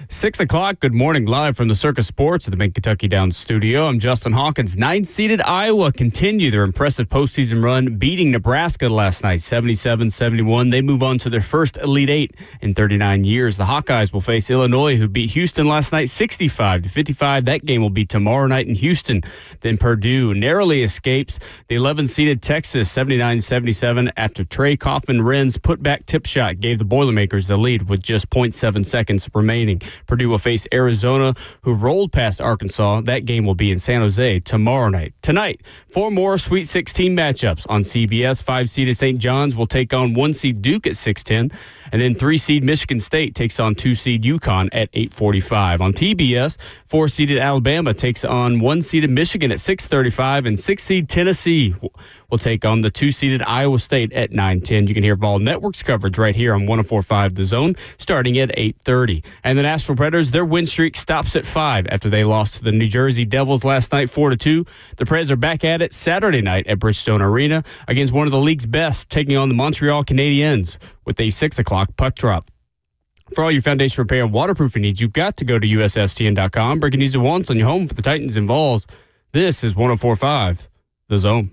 6 o'clock, good morning, live from the Circus Sports at the Mid-Kentucky Downs studio. I'm Justin Hawkins. 9th-seeded Iowa continue their impressive postseason run, beating Nebraska last night, 77-71. They move on to their first Elite Eight in 39 years. The Hawkeyes will face Illinois, who beat Houston last night, 65-55. That game will be tomorrow night in Houston. Then Purdue narrowly escapes the 11th-seeded Texas, 79-77, after Trey Kaufman-Wren's putback tip shot gave the Boilermakers the lead with just 0.7 seconds remaining. Purdue will face Arizona, who rolled past Arkansas. That game will be in San Jose tomorrow night. Tonight, 4 more Sweet 16 matchups on CBS. 5-seeded St. John's will take on 1-seed Duke at 6:10, and then 3-seed Michigan State takes on 2-seed UConn at 8:45. On TBS, 4-seeded Alabama takes on 1-seeded Michigan at 6:35, and 6-seed Tennessee will take on the 2-seeded Iowa State at 9:10. You can hear Vol Network's coverage right here on 104.5 The Zone starting at 8:30. And the Nashville Predators, their win streak stops at 5 after they lost to the New Jersey Devils last night 4-2. The Preds are back at it Saturday night at Bridgestone Arena against one of the league's best, taking on the Montreal Canadiens with a 6 o'clock puck drop. For all your foundation repair and waterproofing needs, you've got to go to USSTN.com. Breaking news at once on your home for the Titans and Vols. This is 104.5 The Zone.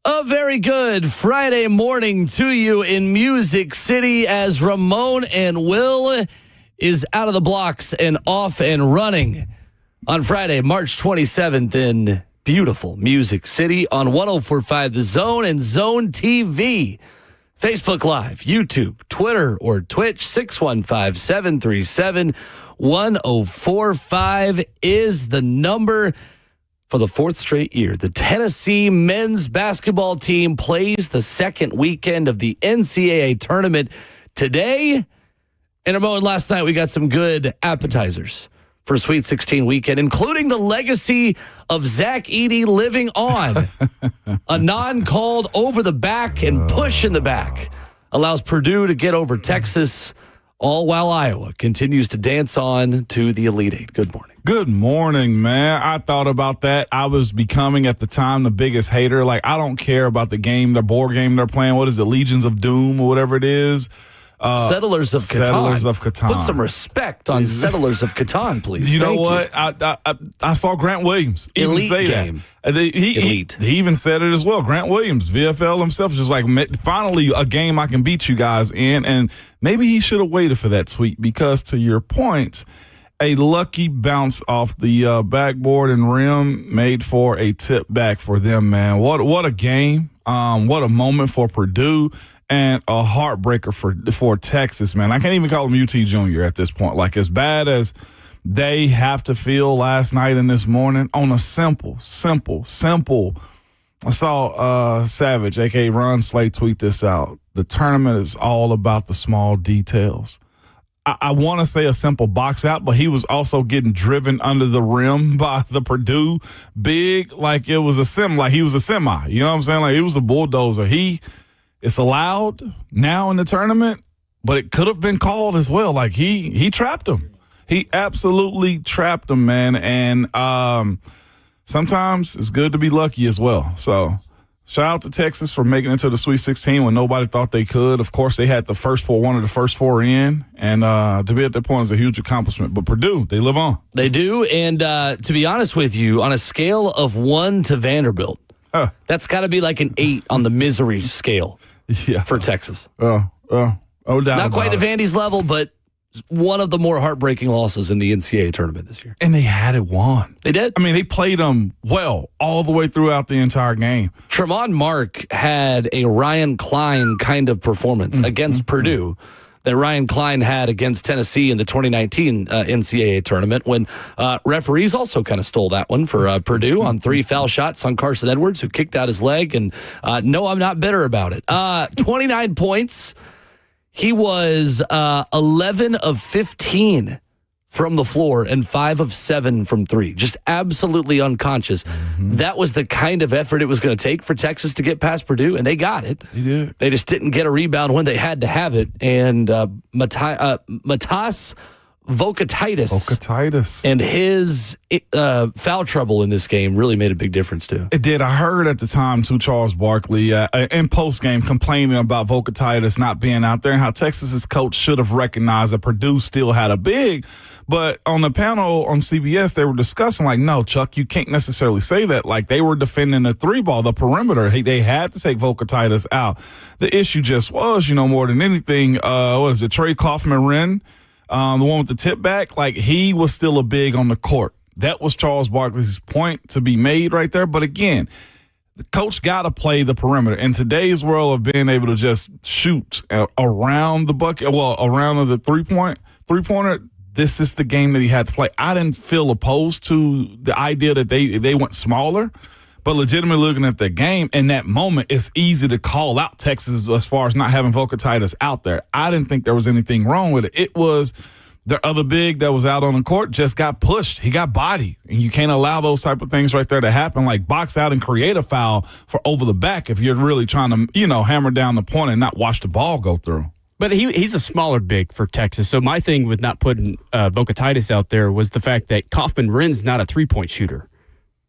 A very good Friday morning to you in Music City as Ramon and Will is out of the blocks and off and running on Friday, March 27th in beautiful Music City on 104.5 The Zone and Zone TV. Facebook Live, YouTube, Twitter, or Twitch, 615-737-1045 is the number. For the 4th straight year, the Tennessee men's basketball team plays the second weekend of the NCAA Tournament today. And Ramon, last night we got some good appetizers for Sweet 16 weekend, including the legacy of Zach Edey living on. A non-called over the back and push in the back allows Purdue to get over Texas, all while Iowa continues to dance on to the Elite Eight. Good morning. Good morning, man. I thought about that. I was becoming, at the time, the biggest hater. Like, I don't care about the game, the board game they're playing. What is it, Legions of Doom or whatever it is? Settlers of Catan. Settlers of Catan. Put some respect on Settlers of Catan, please. You know what? I saw Grant Williams even Elite say game. that. Elite. He even said it as well. Grant Williams, VFL himself, just like, finally a game I can beat you guys in. And maybe he should have waited for that tweet because, to your point, a lucky bounce off the backboard and rim made for a tip back for them, man. What a game. What a moment for Purdue and a heartbreaker for Texas, man. I can't even call him UT Junior at this point. Like, as bad as they have to feel last night and this morning on a simple. I saw Savage, a.k.a. Ron Slay, tweet this out. The tournament is all about the small details. I want to say a simple box out, but he was also getting driven under the rim by the Purdue big, like it was a like he was a semi. You know what I'm saying? Like, it was a bulldozer. It's allowed now in the tournament, but it could have been called as well. Like, he trapped him. He absolutely trapped him, man. And sometimes it's good to be lucky as well. So, shout out to Texas for making it to the Sweet 16 when nobody thought they could. Of course, they had one of the first 4 in, and to be at that point is a huge accomplishment. But Purdue, they live on. They do, and to be honest with you, on a scale of 1 to Vanderbilt, that's got to be like an 8 on the misery scale for Texas. No doubt. Not quite at Vandy's level, but one of the more heartbreaking losses in the NCAA tournament this year. And they had it won. They did? I mean, they played them well all the way throughout the entire game. Tremont Mark had a Ryan Klein kind of performance against Purdue that Ryan Klein had against Tennessee in the 2019 NCAA tournament when referees also kind of stole that one for Purdue on 3 foul shots on Carson Edwards, who kicked out his leg. And no, I'm not bitter about it. 29 points. He was 11 of 15 from the floor and 5 of 7 from 3. Just absolutely unconscious. That was the kind of effort it was going to take for Texas to get past Purdue, and they got it. They just didn't get a rebound when they had to have it. And Matas Vokatitis and his foul trouble in this game really made a big difference, too. It did. I heard at the time, too, Charles Barkley in postgame complaining about Vokatitis not being out there and how Texas's coach should have recognized that Purdue still had a big. But on the panel on CBS, they were discussing, like, no, Chuck, you can't necessarily say that. Like, they were defending the 3-ball, the perimeter. They had to take Vokatitis out. The issue just was, more than anything, Trey Kaufman-Renn? The one with the tip back, like he was still a big on the court. That was Charles Barkley's point to be made right there. But again, the coach got to play the perimeter. In today's world of being able to just shoot around the bucket, around the three-pointer, this is the game that he had to play. I didn't feel opposed to the idea that they went smaller. But legitimately looking at the game, in that moment, it's easy to call out Texas as far as not having Vokatitis out there. I didn't think there was anything wrong with it. It was the other big that was out on the court just got pushed. He got bodied. And you can't allow those type of things right there to happen, like box out and create a foul for over the back if you're really trying to, hammer down the point and not watch the ball go through. But he's a smaller big for Texas. So my thing with not putting Vokatitis out there was the fact that Kaufman-Renn's not a three-point shooter.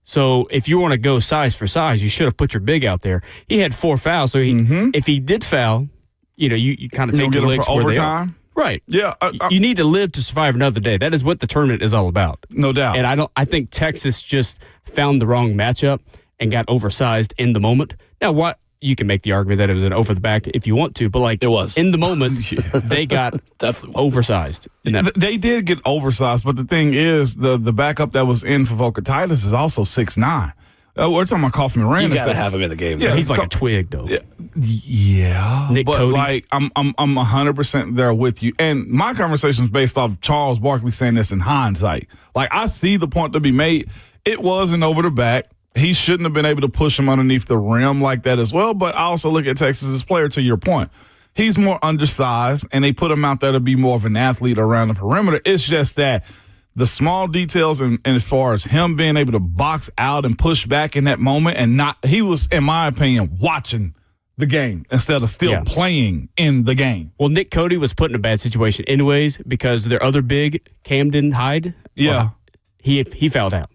So if you want to go size for size, you should have put your big out there. He had 4 fouls, so if he did foul, you kind of take the legs for overtime. Right. Yeah. You need to live to survive another day. That is what the tournament is all about. No doubt. And I think Texas just found the wrong matchup and got oversized in the moment. Now, you can make the argument that it was an over the back if you want to, but it was in the moment, they got definitely oversized. They did get oversized, but the thing is, the backup that was in for Vokatitis is also 6'9". We're talking about Kaufman-Renn. You got to have him in the game. Yeah, he's like a twig, though. Yeah. Nick but Cody. like, I'm 100% there with you. And my conversation is based off Charles Barkley saying this in hindsight. Like, I see the point to be made. It wasn't over the back. He shouldn't have been able to push him underneath the rim like that as well. But I also look at Texas's player, to your point. He's more undersized, and they put him out there to be more of an athlete around the perimeter. It's just that the small details and as far as him being able to box out and push back in that moment he was, in my opinion, watching the game instead of still playing in the game. Well, Nick Cody was put in a bad situation anyways because their other big, Camden Hyde, he fouled out.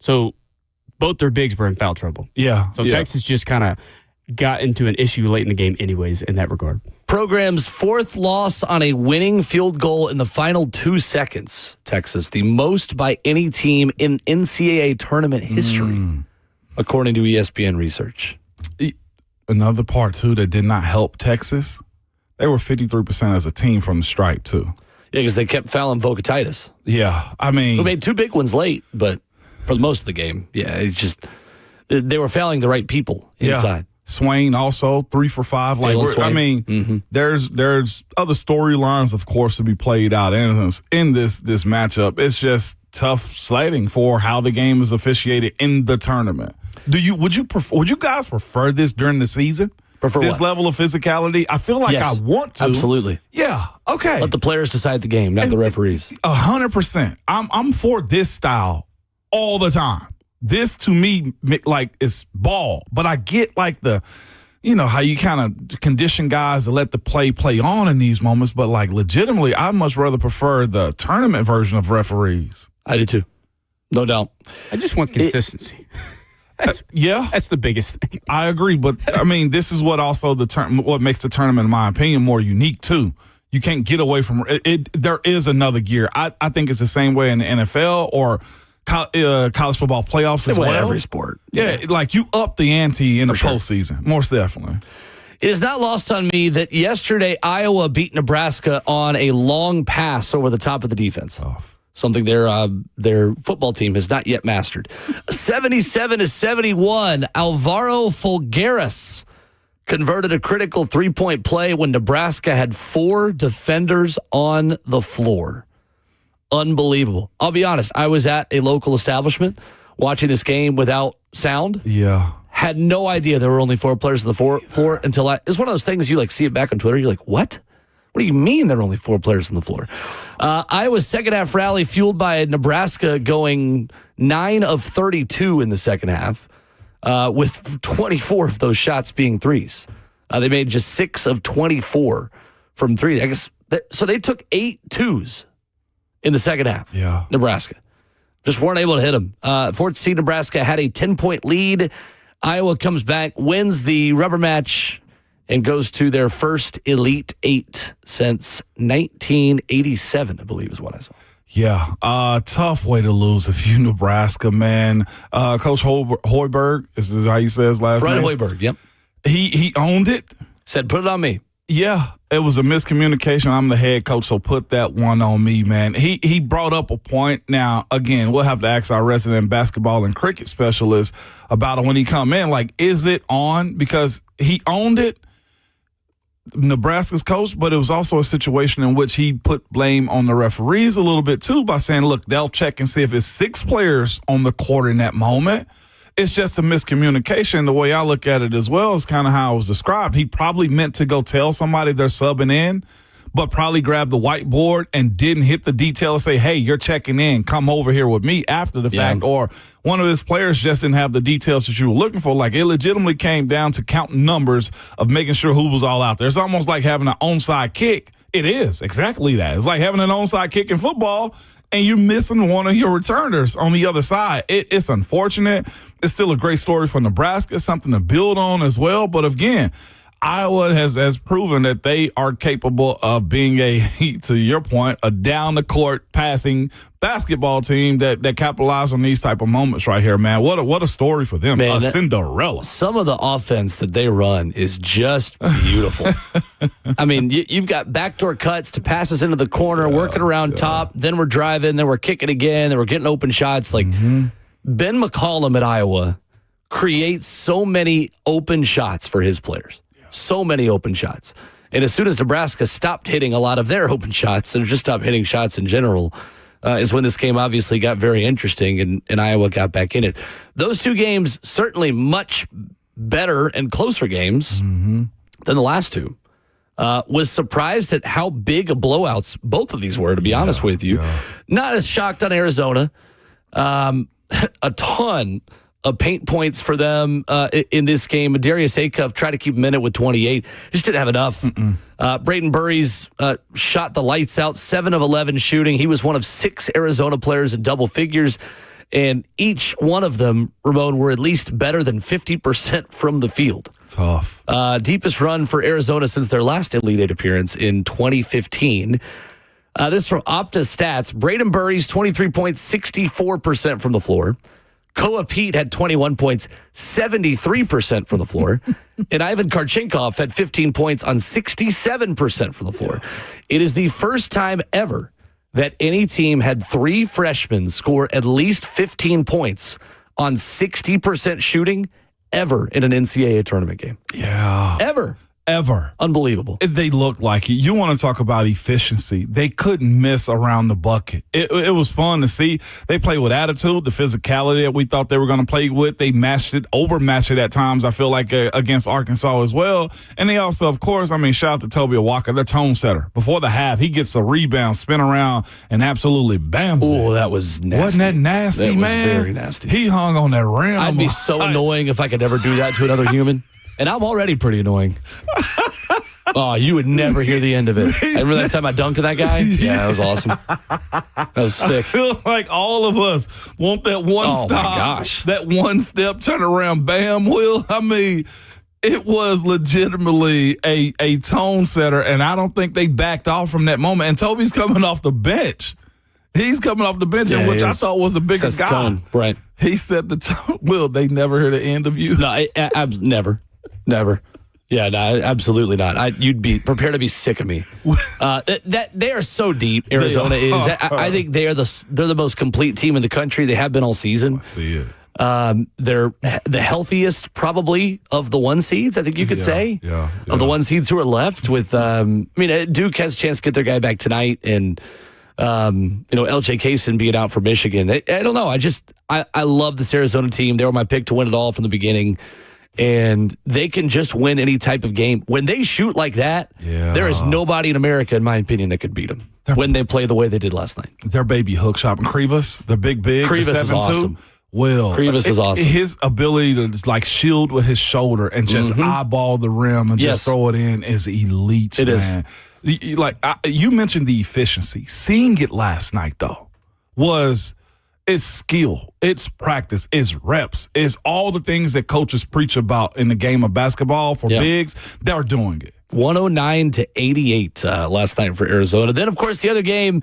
So both their bigs were in foul trouble. Yeah. So Texas just kind of got into an issue late in the game anyways in that regard. Program's 4th loss on a winning field goal in the final 2 seconds, Texas. The most by any team in NCAA tournament history, according to ESPN research. Another part, too, that did not help Texas, they were 53% as a team from the stripe, too. Yeah, because they kept fouling Vokatitis. Yeah, I mean... We made 2 big ones late, but for most of the game, it's just... They were fouling the right people inside. Yeah. Swain also 3 for 5. There's other storylines, of course, to be played out in this matchup. It's just tough slating for how the game is officiated in the tournament. Would you guys prefer this during the season? Prefer this what? Level of physicality? I feel like I want to. Absolutely. Yeah. Okay. Let the players decide the game, not the referees. 100%. I'm for this style all the time. This, to me, like, is ball. But I get, like, how you kind of condition guys to let the play on in these moments. But, like, legitimately, I much rather prefer the tournament version of referees. I do, too. No doubt. I just want consistency. That's the biggest thing. I agree. But, I mean, this is what also what makes the tournament, in my opinion, more unique, too. You can't get away from it. There is another gear. I think it's the same way in the NFL or college football playoffs as well. Every sport. Yeah, like you up the ante in the postseason, most definitely. It is not lost on me that yesterday Iowa beat Nebraska on a long pass over the top of the defense. Something their football team has not yet mastered. 77-71, Alvaro Folgueras converted a critical 3-point play when Nebraska had 4 defenders on the floor. Unbelievable. I'll be honest. I was at a local establishment watching this game without sound. Yeah. Had no idea there were only 4 players on the floor until it's one of those things you like see it back on Twitter. You're like, what? What do you mean there are only 4 players on the floor? Iowa's second half rally fueled by Nebraska going 9 of 32 in the second half, with 24 of those shots being threes. They made just 6 of 24 from three. I guess so. They took 8 twos in the second half. Yeah, Nebraska just weren't able to hit them. Fourth seed Nebraska had a 10-point lead. Iowa comes back, wins the rubber match, and goes to their first Elite Eight since 1987, I believe is what I saw. Yeah, tough way to lose if you Nebraska, man. Coach Hoiberg, this is how he says last name. Right, Hoiberg, yep. He owned it. Said, put it on me. Yeah, it was a miscommunication. I'm the head coach, so put that one on me, man. He brought up a point. Now, again, we'll have to ask our resident basketball and cricket specialist about it when he come in. Like, is it on? Because he owned it, Nebraska's coach, but it was also a situation in which he put blame on the referees a little bit, too, by saying, look, they'll check and see if it's 6 players on the court in that moment. It's just a miscommunication. The way I look at it as well is kind of how it was described. He probably meant to go tell somebody they're subbing in, but probably grabbed the whiteboard and didn't hit the detail and say, hey, you're checking in. Come over here with me after the fact. Or one of his players just didn't have the details that you were looking for. Like, it legitimately came down to counting numbers of making sure who was all out there. It's almost like having an onside kick. It is exactly that. It's like having an onside kick in football, and you're missing one of your returners on the other side. It's unfortunate. It's still a great story for Nebraska, something to build on as well. But again, Iowa has proven that they are capable of being to your point, a down-the-court passing basketball team that capitalize on these type of moments right here, man. What a story for them. Man, Cinderella. Some of the offense that they run is just beautiful. I mean, you've got backdoor cuts to passes into the corner, working around top, then we're driving, then we're kicking again, then we're getting open shots. Like, Ben McCollum at Iowa creates so many open shots for his players. So many open shots. And as soon as Nebraska stopped hitting a lot of their open shots and just stopped hitting shots in general, is when this game obviously got very interesting and Iowa got back in it. Those 2 games, certainly much better and closer games than the last 2. Was surprised at how big blowouts both of these were, to be honest with you. Not as shocked on Arizona. A ton of paint points for them in this game. Darius Acuff tried to keep him in it with 28. Just didn't have enough. Braden Burries shot the lights out, 7 of 11 shooting. He was one of 6 Arizona players in double figures, and each one of them, Ramon, were at least better than 50% from the field. Tough. Deepest run for Arizona since their last Elite Eight appearance in 2015. This is from Opta Stats. Braden Burries, 23 points, 64% from the floor. Koa Pete had 21 points, 73% from the floor. And Ivan Karchenkov had 15 points on 67% from the floor. It is the first time ever that any team had 3 freshmen score at least 15 points on 60% shooting ever in an NCAA tournament game. Yeah. Ever. Unbelievable. They look like it. You want to talk about efficiency. They couldn't miss around the bucket. It was fun to see. They played with attitude, the physicality that we thought they were going to play with. They overmatched it at times, I feel like, against Arkansas as well. And they also, of course, shout out to Toby Walker, their tone setter. Before the half, he gets a rebound, spin around, and absolutely bams it. Oh, that was nasty. Wasn't that nasty, that man? That was very nasty. He hung on that rim. I'd be so annoying if I could ever do that to another human. And I'm already pretty annoying. Oh, you would never hear the end of it. I remember that time I dunked on that guy? Yeah, that was awesome. That was sick. I feel like all of us want that one stop. Oh, my gosh. That one step, turn around, bam, Will. It was legitimately a tone setter, and I don't think they backed off from that moment. And Toby's coming off the bench. He's coming off the bench, which I thought was a bigger guy. Tone. Right. He set the tone. Will, they never hear the end of you? No, never. Yeah, no, absolutely not. You'd be prepared to be sick of me. That they are so deep. Arizona is. I think they're the most complete team in the country. They have been all season. I see it. They're the healthiest, probably, of the 1 seeds. I think you could say of the 1 seeds who are left. With Duke has a chance to get their guy back tonight, and LJ Kaysen being out for Michigan. I don't know. I love this Arizona team. They were my pick to win it all from the beginning. and they can just win any type of game. When they shoot like that, there is nobody in America, in my opinion, that could beat them when they play the way they did last night. Their baby hook shot. And Krivas, the big, Krivas the 7'2". is awesome. Will. Krivas is awesome. His ability to like shield with his shoulder and just eyeball the rim and just throw it in is elite, man. You mentioned the efficiency. Seeing it last night, though, it's skill, it's practice, it's reps, it's all the things that coaches preach about in the game of basketball for bigs. They're doing it. 109-88 last night for Arizona. Then, of course, the other game,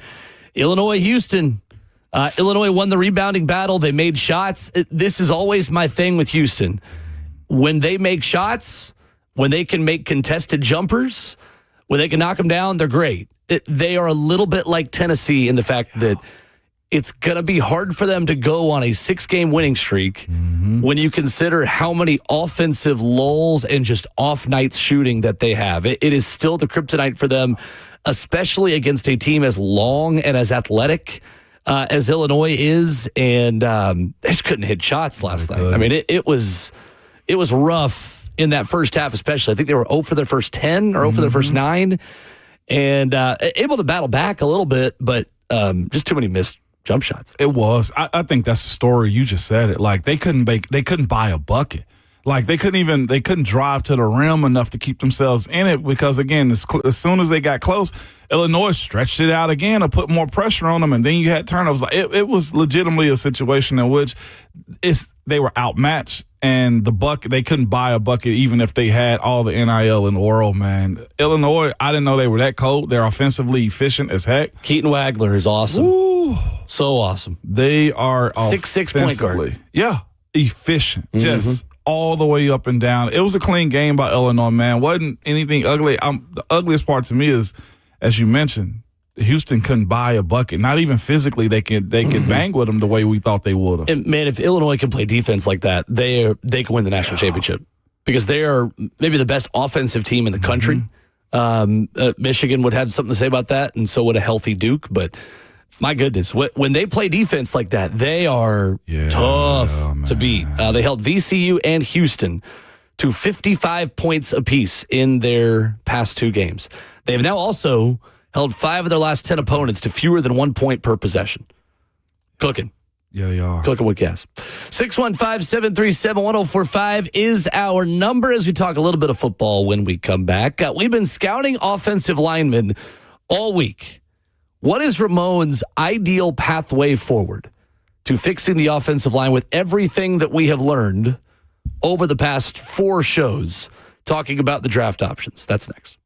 Illinois-Houston. Illinois won the rebounding battle. They made shots. This is always my thing with Houston. When they make shots, when they can make contested jumpers, when they can knock them down, they're great. They are a little bit like Tennessee in the fact that it's going to be hard for them to go on a 6-game winning streak when you consider how many offensive lulls and just off nights shooting that they have. It is still the kryptonite for them, especially against a team as long and as athletic as Illinois is, and they just couldn't hit shots last night. I mean, it was rough in that first half, especially. I think they were 0 for their first 10 or 0 for their first 9, and able to battle back a little bit, but just too many missed jump shots. It was. I think that's the story. You just said it. Like they couldn't buy a bucket. Like they couldn't drive to the rim enough to keep themselves in it because, again, as soon as they got close, Illinois stretched it out again to put more pressure on them, and then you had turnovers. Like it was legitimately a situation in which they were outmatched, and they couldn't buy a bucket even if they had all the NIL in the world, man. Illinois, I didn't know they were that cold. They're offensively efficient as heck. Keaton Wagler is awesome. Ooh. So awesome. They are 6'6" point guard. Yeah, efficient. Just all the way up and down. It was a clean game by Illinois, man. Wasn't anything ugly. The ugliest part to me is, as you mentioned, Houston couldn't buy a bucket. Not even physically they could bang with them the way we thought they would have. And man, if Illinois can play defense like that, they can win the national championship because they are maybe the best offensive team in the country. Michigan would have something to say about that, and so would a healthy Duke. But my goodness, when they play defense like that, they are tough to beat. They held VCU and Houston to 55 points apiece in their past 2 games. They have now also held 5 of their last 10 opponents to fewer than 1 point per possession. Cooking. Yeah, they are. Cooking with gas. 615-737-1045 is our number as we talk a little bit of football when we come back. We've been scouting offensive linemen all week. What is Ramon's ideal pathway forward to fixing the offensive line with everything that we have learned over the past 4 shows talking about the draft options? That's next.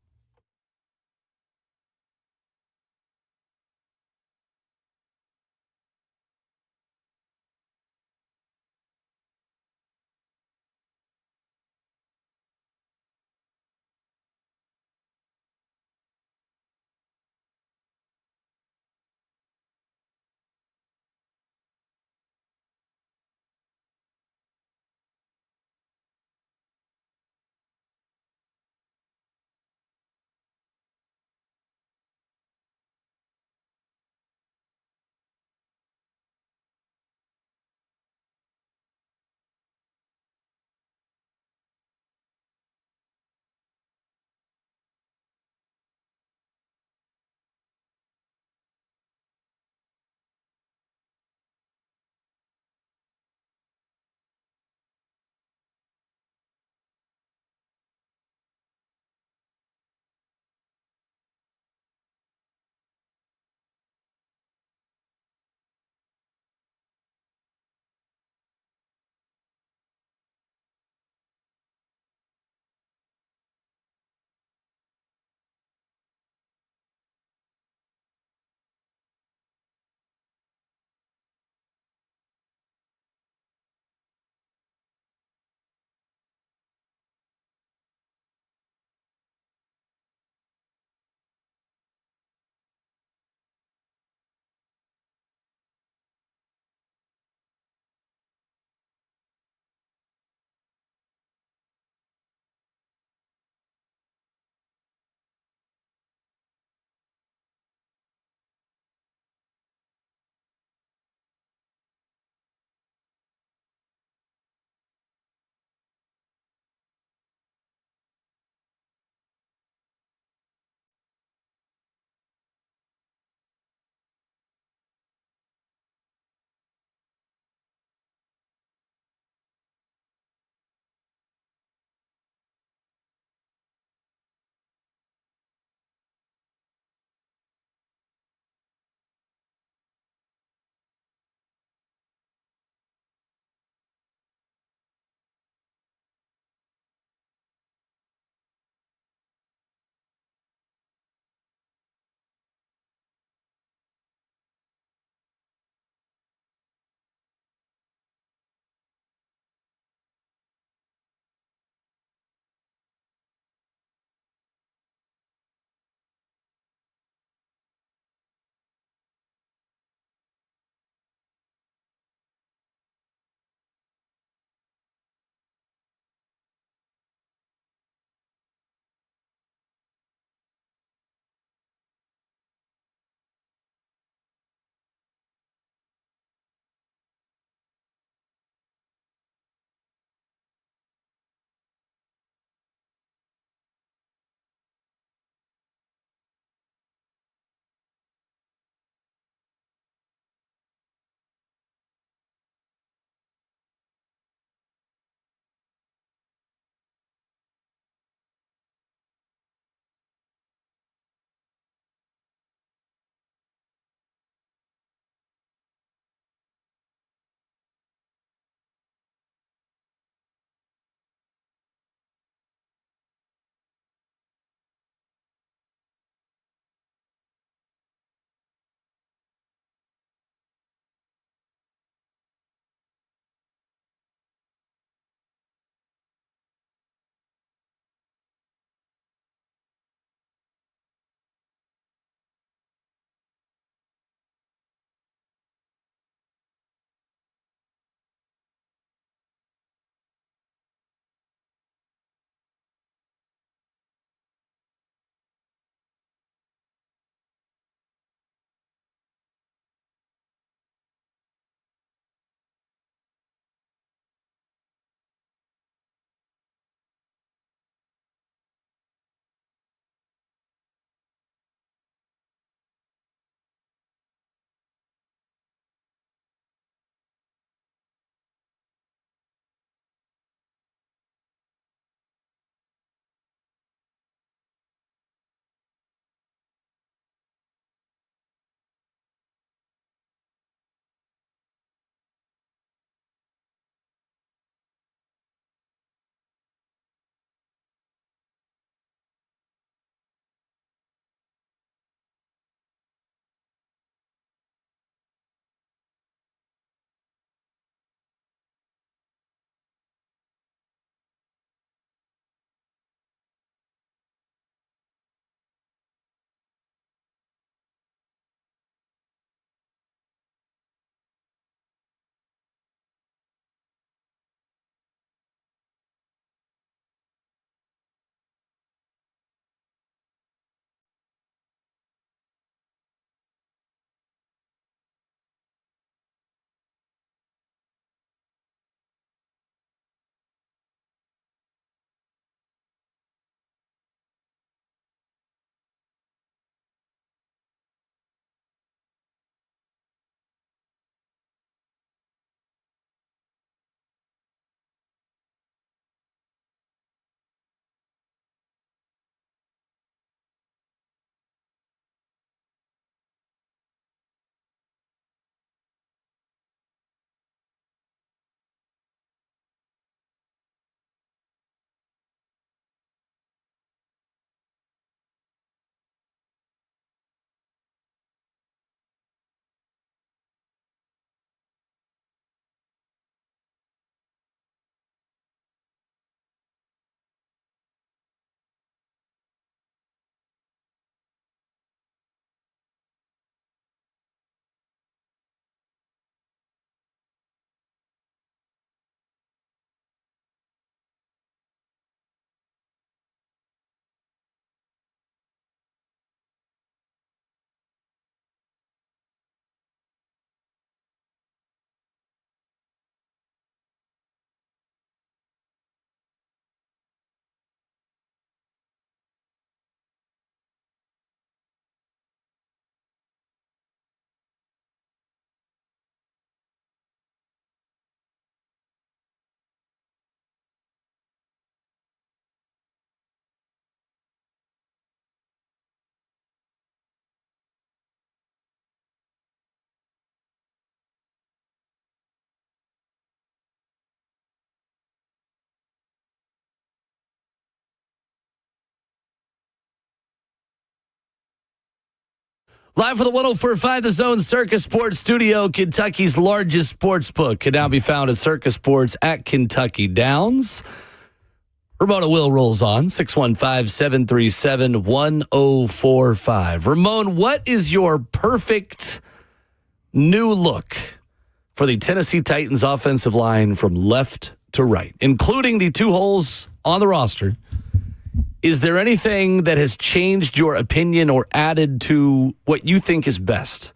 Live from the 104.5 The Zone Circus Sports Studio, Kentucky's largest sports book can now be found at Circus Sports at Kentucky Downs. Ramon Will rolls on, 615-737-1045. Ramon, what is your perfect new look for the Tennessee Titans offensive line from left to right, including the two holes on the roster? Is there anything that has changed your opinion or added to what you think is best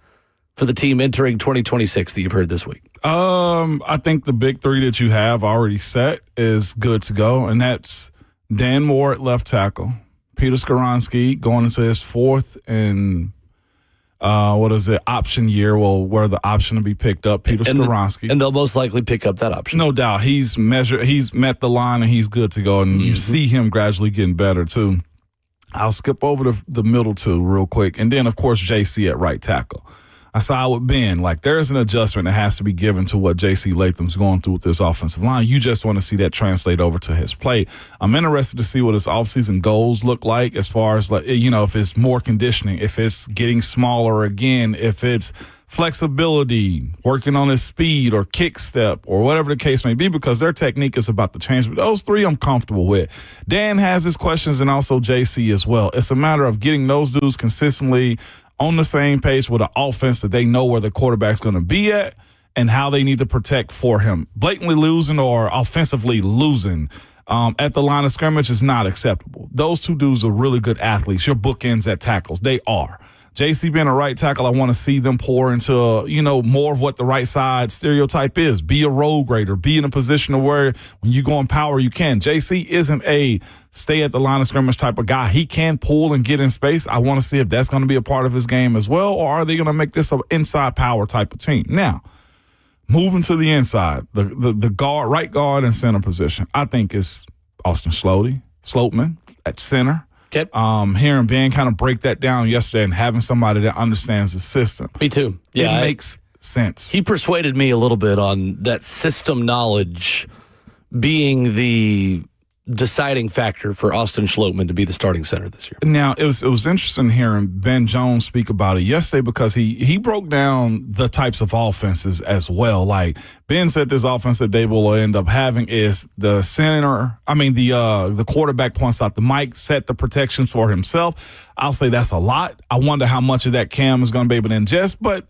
for the team entering 2026 that you've heard this week? I think the big three that you have already set is good to go, and that's Dan Moore at left tackle, Peter Skoronski going into his fourth and option year. Well, where the option to be picked up, Peter Skoronski. And they'll most likely pick up that option. No doubt. He's met the line, and he's good to go, and you see him gradually getting better, too. I'll skip over the middle two real quick. And then, of course, JC at right tackle. I side with Ben. Like, there's an adjustment that has to be given to what J.C. Latham's going through with this offensive line. You just want to see that translate over to his play. I'm interested to see what his offseason goals look like as far as, like, you know, if it's more conditioning, if it's getting smaller again, if it's flexibility, working on his speed or kick step or whatever the case may be, because their technique is about to change. But those three I'm comfortable with. Dan has his questions, and also J.C. as well. It's a matter of getting those dudes consistently on the same page with an offense that they know where the quarterback's going to be at and how they need to protect for him. Blatantly losing or offensively losing at the line of scrimmage is not acceptable. Those two dudes are really good athletes. Your bookends at tackles, they are. JC being a right tackle, I want to see them pour into, you know, more of what the right side stereotype is. Be a road grader. Be in a position of where when you go in power, you can. JC isn't a stay at the line of scrimmage type of guy. He can pull and get in space. I want to see if that's going to be a part of his game as well, or are they going to make this an inside power type of team? Now, moving to the inside, the guard, right guard and center position, I think is Austin Sloatman at center. Okay. Hearing Ben kind of break that down yesterday and having somebody that understands the system. Me too. Yeah, it makes sense. He persuaded me a little bit on that system knowledge being the deciding factor for Austin Sloatman to be the starting center this year. Now, it was interesting hearing Ben Jones speak about it yesterday because he broke down the types of offenses as well. Like, Ben said this offense that they will end up having is the the quarterback points out the mic, set the protections for himself. I'll say that's a lot. I wonder how much of that Cam is going to be able to ingest, but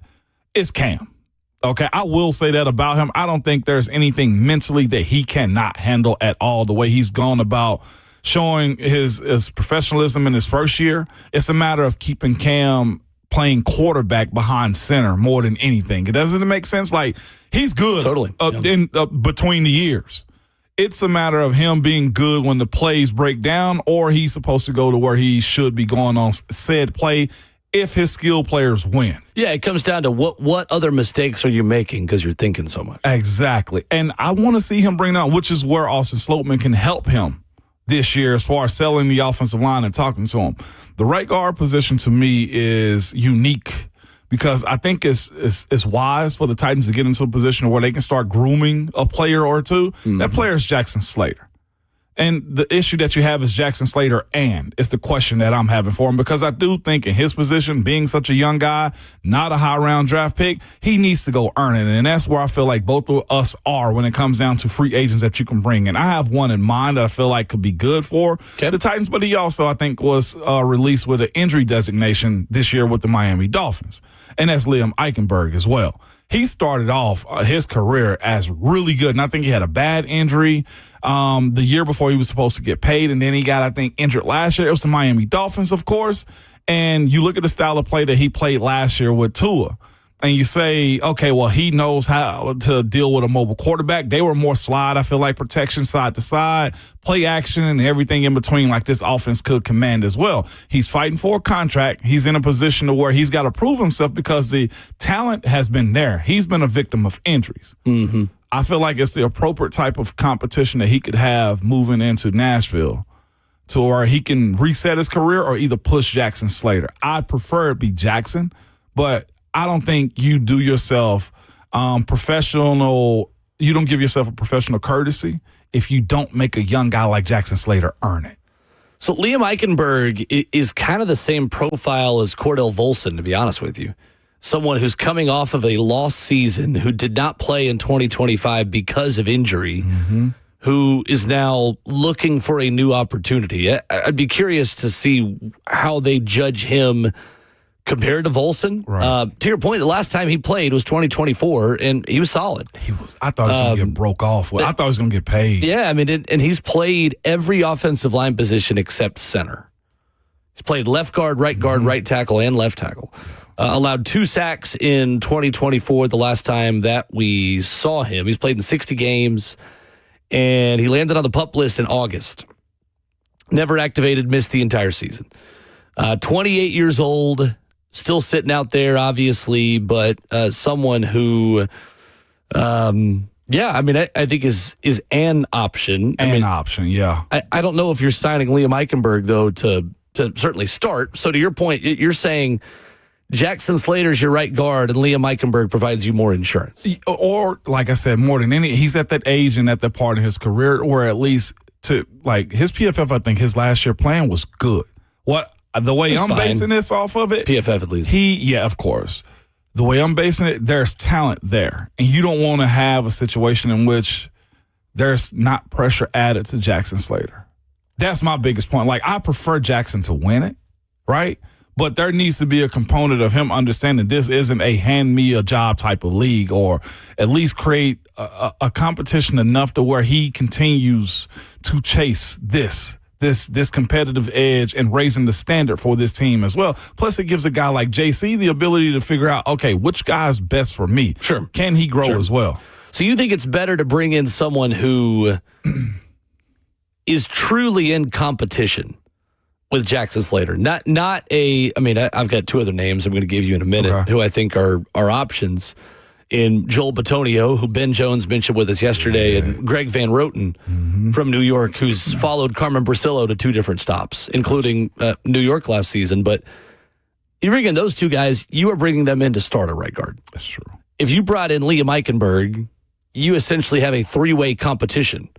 it's Cam. Okay, I will say that about him. I don't think there's anything mentally that he cannot handle at all, the way he's gone about showing his professionalism in his first year. It's a matter of keeping Cam playing quarterback behind center more than anything. It doesn't make sense. Like, he's good totally between the years. It's a matter of him being good when the plays break down, or he's supposed to go to where he should be going on said play if his skill players win. Yeah, it comes down to what other mistakes are you making because you're thinking so much. Exactly. And I want to see him bring down, which is where Austin Sloatman can help him this year as far as selling the offensive line and talking to him. The right guard position to me is unique because I think it's wise for the Titans to get into a position where they can start grooming a player or two. Mm-hmm. That player is Jackson Slater. And the issue that you have is Jackson Slater, and it's the question that I'm having for him, because I do think in his position, being such a young guy, not a high-round draft pick, he needs to go earn it. And that's where I feel like both of us are when it comes down to free agents that you can bring in. I have one in mind that I feel like could be good for the Titans, but he also, I think, was released with an injury designation this year with the Miami Dolphins. And that's Liam Eichenberg as well. He started off his career as really good, and I think he had a bad injury the year before he was supposed to get paid, and then he got, I think, injured last year. It was the Miami Dolphins, of course, and you look at the style of play that he played last year with Tua, and you say, okay, well, he knows how to deal with a mobile quarterback. They were more slide, I feel like, protection side to side, play action, and everything in between like this offense could command as well. He's fighting for a contract. He's in a position to where he's got to prove himself because the talent has been there. He's been a victim of injuries. Mm-hmm. I feel like it's the appropriate type of competition that he could have moving into Nashville to where he can reset his career or either push Jackson Slater. I'd prefer it be Jackson, but I don't think you do yourself you don't give yourself a professional courtesy if you don't make a young guy like Jackson Slater earn it. So Liam Eichenberg is kind of the same profile as Cordell Volson, to be honest with you. Someone who's coming off of a lost season, who did not play in 2025 because of injury, who is now looking for a new opportunity. I'd be curious to see how they judge him compared to Volson. Right. To your point, the last time he played was 2024, and he was solid. I thought he was going to get broke off. I thought he was going to get paid. Yeah, I mean, and he's played every offensive line position except center. He's played left guard, right tackle, and left tackle. Allowed 2 sacks in 2024, the last time that we saw him. He's played in 60 games, and he landed on the PUP list in August. Never activated, missed the entire season. 28 years old, still sitting out there, obviously, but someone who, I think is an option. I don't know if you're signing Liam Eichenberg, though, to certainly start. So to your point, you're saying Jackson Slater's your right guard and Liam Eichenberg provides you more insurance. Or, like I said, more than any, he's at that age and at that part of his career where at least his PFF, I think his last year playing was good. The way I'm basing this off of it. PFF at least. Of course. The way I'm basing it, there's talent there. And you don't want to have a situation in which there's not pressure added to Jackson Slater. That's my biggest point. Like, I prefer Jackson to win it, right? But there needs to be a component of him understanding this isn't a hand-me-a-job type of league, or at least create a competition enough to where he continues to chase this competitive edge and raising the standard for this team as well. Plus, it gives a guy like JC the ability to figure out, okay, which guy's best for me? Sure. Can he grow as well? So you think it's better to bring in someone who is truly in competition with Jackson Slater? I've got 2 other names I'm going to give you in a minute who I think are options. In Joel Bitonio, who Ben Jones mentioned with us yesterday, and Greg Van Roten from New York, who's followed Carmen Brasillo to 2 different stops, including New York last season. But you bring in those 2 guys, you are bringing them in to start a right guard. That's true. If you brought in Liam Eichenberg, you essentially have a 3-way competition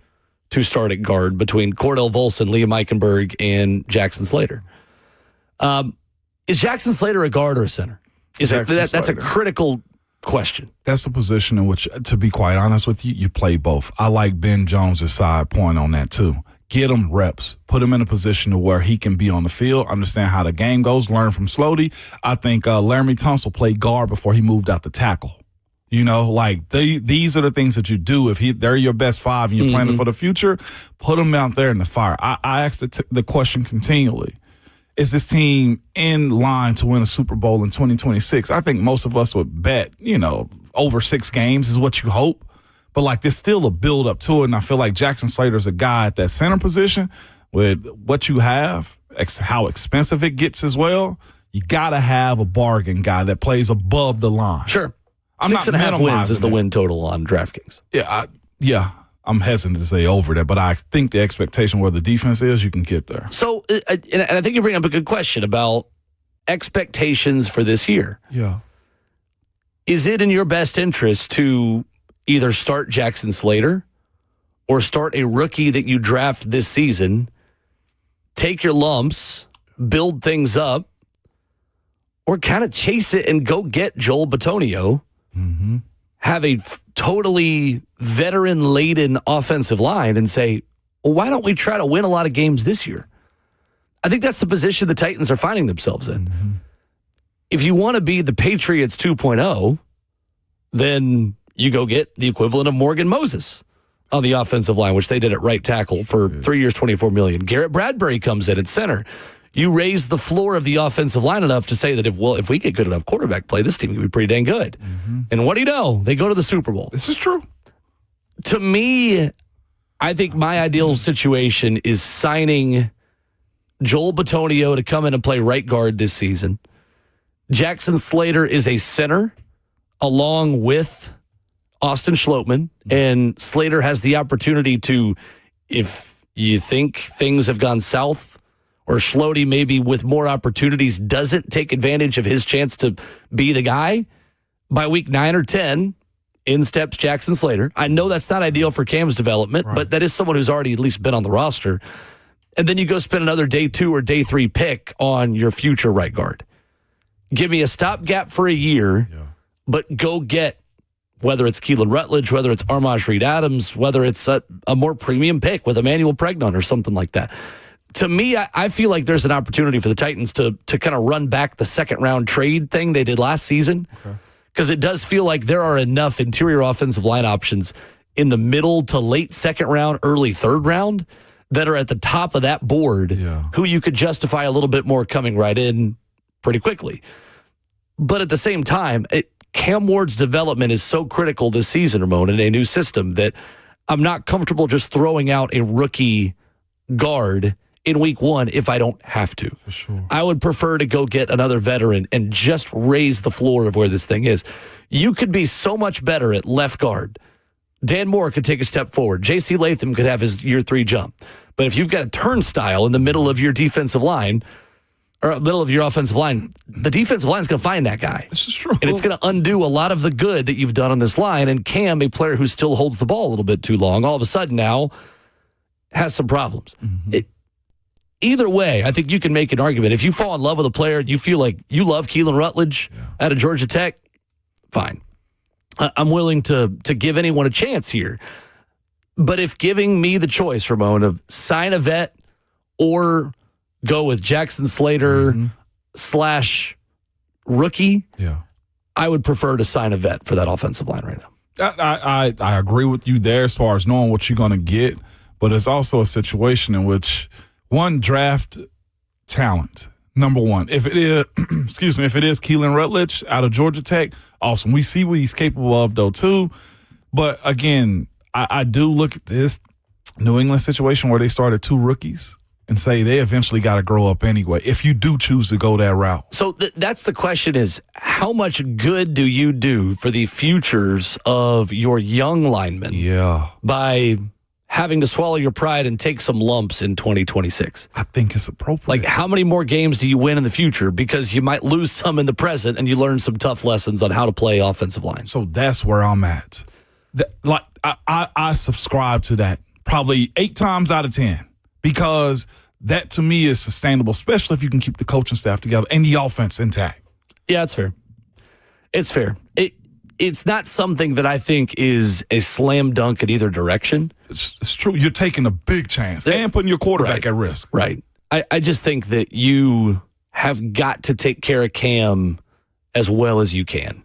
to start at guard between Cordell Volson, Liam Eichenberg, and Jackson Slater. Is Jackson Slater a guard or a center? That's a critical question. That's a position in which, to be quite honest with you, you play both. I like Ben Jones' side point on that too. Get him reps. Put him in a position to where he can be on the field, understand how the game goes, learn from Slody. I think Laramie Tunsil played guard before he moved out to tackle. These are the things that you do. If they're your best 5 and you're planning for the future, put them out there in the fire. I ask the question continually. Is this team in line to win a Super Bowl in 2026? I think most of us would bet, over 6 games is what you hope. But, there's still a build-up to it, and I feel like Jackson Slater's a guy at that center position with what you have, how expensive it gets as well. You got to have a bargain guy that plays above the line. Sure. 6.5 wins is the win total on DraftKings. I'm hesitant to say over that, but I think the expectation where the defense is, you can get there. So, and I think you bring up a good question about expectations for this year. Yeah. Is it in your best interest to either start Jackson Slater or start a rookie that you draft this season, take your lumps, build things up, or kind of chase it and go get Joel Bitonio, have a totally veteran-laden offensive line and say, well, why don't we try to win a lot of games this year? I think that's the position the Titans are finding themselves in. If you want to be the Patriots 2.0, then you go get the equivalent of Morgan Moses on the offensive line, which they did at right tackle for 3 years, $24 million. Garrett Bradbury comes in at center. You raise the floor of the offensive line enough to say that if we get good enough quarterback play, this team can be pretty dang good. And what do you know? They go to the Super Bowl. This is true. To me, I think my ideal situation is signing Joel Bitonio to come in and play right guard this season. Jackson Slater is a center along with Austin Schlottman, and Slater has the opportunity to, if you think things have gone south, or Schlotty maybe with more opportunities doesn't take advantage of his chance to be the guy, by week 9 or 10, in steps Jackson Slater. I know that's not ideal for Cam's development, but that is someone who's already at least been on the roster. and then you go spend another day 2 or day 3 pick on your future right guard. Give me a stopgap for a year, but go get, whether it's Keelan Rutledge, whether it's Armaj Reed Adams, whether it's a more premium pick with Emmanuel Pregnon or something like that. To me, I feel like there's an opportunity for the Titans to kind of run back the second-round trade thing they did last season, because it does feel like there are enough interior offensive line options in the middle to late second round, early third round that are at the top of that board who you could justify a little bit more coming right in pretty quickly. But at the same time, Cam Ward's development is so critical this season, Ramon, in a new system that I'm not comfortable just throwing out a rookie guard in week 1 if I don't have to. For sure. I would prefer to go get another veteran and just raise the floor of where this thing is. You could be so much better at left guard. Dan Moore could take a step forward. J.C. Latham could have his year 3 jump. But if you've got a turnstile in the middle of your defensive line, or middle of your offensive line, the defensive line is going to find that guy. This is true. And it's going to undo a lot of the good that you've done on this line. And Cam, a player who still holds the ball a little bit too long, all of a sudden now has some problems. Either way, I think you can make an argument. If you fall in love with a player, you feel like you love Keelan Rutledge out of Georgia Tech, fine. I'm willing to give anyone a chance here. But if giving me the choice, Ramon, of sign a vet or go with Jackson Slater / rookie, I would prefer to sign a vet for that offensive line right now. I agree with you there as far as knowing what you're going to get, but it's also a situation in which one, draft talent. Number one, if it is, if it is Keelan Rutledge out of Georgia Tech, awesome. We see what he's capable of, though, too. But again, I do look at this New England situation where they started 2 rookies and say they eventually got to grow up anyway, if you do choose to go that route. So that's the question is, how much good do you do for the futures of your young linemen by having to swallow your pride and take some lumps in 2026? I think it's appropriate. Like, how many more games do you win in the future? Because you might lose some in the present and you learn some tough lessons on how to play offensive line. So that's where I'm at. I subscribe to that probably 8 times out of 10 because that to me is sustainable, especially if you can keep the coaching staff together and the offense intact. Yeah, it's fair. It's fair. It's not something that I think is a slam dunk at either direction. It's true. You're taking a big chance and putting your quarterback at risk. Right. I just think that you have got to take care of Cam as well as you can.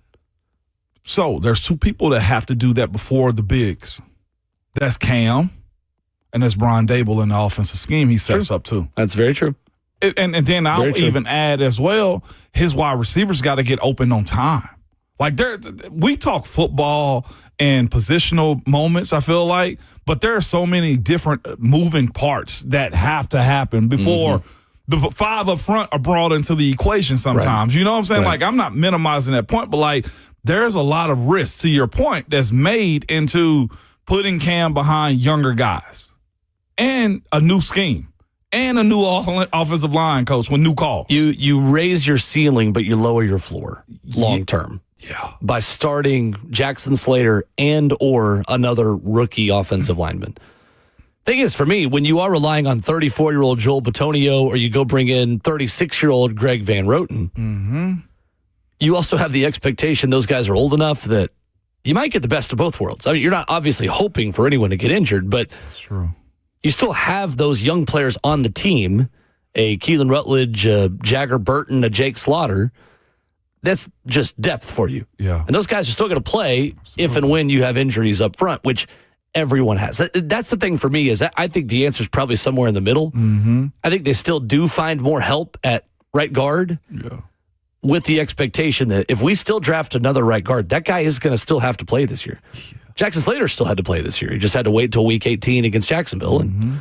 So there's 2 people that have to do that before the bigs. That's Cam, and that's Brian Dable in the offensive scheme he sets up too. That's very true. And then I'll even add as well, his wide receivers got to get open on time. Like we talk football and positional moments, I feel like, but there are so many different moving parts that have to happen before the 5 up front are brought into the equation sometimes. Right. You know what I'm saying? Like, I'm not minimizing that point, but like there's a lot of risk to your point that's made into putting Cam behind younger guys and a new scheme. And a new offensive line coach with new calls. You raise your ceiling, but you lower your floor long term. Yeah. By starting Jackson Slater and or another rookie offensive lineman. Thing is, for me, when you are relying on 34-year-old Joel Bitonio or you go bring in 36-year-old Greg Van Roten, you also have the expectation those guys are old enough that you might get the best of both worlds. I mean, you're not obviously hoping for anyone to get injured, but that's true. You still have those young players on the team, a Keelan Rutledge, a Jagger Burton, a Jake Slaughter. That's just depth for you. Yeah. And those guys are still going to play if and when you have injuries up front, which everyone has. That's the thing for me is I think the answer is probably somewhere in the middle. I think they still do find more help at right guard with the expectation that if we still draft another right guard, that guy is going to still have to play this year. Jackson Slater still had to play this year. He just had to wait till week 18 against Jacksonville and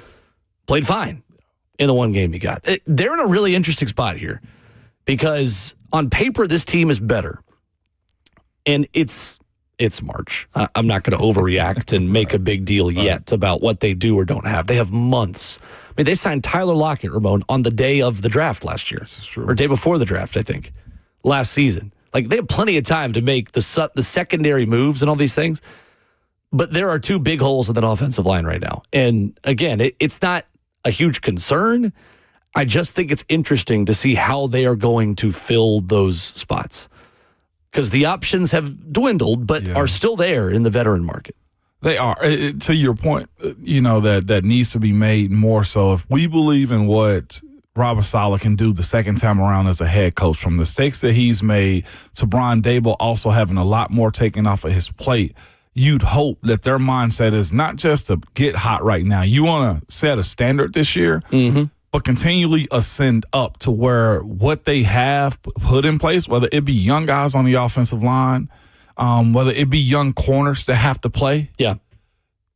played fine in the one game he got. They're in a really interesting spot here because on paper, this team is better. And it's March. I'm not going to overreact and make a big deal yet about what they do or don't have. They have months. I mean, they signed Tyler Lockett, Ramon, on the day of the draft last year. This is true. Or day before the draft, I think, last season. Like, they have plenty of time to make the secondary moves and all these things. But there are 2 big holes in that offensive line right now. And again, it's not a huge concern. I just think it's interesting to see how they are going to fill those spots because the options have dwindled, but are still there in the veteran market. They are. To your point, that needs to be made more so. If we believe in what Robert Saleh can do the second time around as a head coach, from the mistakes that he's made to Brian Dable also having a lot more taken off of his plate, you'd hope that their mindset is not just to get hot right now. You want to set a standard this year, but continually ascend up to where what they have put in place, whether it be young guys on the offensive line, whether it be young corners that have to play. Yeah.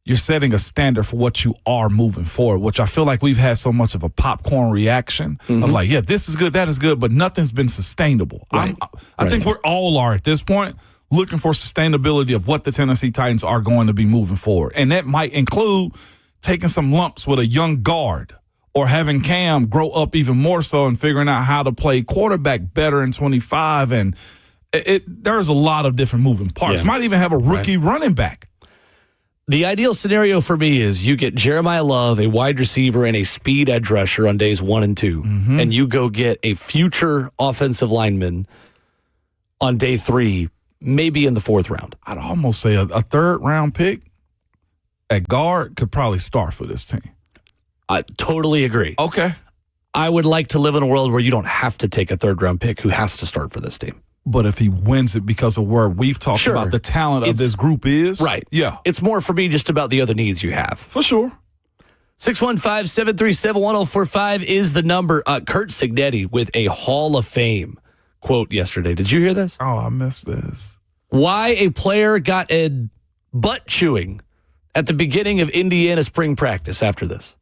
You're setting a standard for what you are moving forward, which I feel like we've had so much of a popcorn reaction of like, yeah, this is good, that is good, but nothing's been sustainable. Right. I think we all are at this point looking for sustainability of what the Tennessee Titans are going to be moving forward. And that might include taking some lumps with a young guard or having Cam grow up even more so and figuring out how to play quarterback better in 25. And there's a lot of different moving parts. Yeah. Might even have a rookie running back. The ideal scenario for me is you get Jeremiah Love, a wide receiver, and a speed edge rusher on days 1 and 2, and you go get a future offensive lineman on day 3, maybe in the 4th round. I'd almost say a 3rd round pick at guard could probably start for this team. I totally agree. Okay. I would like to live in a world where you don't have to take a 3rd round pick who has to start for this team. But if he wins it because of where we've talked about the talent of this group is. Right. Yeah. It's more for me just about the other needs you have. For sure. 615-737-1045 is the number. Kurt Signetti with a Hall of Fame quote yesterday. Did you hear this? Oh, I missed this. Why a player got a butt chewing at the beginning of Indiana spring practice after this.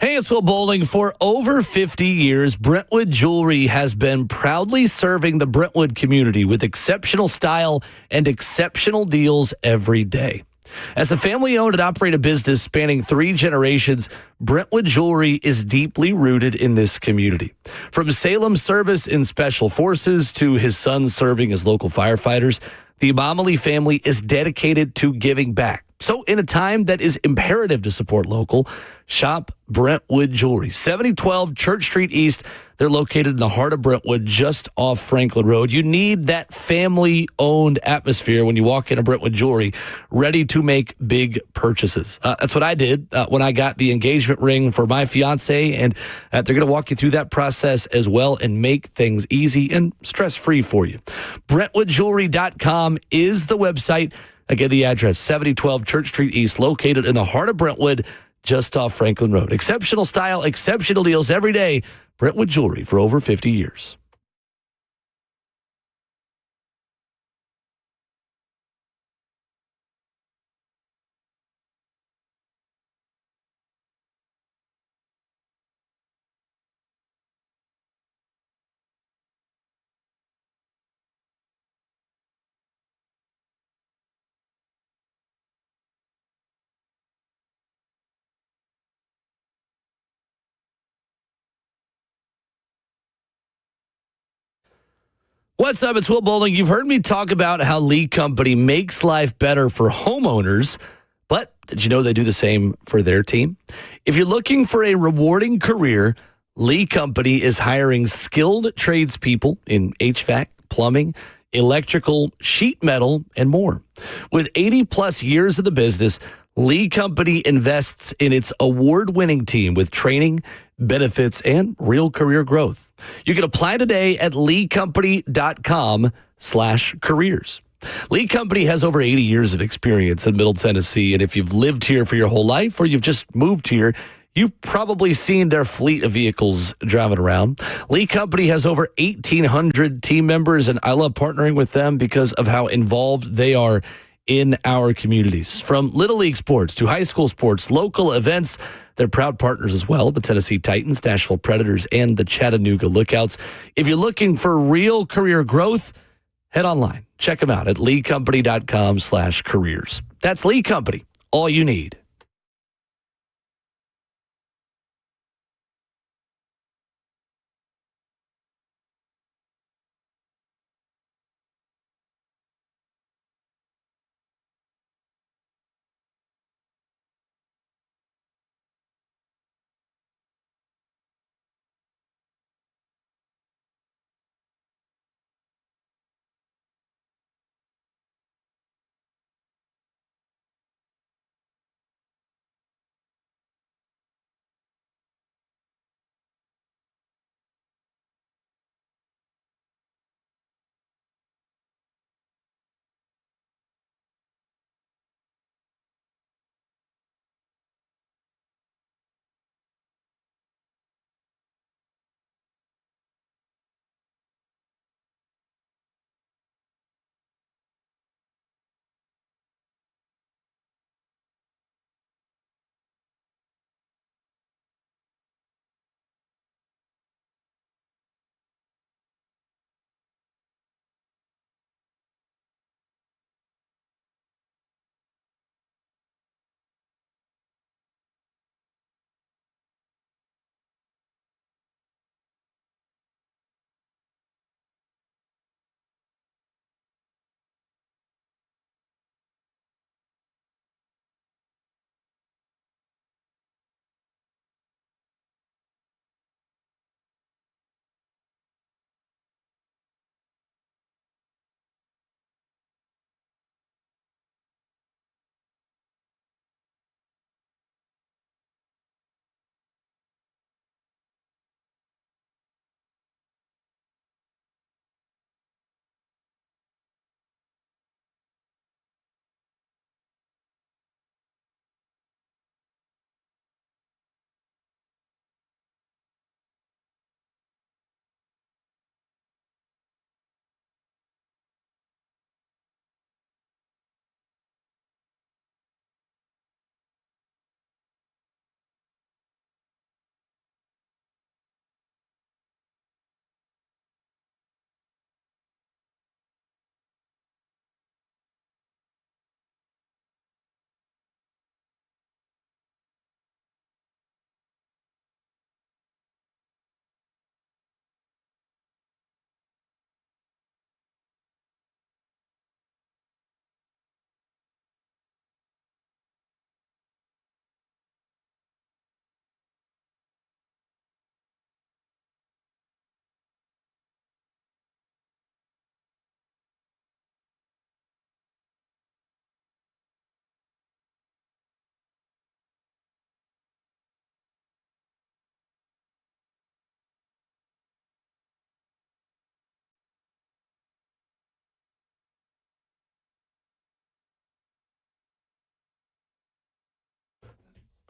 Hey, it's Will Bowling. For over 50 years, Brentwood Jewelry has been proudly serving the Brentwood community with exceptional style and exceptional deals every day. As a family-owned and operated business spanning 3 generations, Brentwood Jewelry is deeply rooted in this community. From Salem's service in Special Forces to his son serving as local firefighters, the Imamali family is dedicated to giving back. So in a time that is imperative to support local, shop Brentwood Jewelry, 7012 Church Street East. They're located in the heart of Brentwood, just off Franklin Road. You need that family-owned atmosphere when you walk into Brentwood Jewelry, ready to make big purchases. That's what I did when I got the engagement ring for my fiance, and they're going to walk you through that process as well and make things easy and stress-free for you. BrentwoodJewelry.com is the website. Again, the address, 7012 Church Street East, located in the heart of Brentwood, just off Franklin Road. Exceptional style, exceptional deals every day. Brentwood Jewelry for over 50 years. What's up? It's Will Bowling. You've heard me talk about how Lee Company makes life better for homeowners, but did you know they do the same for their team? If you're looking for a rewarding career, Lee Company is hiring skilled tradespeople in HVAC, plumbing, electrical, sheet metal, and more. With 80-plus years of the business, Lee Company invests in its award-winning team with training, benefits, and real career growth. You can apply today at leecompany.com/careers. Lee Company has over 80 years of experience in Middle Tennessee, and if you've lived here for your whole life or you've just moved here, You've probably seen their fleet of vehicles driving around. Lee Company has over 1,800 team members, and I love partnering with them because of how involved they are in our communities. From Little League sports to high school sports, local events, they're proud partners as well. The Tennessee Titans, Nashville Predators, and the Chattanooga Lookouts. If you're looking for real career growth, head online. Check them out at leecompany.com/careers. That's Lee Company, all you need.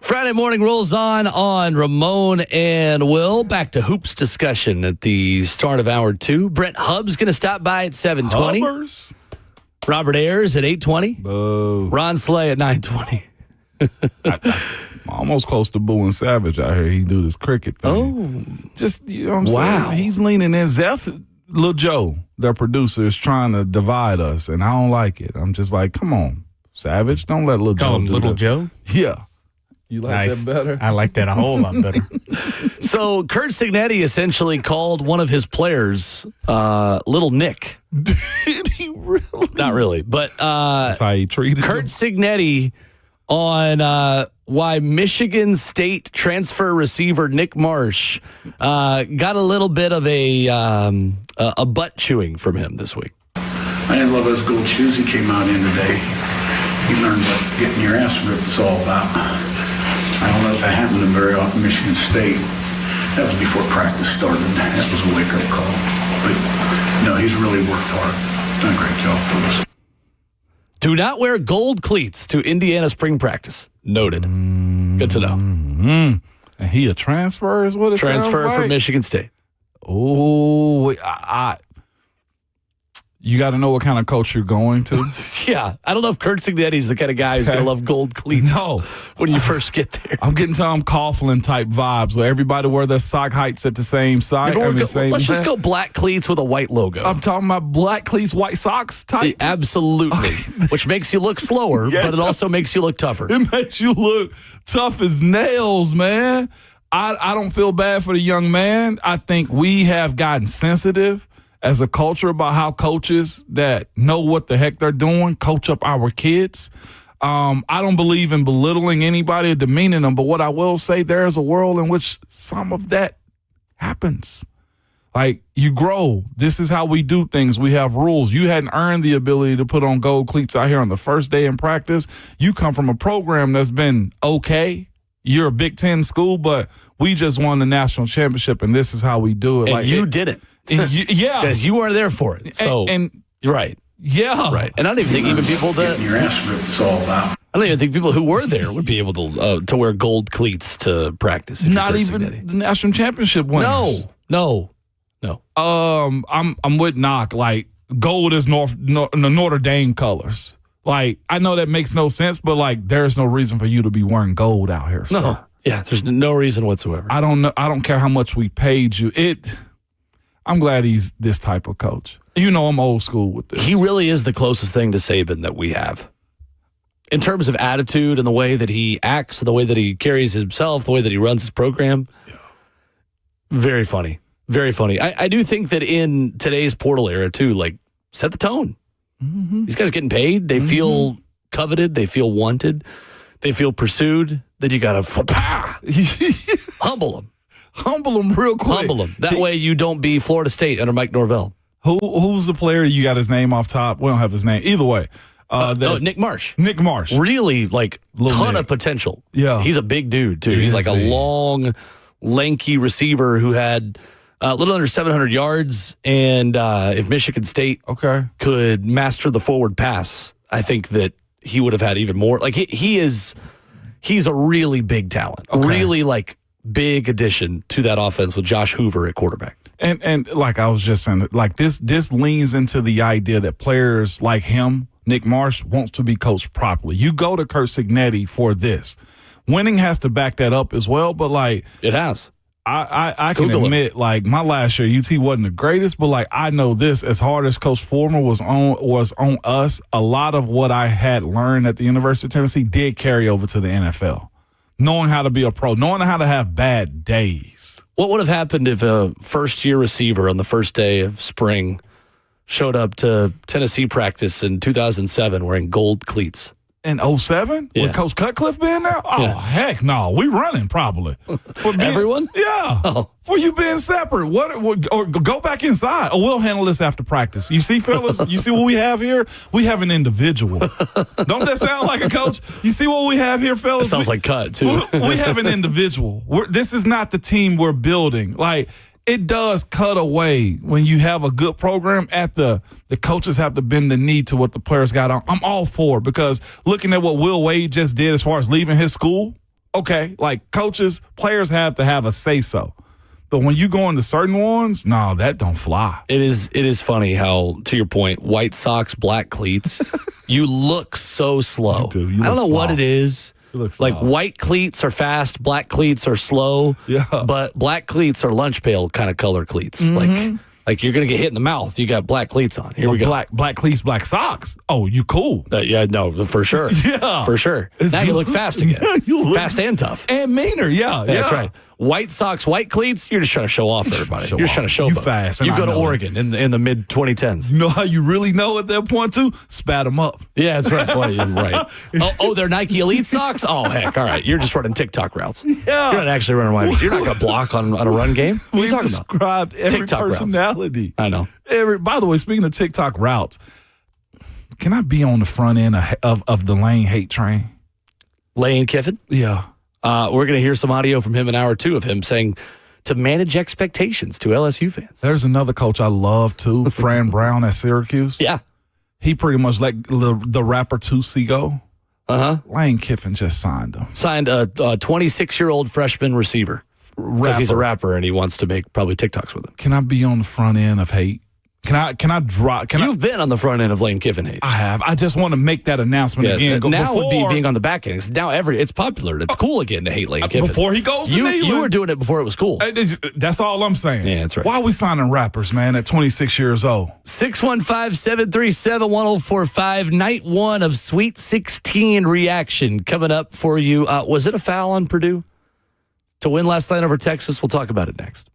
Friday morning rolls on Ramon and Will. Back to hoops discussion at the start of hour 2. Brent Hubb's going to stop by at 7:20. Hubbers. Robert Ayers at 8:20. Boo. Ron Slay at 9:20. I'm almost close to booing Savage out here. He do this cricket thing. Oh. Just, you know what I'm saying? He's leaning in. Zeph, Lil Joe, their producer, is trying to divide us, and I don't like it. I'm just like, come on, Savage. Don't let Lil Joe Call him do Little that. Joe? Yeah. You like Nice. that better? I like that a whole lot better. So Kurt Signetti essentially called one of his players Little Nick. Did he really? Not really, but That's how he treated Kurt him? Signetti on why Michigan State transfer receiver Nick Marsh got a little bit of a butt chewing from him this week. I didn't love those gold shoes he came out in today. He learned what getting your ass ripped is all about. I don't know if that happened to very often Michigan State. That was before practice started. That was a wake-up call. But, no, he's really worked hard. Done a great job for us. Do not wear gold cleats to Indiana spring practice. Noted. Good to know. And he a transfer is what it sounds Transfer like? from Michigan State. Oh, you got to know what kind of coach you're going to. Yeah. I don't know if Kurt Cignetti's the kind of guy who's going to love gold cleats No. when you first get there. I'm getting Tom Coughlin type vibes where everybody wear their sock heights at the same size. Let's just go black cleats with a white logo. I'm talking about black cleats, white socks type. Absolutely. Which makes you look slower, but it also makes you look tougher. It makes you look tough as nails, man. I don't feel bad for the young man. I think we have gotten sensitive as a culture about how coaches that know what the heck they're doing coach up our kids. I don't believe in belittling anybody or demeaning them, but what I will say, there is a world in which some of that happens. Like, you grow. This is how we do things. We have rules. You hadn't earned the ability to put on gold cleats out here on the first day in practice. You come from a program that's been okay. You're a Big Ten school, but we just won the national championship, and this is how we do it. And you didn't. Yeah. Because you weren't there for it. So, and you're right. Yeah. Right. And I don't even think even people that Getting your ass ripped is all about. I don't even think people who were there would be able to wear gold cleats to practice. Not even the national championship winners. No. I'm with Knock. Like, gold is Notre Dame colors. Like, I know that makes no sense, but like, there's no reason for you to be wearing gold out here. No. Sir. Yeah, there's no reason whatsoever. I don't know. I don't care how much we paid you. I'm glad he's this type of coach. You know, I'm old school with this. He really is the closest thing to Saban that we have. In terms of attitude and the way that he acts, the way that he carries himself, the way that he runs his program. Yeah. Very funny. Very funny. I do think that in today's portal era, too, like, set the tone. Mm-hmm. These guys getting paid. They feel coveted. They feel wanted. They feel pursued. Then you got to humble them. Humble them real quick. Humble them. That way you don't be Florida State under Mike Norvell. Who's the player? You got his name off top. We don't have his name. Either way. Nick Marsh. Nick Marsh. Really, like, ton of potential. Yeah. He's a big dude, too. He's like a long, lanky receiver who had a little under 700 yards. And if Michigan State could master the forward pass, I think that he would have had even more. Like, he's a really big talent. Really, like, big addition to that offense with Josh Hoover at quarterback. And like I was just saying, like, this leans into the idea that players like him, Nick Marsh, wants to be coached properly. You go to Curt Cignetti for this. Winning has to back that up as well, but like it has. I can admit, like, my last year, UT wasn't the greatest, but like, I know this, as hard as Coach Foreman was on us, a lot of what I had learned at the University of Tennessee did carry over to the NFL. Knowing how to be a pro, knowing how to have bad days. What would have happened if a first-year receiver on the first day of spring showed up to Tennessee practice in 2007 wearing gold cleats? In 2007? Yeah. With Coach Cutcliffe being there? Oh, heck no. We running probably. For being, everyone? Yeah. Oh. For you being separate. Or go back inside. Or we'll handle this after practice. You see, fellas? You see what we have here? We have an individual. Don't that sound like a coach? You see what we have here, fellas? It sounds like cut, too. We have an individual. This is not the team we're building. Like, it does cut away when you have a good program at the coaches have to bend the knee to what the players got on. I'm all for it, because looking at what Will Wade just did as far as leaving his school, okay, like, coaches, players have to have a say-so. But when you go into certain ones, no, that don't fly. It is funny how, to your point, white socks, black cleats, you look so slow. You do. You I don't look know slow. what it is. Like, white cleats are fast, black cleats are slow. Yeah. But black cleats are lunch pail kind of color cleats. Like you're going to get hit in the mouth. You got black cleats on. Here we go. Black cleats, black socks. Oh, you cool. Yeah, no, for sure. Yeah. For sure. Now you look fast again. You look fast and tough. And meaner, yeah. That's right. White socks, white cleats, you're just trying to show off everybody. You're just trying to show You them. fast, You and go I to know Oregon in the mid-2010s. You know how you really know at that point, too? Spat them up. Yeah, that's right. Boy, you're right. Oh, they're Nike Elite socks? Oh, heck. All right. You're just running TikTok routes. Yeah. You're not actually running wide. You're not going to block on a run game. What are you talking about? Described every TikTok routes. personality. I know. By the way, speaking of TikTok routes, can I be on the front end of the Lane hate train? Lane Kiffin? Yeah. We're going to hear some audio from him in hour 2 of him saying to manage expectations to LSU fans. There's another coach I love, too, Fran Brown at Syracuse. Yeah. He pretty much let the rapper Tootsie go. Lane Kiffin just signed him. Signed a 26-year-old freshman receiver. Because he's a rapper and he wants to make probably TikToks with him. Can I be on the front end of hate? Can I drop? You've been on the front end of Lane Kiffin hate. I have. I just want to make that announcement again. Now would be being on the back end. 'Cause now it's popular. It's cool again to hate Lane Kiffin. Before he goes to Neyland. You were doing it before it was cool. That's all I'm saying. Yeah, that's right. Why are we signing rappers, man, at 26 years old? 615-737-1045. Night 1 of Sweet 16 reaction coming up for you. Was it a foul on Purdue to win last night over Texas? We'll talk about it next.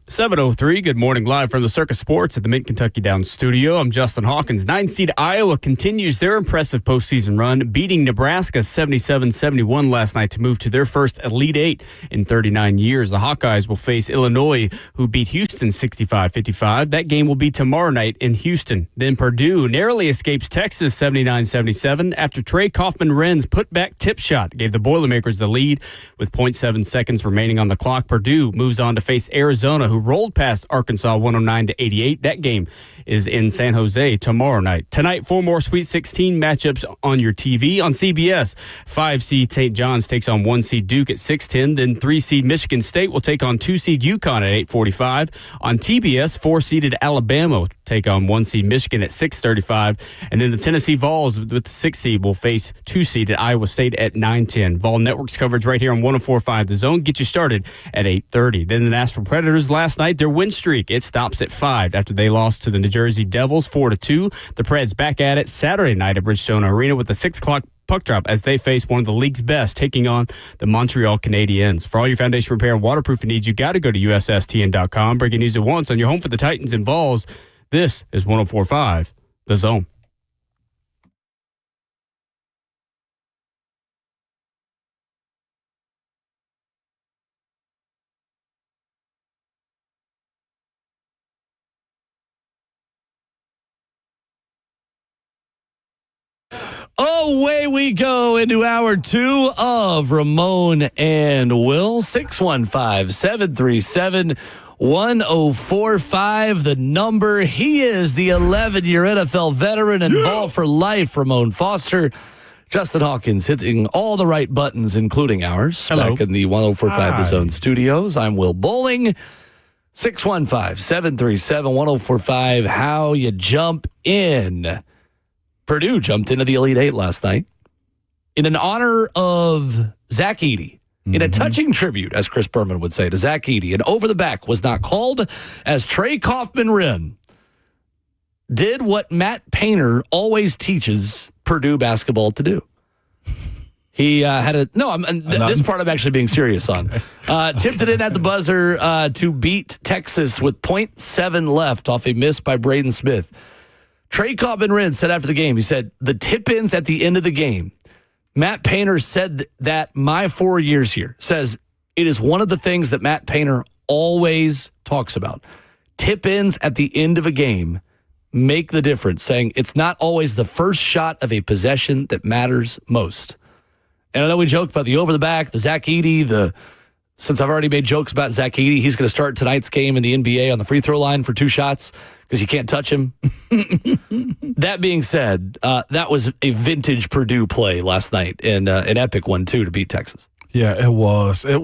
7:03, good morning, live from the Circus Sports at the Mid-Kentucky Downs studio. I'm Justin Hawkins. 9-seed Iowa continues their impressive postseason run, beating Nebraska 77-71 last night to move to their first Elite Eight in 39 years. The Hawkeyes will face Illinois, who beat Houston 65-55. That game will be tomorrow night in Houston. Then Purdue narrowly escapes Texas 79-77 after Trey Kaufman-Wren's put-back tip shot gave the Boilermakers the lead. With 0.7 seconds remaining on the clock, Purdue moves on to face Arizona, who rolled past Arkansas 109-88. That game is in San Jose tomorrow night. Tonight, 4 more Sweet 16 matchups on your TV. On CBS, 5-seed St. John's takes on 1-seed Duke at 6:10. Then 3-seed Michigan State will take on 2-seed UConn at 8:45. On TBS, 4-seeded Alabama will take on 1-seed Michigan at 6:35. And then the Tennessee Vols with the 6th seed will face 2-seeded Iowa State at 9:10. Vol Network's coverage right here on 104.5 The Zone. Get you started at 8:30. Then the Nashville Predators last night, their win streak, it stops at 5 after they lost to the New Jersey Devils 4-2. The Preds back at it Saturday night at Bridgestone Arena with a 6 o'clock puck drop as they face one of the league's best, taking on the Montreal Canadiens. For all your foundation repair and waterproofing needs, you got to go to USSTN.com. Breaking news at once on your home for the Titans and Vols. This is 104.5 The Zone. Away we go into hour 2 of Ramon and Will. 615-737-1045, the number. He is the 11-year NFL veteran and Vol for life, Ramon Foster. Justin Hawkins hitting all the right buttons, including ours. Hello. Back in the 104.5 The Zone studios. I'm Will Bowling. 615-737-1045. How you jump in. Purdue jumped into the Elite Eight last night in honor of Zach Edey, in a touching tribute, as Chris Berman would say, to Zach Edey. And over the back was not called as Trey Kaufman-Wren did what Matt Painter always teaches Purdue basketball to do. He had this part I'm actually being serious on. Tipped it in at the buzzer to beat Texas with 0.7 left off a miss by Braden Smith. Trey Kaufman-Wren said after the game, he said, the tip-ins at the end of the game, Matt Painter said that my 4 years here, says it is one of the things that Matt Painter always talks about. Tip-ins at the end of a game make the difference, saying it's not always the first shot of a possession that matters most. And I know we joked about the over-the-back, the Zach Edey, since I've already made jokes about Zach Edey, he's going to start tonight's game in the NBA on the free throw line for 2 shots because you can't touch him. That being said, that was a vintage Purdue play last night and an epic one, too, to beat Texas. Yeah, it was. They're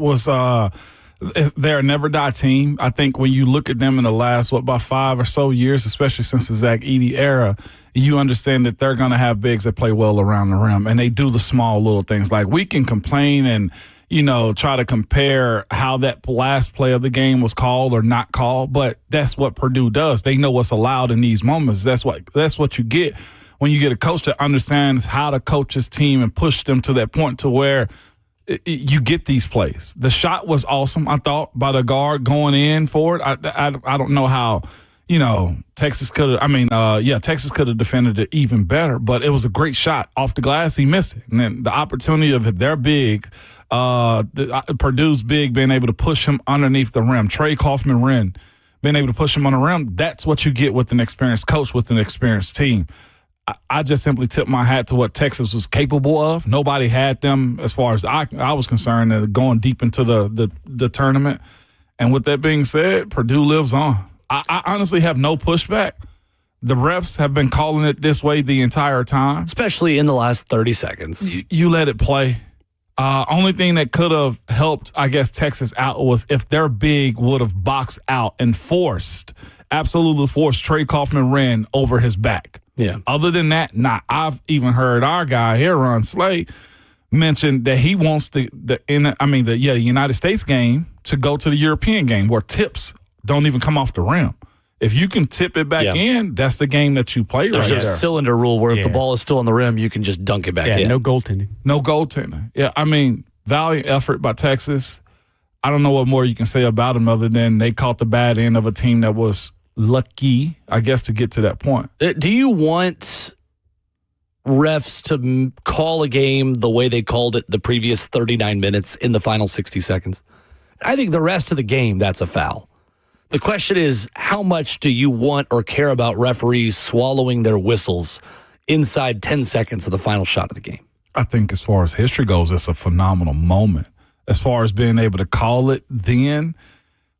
a never-die team. I think when you look at them in the last, about 5 or so years, especially since the Zach Edey era, you understand that they're going to have bigs that play well around the rim, and they do the small little things. Like, we can complain and try to compare how that last play of the game was called or not called, but that's what Purdue does. They know what's allowed in these moments. That's what you get when you get a coach that understands how to coach his team and push them to that point to where you get these plays. The shot was awesome, I thought, by the guard going in for it. I don't know how, Texas could have, Texas could have defended it even better, but it was a great shot off the glass. He missed it. And then the opportunity of their big, Purdue's big being able to push him underneath the rim. Trey Kaufman-Wren being able to push him on the rim. That's what you get with an experienced coach, with an experienced team. I just simply tip my hat to what Texas was capable of. Nobody had them, as far as I was concerned, going deep into the tournament. And with that being said, Purdue lives on. I honestly have no pushback. The refs have been calling it this way the entire time. Especially in the last 30 seconds. You let it play. Only thing that could have helped, I guess, Texas out was if their big would have boxed out and absolutely forced Trey Kaufman-Wren over his back. Yeah. Other than that, I've even heard our guy here, Ron Slay, mention that he wants the United States game to go to the European game where tips don't even come off the rim. If you can tip it back in, that's the game that you play. There's right a there. cylinder rule where if the ball is still on the rim, you can just dunk it back in. No goaltending. No goaltending. Yeah, valiant effort by Texas. I don't know what more you can say about them other than they caught the bad end of a team that was lucky, I guess, to get to that point. Do you want refs to call a game the way they called it the previous 39 minutes in the final 60 seconds? I think the rest of the game, that's a foul. The question is, how much do you want or care about referees swallowing their whistles inside 10 seconds of the final shot of the game? I think as far as history goes, it's a phenomenal moment. As far as being able to call it then,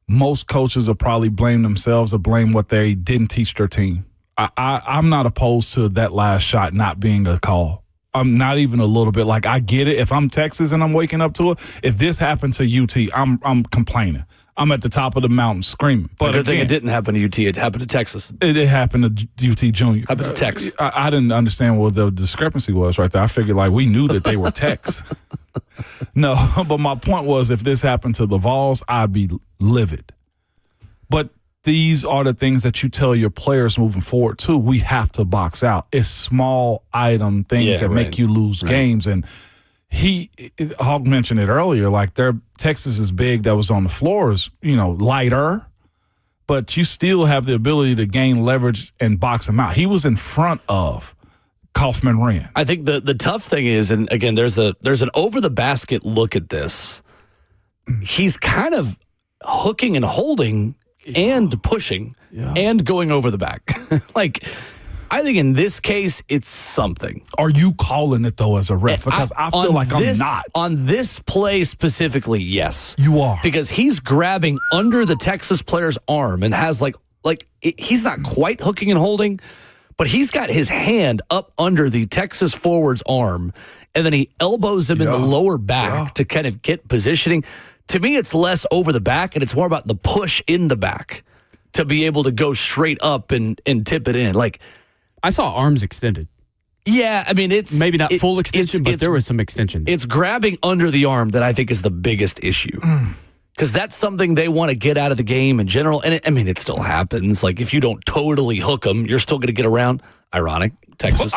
most coaches will probably blame themselves or blame what they didn't teach their team. I'm not opposed to that last shot not being a call. I'm not even a little bit. Like, I get it. If I'm Texas and I'm waking up to it, if this happened to UT, I'm complaining. I'm at the top of the mountain screaming. But good thing it didn't happen to UT. It happened to Texas. It happened to UT Junior. Happened to Tex. I didn't understand what the discrepancy was right there. I figured, like, we knew that they were Tex. No, but my point was, if this happened to the Vols, I'd be livid. But these are the things that you tell your players moving forward, too. We have to box out. It's small item things that make you lose games. And Hawk mentioned it earlier, like Texas is big that was on the floor is, lighter, but you still have the ability to gain leverage and box him out. He was in front of Kaufman Wren. I think the tough thing is, and again, there's an over the basket look at this. He's kind of hooking and holding and pushing and going over the back. Like, I think in this case, it's something. Are you calling it, though, as a ref? Because I feel like I'm not. On this play specifically, yes. You are. Because he's grabbing under the Texas player's arm and has he's not quite hooking and holding, but he's got his hand up under the Texas forward's arm, and then he elbows him in the lower back to kind of get positioning. To me, it's less over the back, and it's more about the push in the back to be able to go straight up and tip it in. Like, I saw arms extended. Yeah, I mean, it's maybe not full extension, but there was some extension. It's grabbing under the arm that I think is the biggest issue. Because that's something they want to get out of the game in general. And it still happens. Like, if you don't totally hook them, you're still going to get around. Ironic, Texas.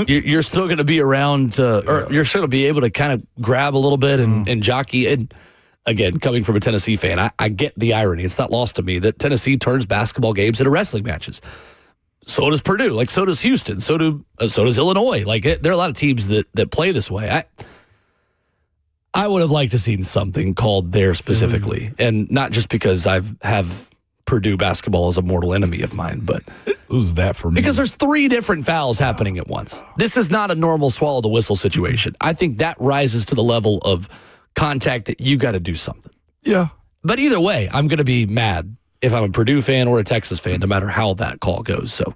You're still going to be around, or you're still going to be able to kind of grab a little bit and jockey. And again, coming from a Tennessee fan, I get the irony. It's not lost to me that Tennessee turns basketball games into wrestling matches. So does Purdue. Like, so does Houston. So does Illinois. Like, there are a lot of teams that play this way. I would have liked to seen something called there specifically, and not just because I have Purdue basketball as a mortal enemy of mine, but who's that for me? Because there's 3 different fouls happening at once. This is not a normal swallow the whistle situation. I think that rises to the level of contact that you got to do something. Yeah. But either way, I'm going to be mad if I'm a Purdue fan or a Texas fan, no matter how that call goes. So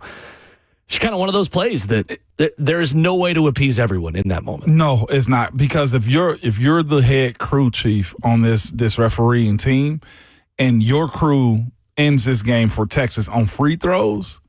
it's kind of one of those plays that there's no way to appease everyone in that moment. No, it's not. Because if you're the head crew chief on this refereeing team and your crew ends this game for Texas on free throws,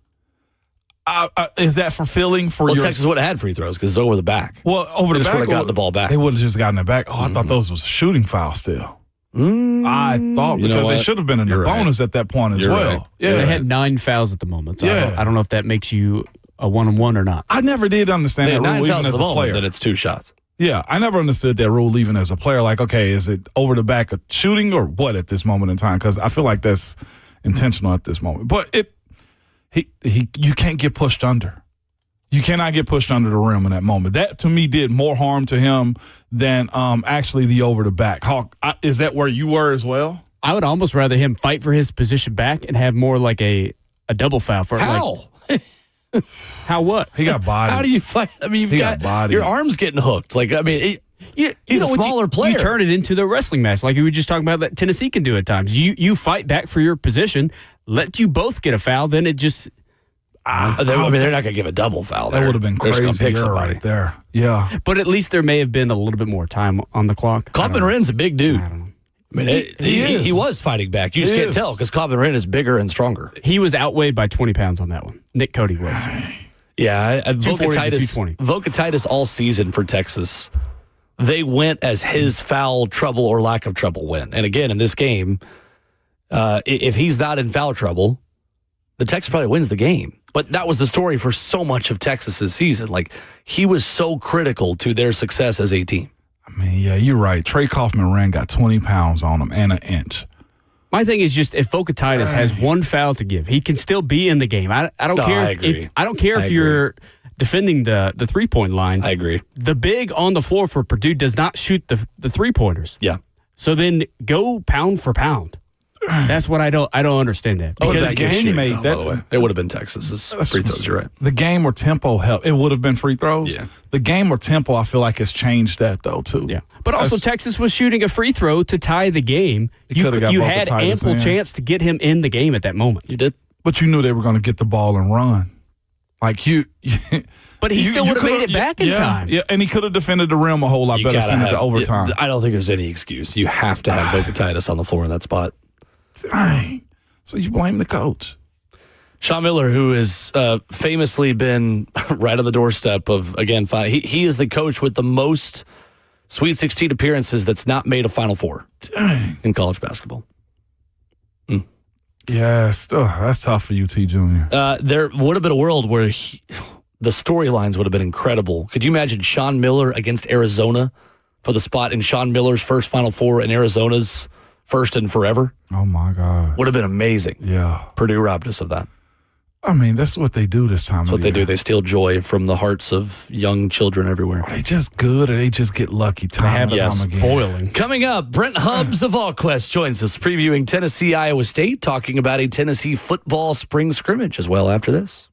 is that fulfilling for your... Texas would have had free throws because it's over the back. Well, over the back. They would have gotten the ball back. They would have just gotten it back. I thought those was a shooting foul still. I thought, because they should have been in the bonus at that point as well. Right. Yeah, they had 9 fouls at the moment. So I don't know if that makes you a 1-on-1 or not. I never did understand that rule even as a player. Then it's 2 shots. Yeah, I never understood that rule even as a player. Like, okay, is it over the back of shooting or what at this moment in time? Because I feel like that's intentional at this moment. But you can't get pushed under. You cannot get pushed under the rim in that moment. That, to me, did more harm to him than actually the over the back. Hawk, is that where you were as well? I would almost rather him fight for his position back and have more like a double foul for how? How what? He got bodied. How do you fight? I mean, you've got your arms getting hooked. Like, I mean, he's a smaller player. You turn it into the wrestling match, like we were just talking about that Tennessee can do at times. You fight back for your position, let you both get a foul, then it just... they're not going to give a double foul. That would have been crazy right there. Yeah. But at least there may have been a little bit more time on the clock. Kaufman Wren's a big dude. I don't know. I mean, he was fighting back. You just can't tell because Kaufman Wren is bigger and stronger. He was outweighed by 20 pounds on that one. Nick Cody was. Yeah. Vocatitis all season for Texas. They went as his foul trouble or lack of trouble went. And again, in this game, if he's not in foul trouble, the Texas probably wins the game. But that was the story for so much of Texas's season. Like, he was so critical to their success as a team. I mean, yeah, you're right. Trey Kaufman got 20 pounds on him and an inch. My thing is just if Vokatitis has one foul to give, he can still be in the game. I don't No, care I agree. I don't care I if agree. you're defending the 3-point line. I agree. The big on the floor for Purdue does not shoot the 3-pointers. Yeah. So then go pound for pound. That's what I don't understand that. Because that game made by that- the way. It would have been Texas's free throws, you're right. The game where tempo helped, it would have been free throws. Yeah. The game where tempo, I feel like, has changed that, though, too. Yeah. But also Texas was shooting a free throw to tie the game. You coulda got had Vokatitis ample in. chance to get him in the game at that moment. You did? But you knew they were going to get the ball and run. Like, you. But he still would have made it back in time. Yeah, and he could have defended the rim a whole lot better, sent it to overtime. I don't think there's any excuse. You have to have Vokatitis on the floor in that spot. Dang. So you blame the coach. Sean Miller, who has famously been right on the doorstep of, again, he is the coach with the most Sweet 16 appearances that's not made a Final Four in college basketball. Yes, that's tough for UT Junior. There would have been a world where the storylines would have been incredible. Could you imagine Sean Miller against Arizona for the spot in Sean Miller's first Final Four and Arizona's first and forever? Oh, my God. Would have been amazing. Yeah. Purdue robbed us of that. I mean, that's what they do this time That's of what they year. do. They steal joy from the hearts of young children everywhere. Are they just good or they just get lucky time and Yes, time again? boiling. Coming up, Brent Hubbs of AllQuest joins us, previewing Tennessee, Iowa State, talking about a Tennessee football spring scrimmage as well after this.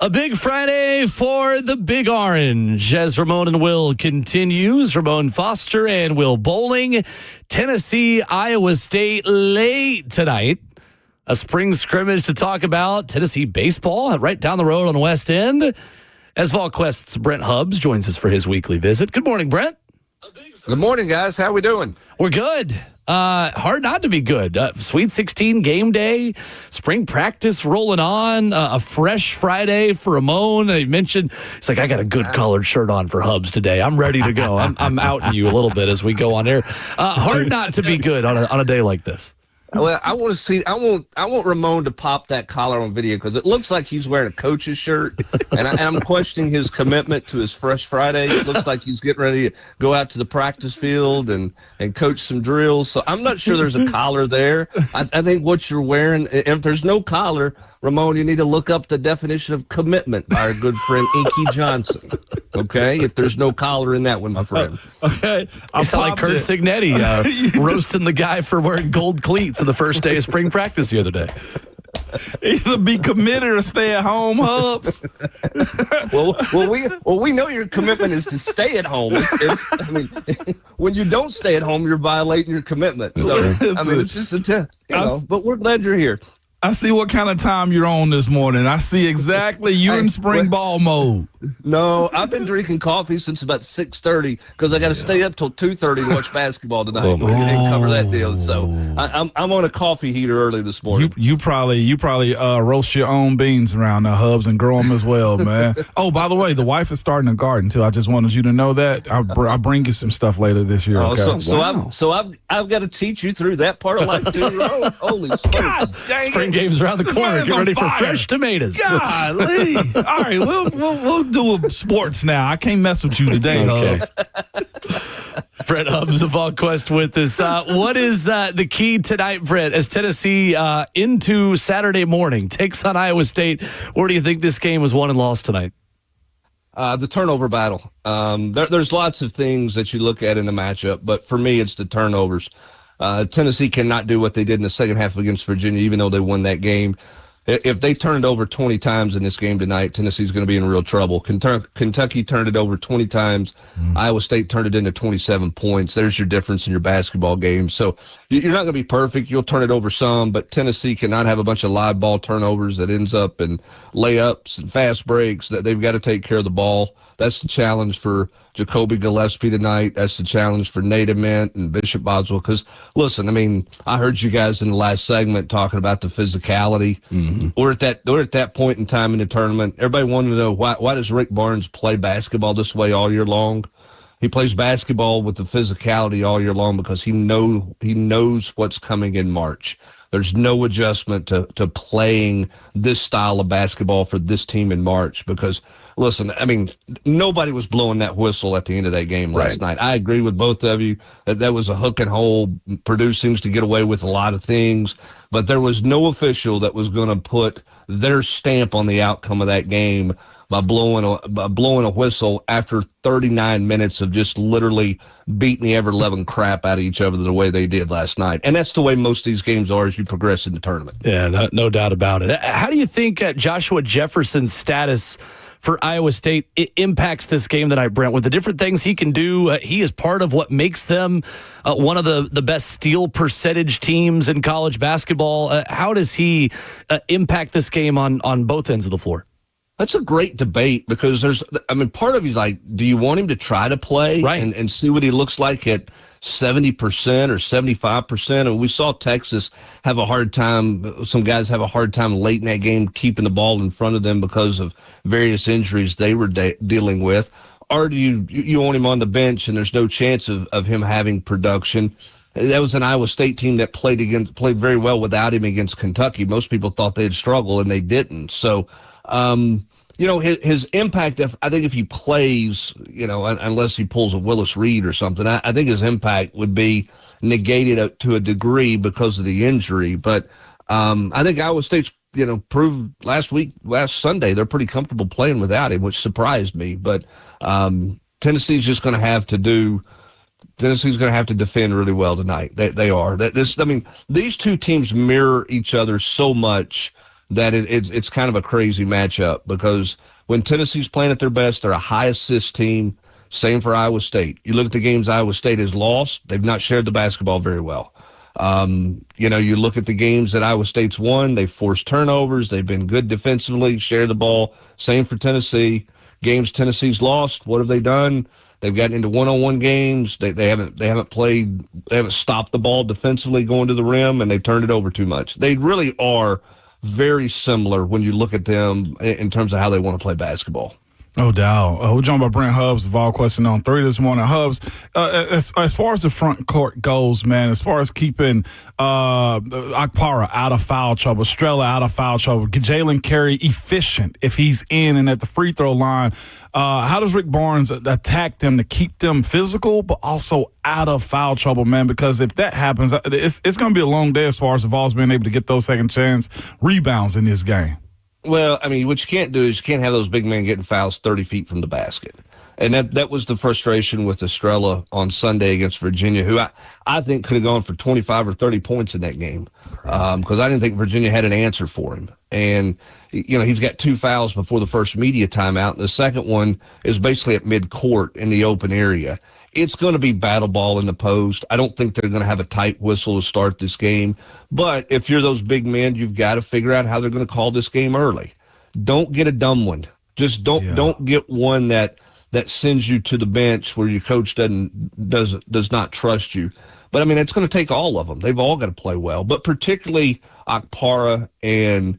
A big Friday for the Big Orange as Ramon and Will continues. Ramon Foster and Will Bowling. Tennessee, Iowa State late tonight. A spring scrimmage to talk about. Tennessee baseball right down the road on the West End. As VolQuest's Brent Hubbs joins us for his weekly visit. Good morning, Brent. Good morning, guys. How we doing? We're good. Hard not to be good. Sweet 16 game day, spring practice rolling on, a fresh Friday for Ramon. I mentioned, he's like, I got a good collared shirt on for Hubbs today. I'm ready to go. I'm outing you a little bit as we go on air. Hard not to be good on a day like this. Well, I want Ramon to pop that collar on video because it looks like he's wearing a coach's shirt, and I'm questioning his commitment to his Fresh Friday. It looks like he's getting ready to go out to the practice field and coach some drills. So I'm not sure there's a collar there. I think what you're wearing, if there's no collar, Ramon, you need to look up the definition of commitment by our good friend Inky Johnson. Okay, if there's no collar in that one, my friend. Okay, You sound like Kurt Signetti roasting the guy for wearing gold cleats on the first day of spring practice the other day. Either be committed or stay at home, Hubs. Well, we know your commitment is to stay at home. When you don't stay at home, you're violating your commitment. So, it's just but we're glad you're here. I see what kind of time you're on this morning. I see exactly you in spring ball mode. No, I've been drinking coffee since about 6:30 because I got to stay up till 2:30 to watch basketball tonight. We didn't cover that deal, so I'm on a coffee heater early this morning. You probably roast your own beans around the Hubs and grow them as well, man. Oh, by the way, the wife is starting a garden too. I just wanted you to know that. I'll bring you some stuff later this year. Okay? I've got to teach you through that part of life too. Holy God dang Spring it. game's around the corner. Get ready for fire. fresh tomatoes. Golly. All right, we'll do sports now. I can't mess with you today, Okay. Hubs. Brent Hubbs of VolQuest with us. What is the key tonight, Brent, as Tennessee into Saturday morning takes on Iowa State? Where do you think this game was won and lost tonight? The turnover battle. There's lots of things that you look at in the matchup, but for me, it's the turnovers. Tennessee cannot do what they did in the second half against Virginia, even though they won that game. If they turn it over 20 times in this game tonight, Tennessee's going to be in real trouble. Kentucky turned it over 20 times. Iowa State turned it into 27 points. There's your difference in your basketball game. So you're not going to be perfect. You'll turn it over some, but Tennessee cannot have a bunch of live ball turnovers that ends up in layups and fast breaks. That they've got to take care of the ball. That's the challenge for Jacoby Gillespie tonight. That's the challenge for Nate Ament and Bishop Boswell. Because, listen, I heard you guys in the last segment talking about the physicality. Mm-hmm. We're at that point in time in the tournament. Everybody wanted to know why does Rick Barnes play basketball this way all year long? He plays basketball with the physicality all year long because he knows what's coming in March. There's no adjustment to playing this style of basketball for this team in March because, listen, nobody was blowing that whistle at the end of that game last night. I agree with both of you that was a hook and hole. Purdue seems to get away with a lot of things, but there was no official that was going to put their stamp on the outcome of that game by blowing a whistle after 39 minutes of just literally beating the ever-loving crap out of each other the way they did last night. And that's the way most of these games are as you progress in the tournament. Yeah, no doubt about it. How do you think Joshua Jefferson's status for Iowa State impacts this game tonight, Brent? With the different things he can do, he is part of what makes them one of the best steal percentage teams in college basketball. How does he impact this game on both ends of the floor? That's a great debate because part of you like, do you want him to try to play and see what he looks like at 70% or 75%? And we saw Texas have a hard time. Some guys have a hard time late in that game keeping the ball in front of them because of various injuries they were dealing with. Or do you want him on the bench and there's no chance of him having production? That was an Iowa State team that played very well without him against Kentucky. Most people thought they'd struggle and they didn't. So, his impact, I think if he plays, unless he pulls a Willis Reed or something, I think his impact would be negated to a degree because of the injury. But I think Iowa State's, proved last Sunday, they're pretty comfortable playing without him, which surprised me. But Tennessee's just going to have to defend really well tonight. They are. These two teams mirror each other so much that it's kind of a crazy matchup because when Tennessee's playing at their best, they're a high assist team. Same for Iowa State. You look at the games Iowa State has lost, they've not shared the basketball very well. You look at the games that Iowa State's won, they've forced turnovers, they've been good defensively, share the ball. Same for Tennessee. Games Tennessee's lost, what have they done? They've gotten into one-on-one games. They haven't stopped the ball defensively going to the rim, and they've turned it over too much. They really are very similar when you look at them in terms of how they want to play basketball. No doubt. We're joined by Brent Hubbs, the Vol question on 3 this morning. Hubbs, as far as the front court goes, man, as far as keeping Akpara out of foul trouble, Strella out of foul trouble, Jalen Carey efficient if he's in and at the free throw line, how does Rick Barnes attack them to keep them physical but also out of foul trouble, man? Because if that happens, it's going to be a long day as far as the Vols being able to get those second chance rebounds in this game. Well, I mean, what you can't do is you can't have those big men getting fouls 30 feet from the basket. And that was the frustration with Estrella on Sunday against Virginia, who I think could have gone for 25 or 30 points in that game because I didn't think Virginia had an answer for him. And, he's got 2 fouls before the first media timeout. And the second one is basically at midcourt in the open area. It's going to be battle ball in the post. I don't think they're going to have a tight whistle to start this game. But if you're those big men, you've got to figure out how they're going to call this game early. Don't get a dumb one. Just don't get one that sends you to the bench where your coach does not trust you. But, I mean, it's going to take all of them. They've all got to play well. But particularly Akpara and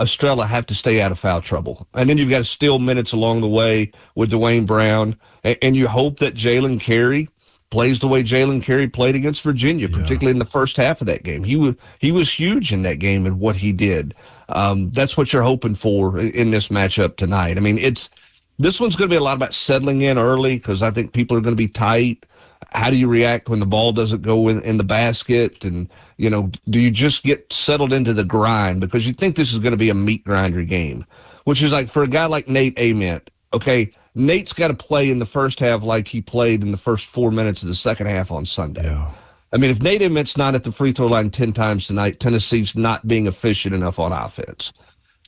Estrella have to stay out of foul trouble. And then you've got to steal minutes along the way with Dwayne Brown. And you hope that Jalen Carey plays the way Jalen Carey played against Virginia, particularly in the first half of that game. He was huge in that game and what he did. That's what you're hoping for in this matchup tonight. I mean, this one's going to be a lot about settling in early because I think people are going to be tight. How do you react when the ball doesn't go in the basket? And, do you just get settled into the grind? Because you think this is going to be a meat grinder game, which is like for a guy like Nate Ament, okay, Nate's got to play in the first half like he played in the first 4 minutes of the second half on Sunday. Yeah. I mean, if Nate Ament's not at the free throw line 10 times tonight, Tennessee's not being efficient enough on offense.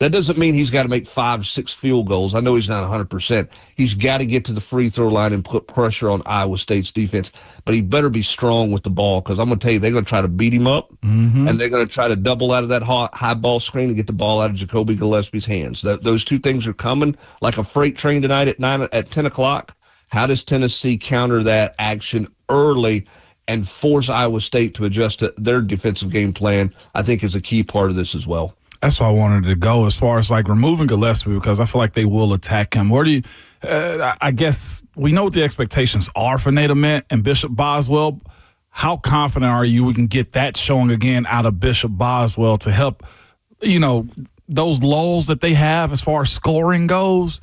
That doesn't mean he's got to make 5-6 field goals. I know he's not 100%. He's got to get to the free throw line and put pressure on Iowa State's defense. But he better be strong with the ball because I'm going to tell you, they're going to try to beat him up, and they're going to try to double out of that high ball screen and get the ball out of Jacoby Gillespie's hands. Those two things are coming like a freight train tonight at 10 o'clock. How does Tennessee counter that action early and force Iowa State to adjust to their defensive game plan, I think is a key part of this as well. That's why I wanted to go as far as like removing Gillespie because I feel like they will attack him. Where do you? I guess we know what the expectations are for Nate Ament and Bishop Boswell. How confident are you we can get that showing again out of Bishop Boswell to help, those lulls that they have as far as scoring goes?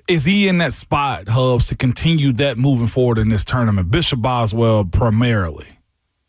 Is he in that spot, Hubbs, to continue that moving forward in this tournament? Bishop Boswell primarily.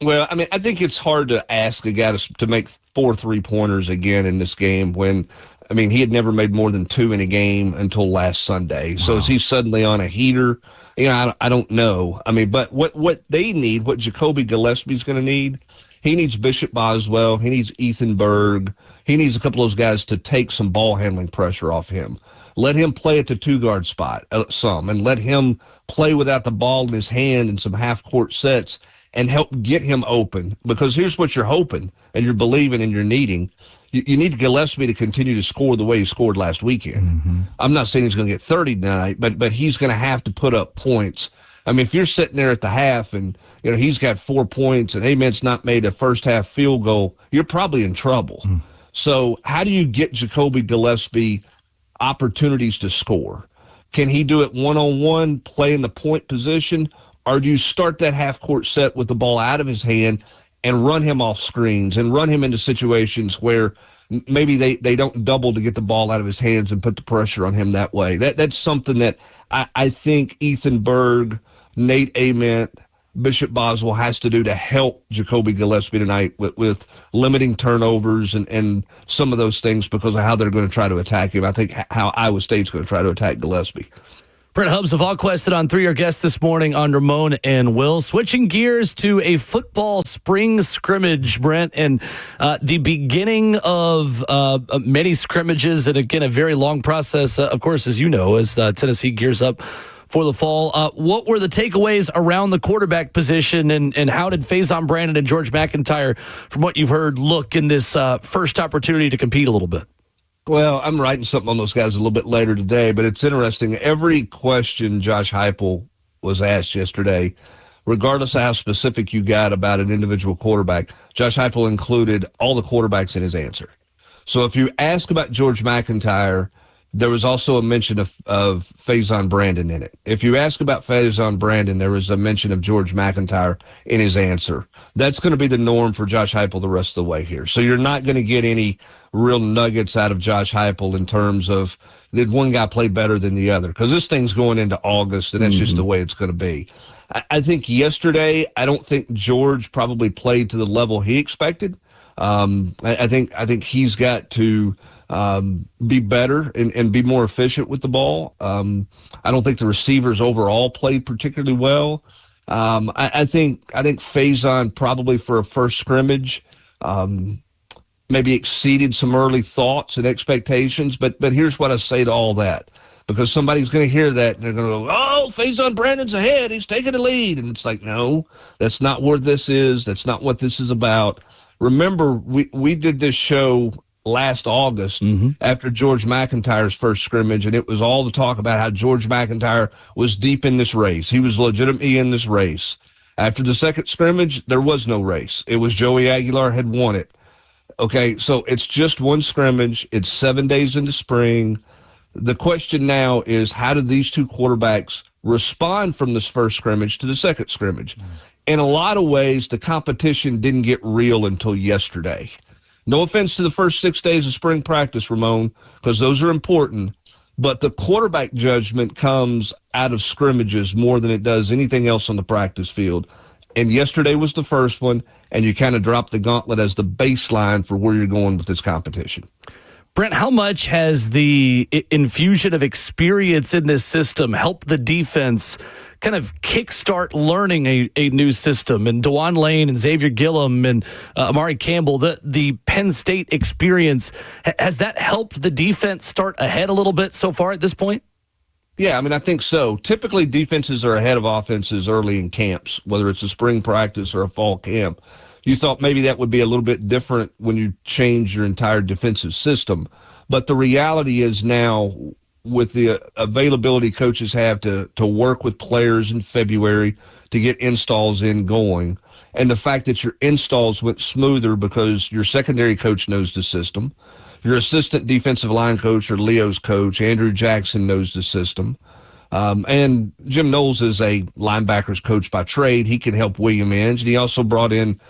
Well, I mean, I think it's hard to ask a guy to make 4 3-pointers again in this game when, I mean, he had never made more than 2 in a game until last Sunday. Wow. So is he suddenly on a heater? I don't know. I mean, but what they need, what Jacoby Gillespie's going to need, he needs Bishop Boswell. He needs Ethan Berg. He needs a couple of those guys to take some ball handling pressure off him. Let him play at the 2-guard spot and let him play without the ball in his hand in some half-court sets and help get him open. Because here's what you're hoping and you're believing and you're needing. You need Gillespie to continue to score the way he scored last weekend. Mm-hmm. I'm not saying he's going to get 30 tonight, but he's going to have to put up points. I mean, if you're sitting there at the half and he's got 4 points and Ament's not made a first-half field goal, you're probably in trouble. Mm. So how do you get Jacoby Gillespie opportunities to score? Can he do it one-on-one, play in the point position, or do you start that half-court set with the ball out of his hand and run him off screens and run him into situations where maybe they don't double to get the ball out of his hands and put the pressure on him that way? That's something that I think Ethan Berg, Nate Ament, Bishop Boswell has to do to help Jacoby Gillespie tonight with limiting turnovers and some of those things because of how they're going to try to attack him. I think how Iowa State's going to try to attack Gillespie. Brent Hubbs of VolQuest on 3, our guest this morning on Ramon and Will. Switching gears to a football spring scrimmage, Brent, and the beginning of many scrimmages, and again, a very long process, of course, as you know, as Tennessee gears up for the fall. What were the takeaways around the quarterback position, and how did Faison Brandon and George McIntyre, from what you've heard, look in this first opportunity to compete a little bit? Well, I'm writing something on those guys a little bit later today, but it's interesting. Every question Josh Heupel was asked yesterday, regardless of how specific you got about an individual quarterback, Josh Heupel included all the quarterbacks in his answer. So if you ask about George McIntyre, there was also a mention of Faison Brandon in it. If you ask about Faison Brandon, there was a mention of George McIntyre in his answer. That's going to be the norm for Josh Heupel the rest of the way here. So you're not going to get any real nuggets out of Josh Heupel in terms of did one guy play better than the other, because this thing's going into August, and that's just the way it's going to be. I think yesterday, I don't think George probably played to the level he expected. I think he's got to be better and be more efficient with the ball. I don't think the receivers overall played particularly well. I think Faison probably for a first scrimmage maybe exceeded some early thoughts and expectations. But here's what I say to all that, because somebody's going to hear that and they're going to go, "Oh, Faison Brandon's ahead. He's taking the lead." And it's like, no, that's not where this is. That's not what this is about. Remember, we did this show last August after George McIntyre's first scrimmage, and it was all the talk about how George McIntyre was deep in this race. He was legitimately in this race. After the second scrimmage, there was no race. It was Joey Aguilar had won it. Okay, so it's just one scrimmage. It's 7 days into spring. The question now is, how do these two quarterbacks respond from this first scrimmage to the second scrimmage? In a lot of ways, the competition didn't get real until yesterday. No offense to the first 6 days of spring practice, Ramon, because those are important, but the quarterback judgment comes out of scrimmages more than it does anything else on the practice field. And yesterday was the first one, and you kind of dropped the gauntlet as the baseline for where you're going with this competition. Brent, how much has the infusion of experience in this system helped the defense kind of kickstart learning a new system? And DeJuan Lane and Xavier Gillum and Amari Campbell, the Penn State experience, has that helped the defense start ahead a little bit so far at this point? Yeah, I mean, I think so. Typically, defenses are ahead of offenses early in camps, whether it's a spring practice or a fall camp. You thought maybe that would be a little bit different when you change your entire defensive system. But the reality is now, with the availability coaches have to work with players in February to get installs going, and the fact that your installs went smoother because your secondary coach knows the system, your assistant defensive line coach or Leo's coach, Andrew Jackson, knows the system. And Jim Knowles is a linebackers coach by trade. He can help William Inge. And he also brought in,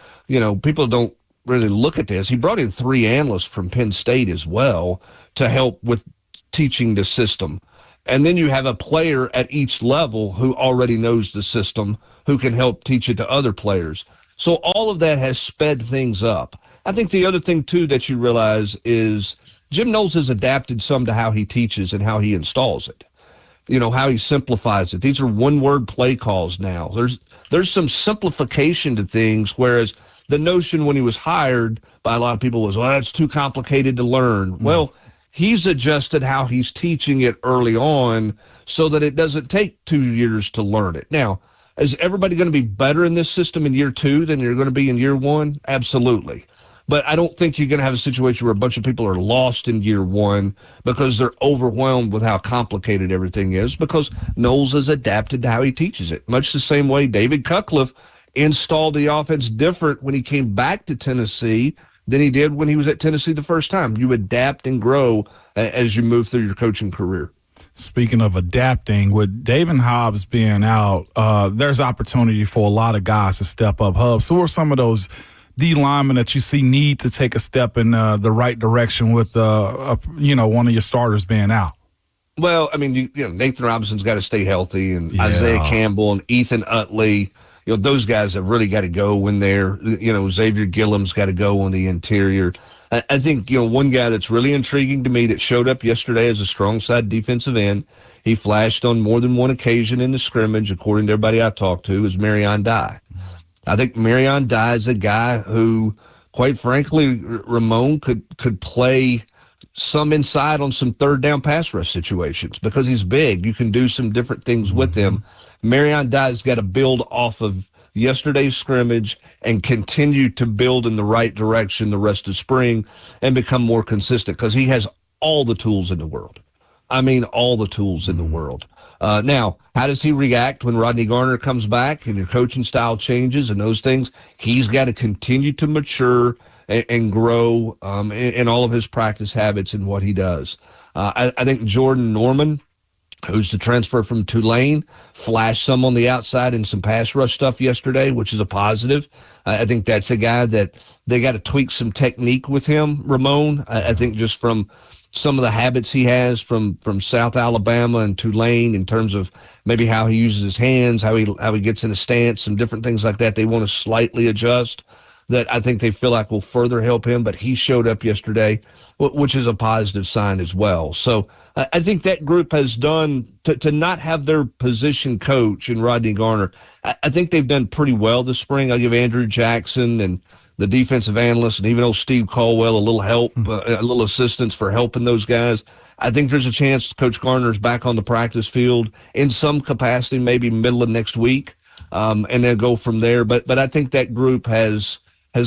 people don't really look at this. He brought in 3 analysts from Penn State as well to help with teaching the system. And then you have a player at each level who already knows the system, who can help teach it to other players. So all of that has sped things up. I think the other thing, too, that you realize is Jim Knowles has adapted some to how he teaches and how he installs it, how he simplifies it. These are one-word play calls now. There's some simplification to things, whereas the notion when he was hired by a lot of people was, well, that's too complicated to learn. Well, he's adjusted how he's teaching it early on so that it doesn't take 2 years to learn it. Now, is everybody going to be better in this system in year 2 than you're going to be in year 1? Absolutely. But I don't think you're going to have a situation where a bunch of people are lost in year 1 because they're overwhelmed with how complicated everything is, because Knowles has adapted to how he teaches it. Much the same way David Cutcliffe installed the offense different when he came back to Tennessee than he did when he was at Tennessee the first time. You adapt and grow as you move through your coaching career. Speaking of adapting, with David Hobbs being out, there's opportunity for a lot of guys to step up. Hobbs, who are some of those D linemen that you see need to take a step in the right direction with, one of your starters being out? Well, I mean, Nathan Robinson's got to stay healthy, and Isaiah Campbell and Ethan Utley, those guys have really got to go in there. Xavier Gillum's got to go on the interior. I think, one guy that's really intriguing to me that showed up yesterday as a strong side defensive end he flashed on more than one occasion in the scrimmage, according to everybody I talked to, is Marion Dye. I think Marion Dye is a guy who, quite frankly, Ramon could play some inside on some third down pass rush situations because he's big. You can do some different things with him. Marion Dye's got to build off of yesterday's scrimmage and continue to build in the right direction the rest of spring and become more consistent because he has all the tools in the world. I mean, all the tools in the world. Now, how does he react when Rodney Garner comes back and your coaching style changes and those things? He's got to continue to mature and grow in all of his practice habits and what he does. I think Jordan Norman, who's the transfer from Tulane, flashed some on the outside in some pass rush stuff yesterday, which is a positive. I think that's a guy that they got to tweak some technique with him, Ramon. I think just from some of the habits he has from South Alabama and Tulane in terms of maybe how he uses his hands, how he gets in a stance, some different things like that they want to slightly adjust that I think they feel like will further help him. But he showed up yesterday, which is a positive sign as well. So I think that group has done to not have their position coach in Rodney Garner. I think they've done pretty well this spring. I'll give Andrew Jackson and the defensive analyst and even old Steve Caldwell a little help, a little assistance for helping those guys. I think there's a chance Coach Garner's back on the practice field in some capacity, maybe middle of next week, and then go from there. But I think that group has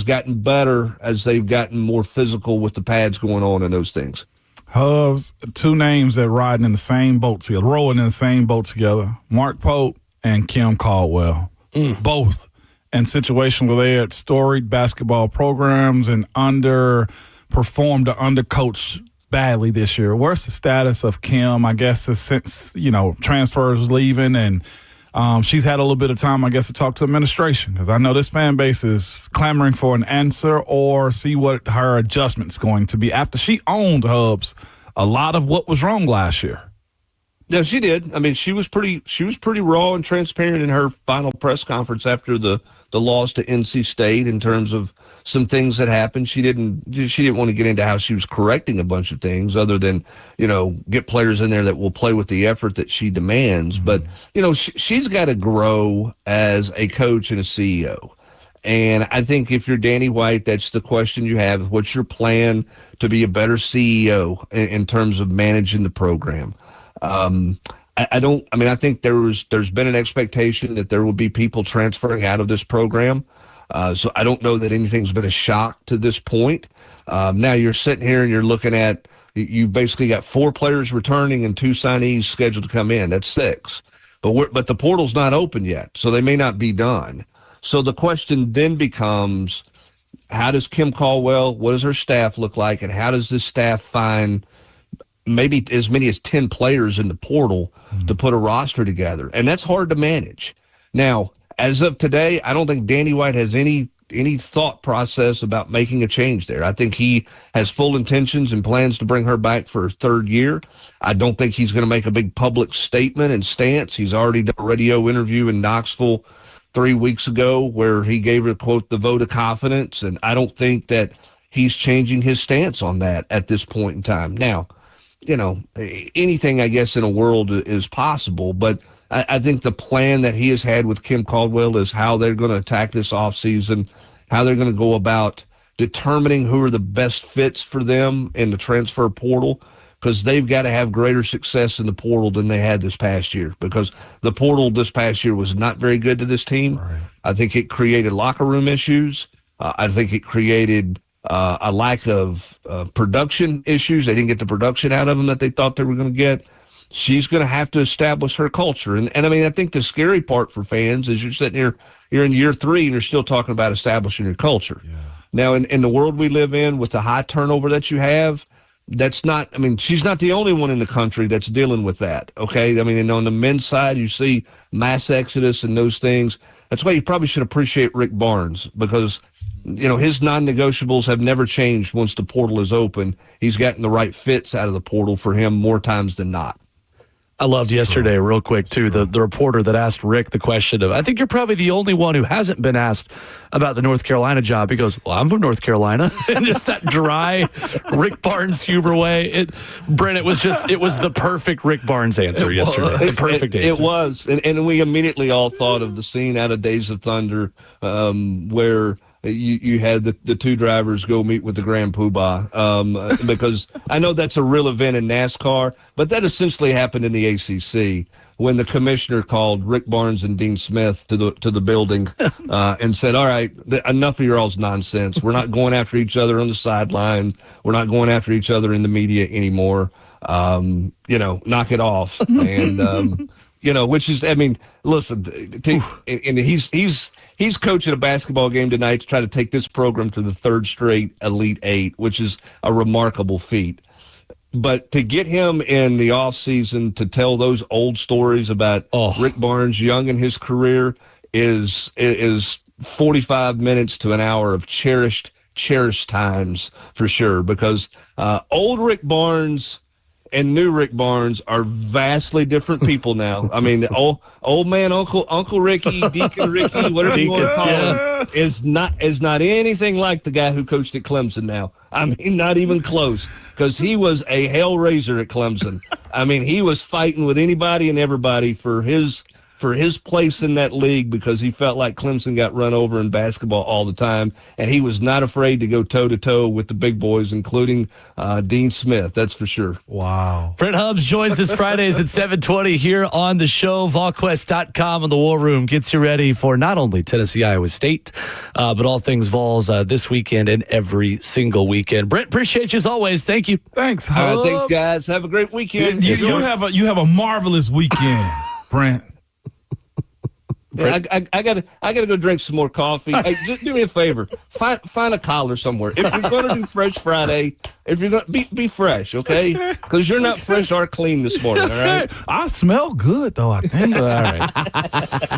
gotten better as they've gotten more physical with the pads going on and those things. Hubs, two names that riding in the same boat together, rowing in the same boat together, Mark Pope and Kim Caldwell. Both in situations where they had storied basketball programs and underperformed or undercoached badly this year. Where's the status of Kim? I guess since, transfers leaving and she's had a little bit of time, I guess, to talk to administration because I know this fan base is clamoring for an answer or see what her adjustment's going to be after she owned, Hubs, a lot of what was wrong last year. No, she did. I mean, she was pretty raw and transparent in her final press conference after the loss to NC State in terms of some things that happened. She didn't want to get into how she was correcting a bunch of things other than, get players in there that will play with the effort that she demands. But, she's got to grow as a coach and a CEO. And I think if you're Danny White, that's the question you have. What's your plan to be a better CEO in terms of managing the program? I think there's been an expectation that there will be people transferring out of this program. So I don't know that anything's been a shock to this point. Now you're sitting here and you're looking at, you basically got 4 players returning and 2 signees scheduled to come in. That's 6. But the portal's not open yet, so they may not be done. So the question then becomes, how does Kim Caldwell, what does her staff look like, and how does this staff find maybe as many as 10 players in the portal to put a roster together? And that's hard to manage. Now, as of today, I don't think Danny White has any thought process about making a change there. I think he has full intentions and plans to bring her back for her 3rd year. I don't think he's going to make a big public statement and stance. He's already done a radio interview in Knoxville 3 weeks ago where he gave her, quote, the vote of confidence. And I don't think that he's changing his stance on that at this point in time. Now, anything, I guess, in a world is possible, but I think the plan that he has had with Kim Caldwell is how they're going to attack this offseason, how they're going to go about determining who are the best fits for them in the transfer portal, because they've got to have greater success in the portal than they had this past year, because the portal this past year was not very good to this team. Right. I think it created locker room issues. I think it created a lack of production issues. They didn't get the production out of them that they thought they were going to get. She's going to have to establish her culture. And I mean, I think the scary part for fans is you're sitting here, you're in year 3 and you're still talking about establishing your culture. Yeah. Now, in the world we live in with the high turnover that you have, she's not the only one in the country that's dealing with that. Okay. I mean, and on the men's side, you see mass exodus and those things. That's why you probably should appreciate Rick Barnes, because his non-negotiables have never changed once the portal is open. He's gotten the right fits out of the portal for him more times than not. I loved yesterday, real quick, too, the reporter that asked Rick the question of, I think you're probably the only one who hasn't been asked about the North Carolina job. He goes, well, I'm from North Carolina. And just that dry Rick Barnes humor way. Brent, it was the perfect Rick Barnes answer yesterday. The perfect answer. It was. And we immediately all thought of the scene out of Days of Thunder where you had the two drivers go meet with the Grand Poobah, because I know that's a real event in NASCAR, but that essentially happened in the ACC when the commissioner called Rick Barnes and Dean Smith to the building and said, all right, enough of your all's nonsense. We're not going after each other on the sideline. We're not going after each other in the media anymore. Knock it off. And, which is, I mean, listen, and he's coaching a basketball game tonight to try to take this program to the third straight Elite Eight, which is a remarkable feat. But to get him in the offseason to tell those old stories about Rick Barnes young in his career is 45 minutes to an hour of cherished times for sure, because old Rick Barnes and new Rick Barnes are vastly different people now. I mean, the old man, Uncle Ricky, Deacon Ricky, whatever you want to call him, is not anything like the guy who coached at Clemson now. I mean, not even close, because he was a hellraiser at Clemson. I mean, he was fighting with anybody and everybody for his place in that league, because he felt like Clemson got run over in basketball all the time, and he was not afraid to go toe-to-toe with the big boys, including Dean Smith, that's for sure. Wow. Brent Hubbs joins us Fridays at 7:20 here on the show. VolQuest.com and the War Room gets you ready for not only Tennessee, Iowa State, but all things Vols this weekend and every single weekend. Brent, appreciate you as always. Thank you. Thanks, All Hubbs. right, thanks, guys. Have a great weekend. You have a marvelous weekend, Brent. Yeah, I gotta go drink some more coffee. Hey, just do me a favor. Find a collar somewhere. If you're gonna do Fresh Friday, if you're gonna be fresh, okay? Because you're not fresh or clean this morning. All right. I smell good though, I think. All right.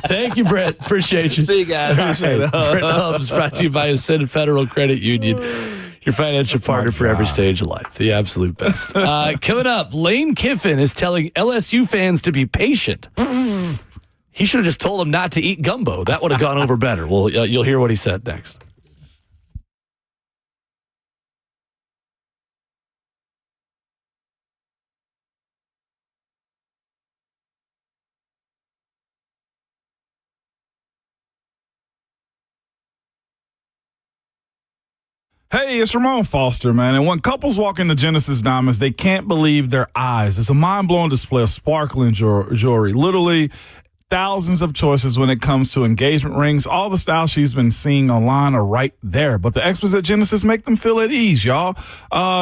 Thank you, Brett. Appreciate you. See you guys. Brett Hubbs, brought to you by Ascendant Federal Credit Union, your financial partner for every stage of life. The absolute best. Coming up, Lane Kiffin is telling LSU fans to be patient. He should have just told them not to eat gumbo. That would have gone over better. Well, you'll hear what he said next. Hey, it's Ramon Foster, man. And when couples walk into Genesis Diamonds, they can't believe their eyes. It's a mind-blowing display of sparkling jewelry. Literally, thousands of choices when it comes to engagement rings. All the styles she's been seeing online are right there. But the experts at Genesis make them feel at ease, y'all.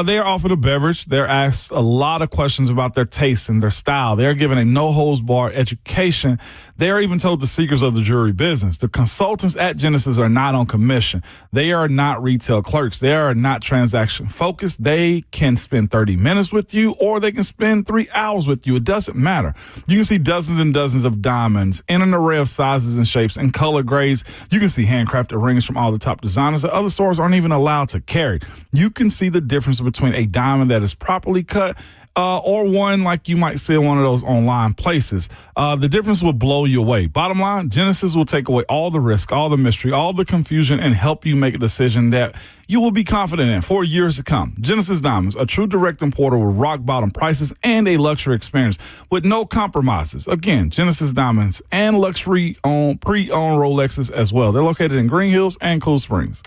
They are offered a beverage. They're asked a lot of questions about their taste and their style. They're given a no-holds-barred education. They are even told the secrets of the jewelry business. The consultants at Genesis are not on commission. They are not retail clerks. They are not transaction-focused. They can spend 30 minutes with you, or they can spend 3 hours with you. It doesn't matter. You can see dozens and dozens of diamonds in an array of sizes and shapes and color grades. You can see handcrafted rings from all the top designers that other stores aren't even allowed to carry. You can see the difference between a diamond that is properly cut or one like you might see in one of those online places. The difference will blow you away. Bottom line, Genesis will take away all the risk, all the mystery, all the confusion, and help you make a decision that you will be confident in for years to come. Genesis Diamonds, a true direct importer with rock-bottom prices and a luxury experience with no compromises. Again, Genesis Diamonds and luxury pre-owned Rolexes as well. They're located in Green Hills and Cool Springs.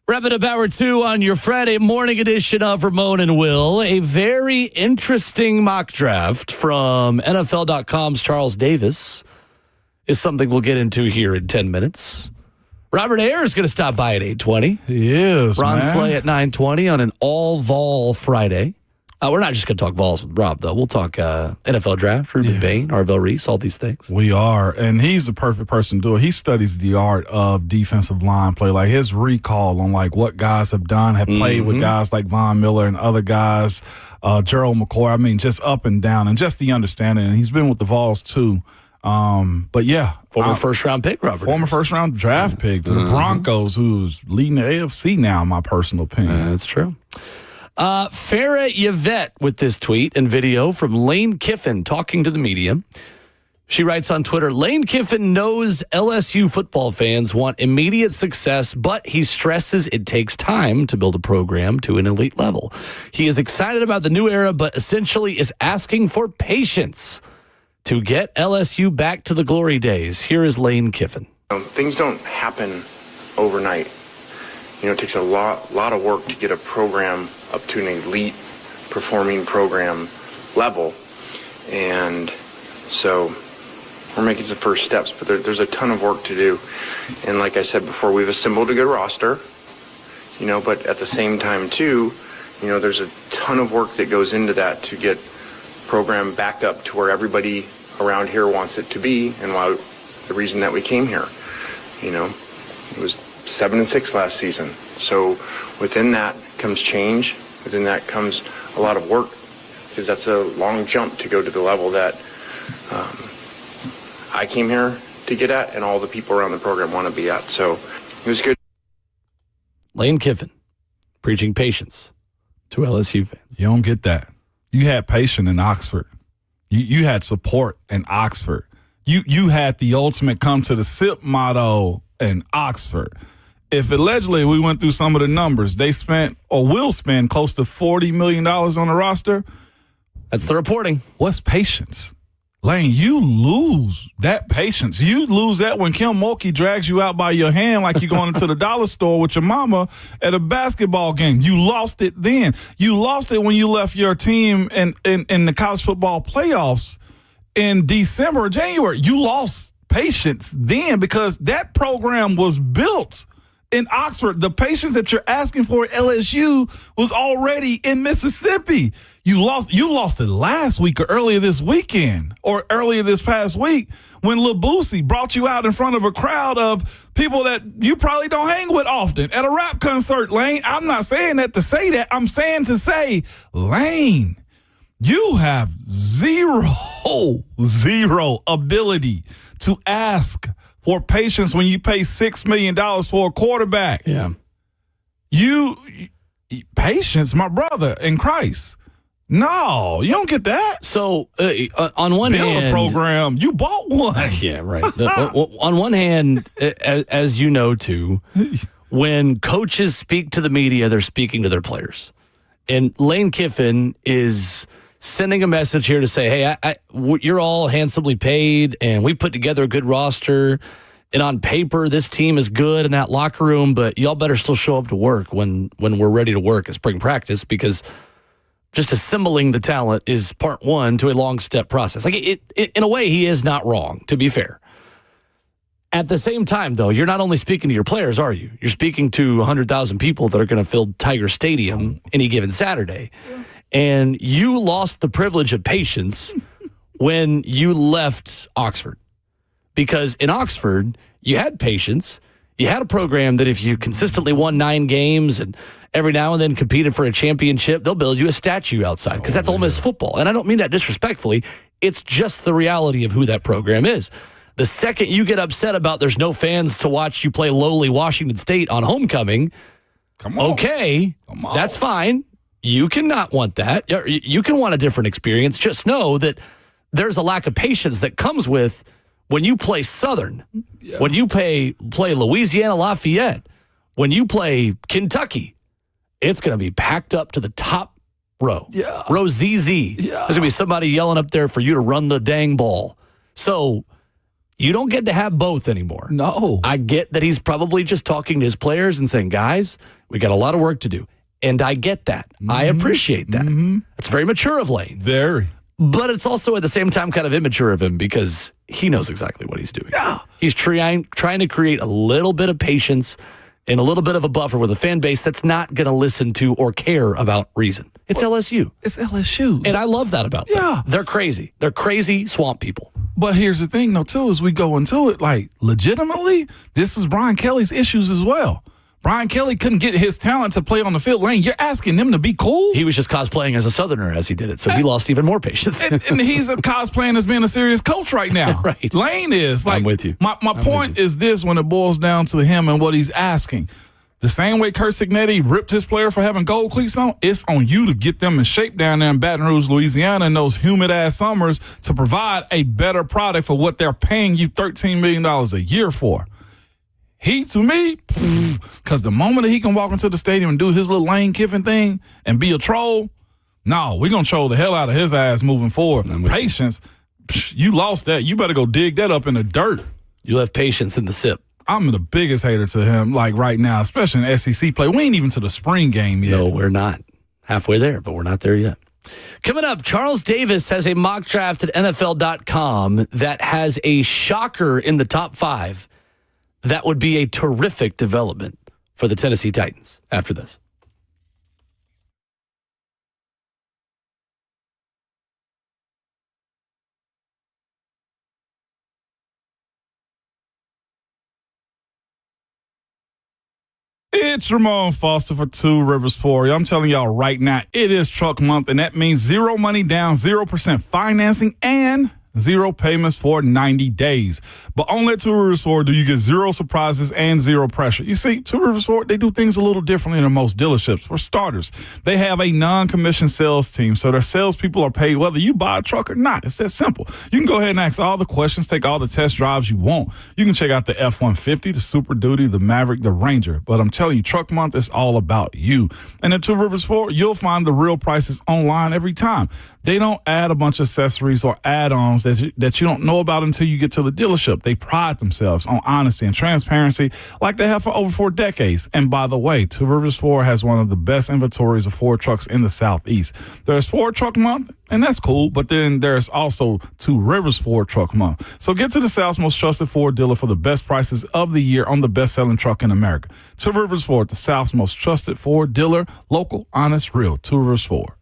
Wrapping up hour 2 on your Friday morning edition of Ramon and Will. A very interesting mock draft from NFL.com's Charles Davis is something we'll get into here in 10 minutes. Robert Ayers is going to stop by at 8:20. He is, Ron man. Slay at 9:20 on an all-Vol Friday. We're not just going to talk Vols with Rob, though. We'll talk NFL draft, Ruben Bain, Arvell Reese, all these things. We are, and he's the perfect person to do it. He studies the art of defensive line play, like his recall on like what guys have done, have played with guys like Von Miller and other guys, Gerald McCoy. I mean, just up and down, and just the understanding. And he's been with the Vols too. But yeah, Former first-round pick, Robert. Former first-round draft pick to the Broncos, who's leading the AFC now, in my personal opinion. That's true. Farrah Yvette with this tweet and video from Lane Kiffin talking to the media. She writes on Twitter, Lane Kiffin knows LSU football fans want immediate success, but he stresses it takes time to build a program to an elite level. He is excited about the new era, but essentially is asking for patience to get LSU back to the glory days. Here is Lane Kiffin. Things don't happen overnight. It takes a lot of work to get a program up to an elite performing program level. And so we're making some first steps, but there's a ton of work to do. And like I said before, we've assembled a good roster, but at the same time too, there's a ton of work that goes into that to get program back up to where everybody around here wants it to be, and why the reason that we came here. It was 7-6 last season. So within that comes change. Within that comes a lot of work, because that's a long jump to go to the level that I came here to get at, and all the people around the program want to be at. So it was good. Lane Kiffin preaching patience to LSU fans. You don't get that. You had patience in Oxford. You had support in Oxford. You had the ultimate come to the SIP motto in Oxford. If allegedly we went through some of the numbers, they spent or will spend close to $40 million on the roster. That's the reporting. What's patience? Lane, you lose that patience. You lose that when Kim Mulkey drags you out by your hand like you're going into the dollar store with your mama at a basketball game. You lost it then. You lost it when you left your team in the college football playoffs in December or January. You lost patience then because that program was built in Oxford. The patience that you're asking for at LSU was already in Mississippi. You lost it last week or earlier this weekend or earlier this past week when Lil Boosie brought you out in front of a crowd of people that you probably don't hang with often at a rap concert, Lane. I'm not saying that to say that. I'm saying to say, Lane, you have zero ability to ask for patience when you pay $6 million for a quarterback. Yeah. Patience, my brother in Christ. No, you don't get that. So on one hand, build a program. You bought one. Yeah, right. On one hand, as you know, too, when coaches speak to the media, they're speaking to their players. And Lane Kiffin is sending a message here to say, hey, you're all handsomely paid, and we put together a good roster. And on paper, this team is good in that locker room, but y'all better still show up to work when we're ready to work at spring practice, because just assembling the talent is part one to a long step process. Like in a way, he is not wrong, to be fair. At the same time, though, you're not only speaking to your players, are you? You're speaking to 100,000 people that are going to fill Tiger Stadium any given Saturday. And you lost the privilege of patience when you left Oxford. Because in Oxford, you had patience. You had a program that if you consistently won 9 games and every now and then competed for a championship, they'll build you a statue outside, because that's Ole Miss football. And I don't mean that disrespectfully. It's just the reality of who that program is. The second you get upset about there's no fans to watch you play lowly Washington State on homecoming, okay, that's fine. You cannot want that. You can want a different experience. Just know that there's a lack of patience that comes with when you play Southern, when you play Louisiana Lafayette, when you play Kentucky. It's going to be packed up to the top row. Yeah. Row ZZ. Yeah. There's going to be somebody yelling up there for you to run the dang ball. So You don't get to have both anymore. No. I get that he's probably just talking to his players and saying, guys, we got a lot of work to do. And I get that. I appreciate that. It's very mature of Lane. Very. But it's also at the same time kind of immature of him because he knows exactly what he's doing. Yeah. He's trying to create a little bit of patience and a little bit of a buffer with a fan base that's not going to listen to or care about reason. It's LSU. It's LSU. And I love that about them. Yeah. They're crazy. They're crazy swamp people. But here's the thing, though, too, as we go into it, like, legitimately, this is Brian Kelly's issues as well. Brian Kelly couldn't get his talent to play on the field. Lane, you're asking them to be cool? He was just cosplaying as a Southerner as he did it, so he lost even more patience. and he's cosplaying as being a serious coach right now. Right. Lane is. Like, I'm with you. My point is this when it boils down to him and what he's asking. The same way Kurt Signetti ripped his player for having gold cleats on, it's on you to get them in shape down there in Baton Rouge, Louisiana in those humid-ass summers to provide a better product for what they're paying you $13 million a year for. He, to me, because the moment that he can walk into the stadium and do his little Lane Kiffin thing and be a troll, no, we're going to troll the hell out of his ass moving forward. Patience, you lost that. You better go dig that up in the dirt. You left patience in the sip. I'm the biggest hater to him, like right now, especially in SEC play. We ain't even to the spring game yet. No, we're not. Halfway there, but we're not there yet. Coming up, Charles Davis has a mock draft at NFL.com that has a shocker in the top 5. That would be a terrific development for the Tennessee Titans after this. It's Ramon Foster for Two Rivers for you. I'm telling y'all right now, it is truck month, and that means 0 money down, 0% financing, and 0 payments for 90 days. But only at Two Rivers Ford do you get 0 surprises and 0 pressure. You see, Two Rivers Ford, they do things a little differently than most dealerships. For starters, they have a non-commissioned sales team, so their salespeople are paid whether you buy a truck or not. It's that simple. You can go ahead and ask all the questions, take all the test drives you want. You can check out the F-150, the Super Duty, the Maverick, the Ranger. But I'm telling you, truck month is all about you. And at Two Rivers Ford, you'll find the real prices online every time. They don't add a bunch of accessories or add-ons that you don't know about until you get to the dealership. They pride themselves on honesty and transparency like they have for over 4 decades. And by the way, Two Rivers Ford has one of the best inventories of Ford trucks in the Southeast. There's Ford Truck Month, and that's cool, but then there's also Two Rivers Ford Truck Month. So get to the South's most trusted Ford dealer for the best prices of the year on the best-selling truck in America. Two Rivers Ford, the South's most trusted Ford dealer, local, honest, real. Two Rivers Ford.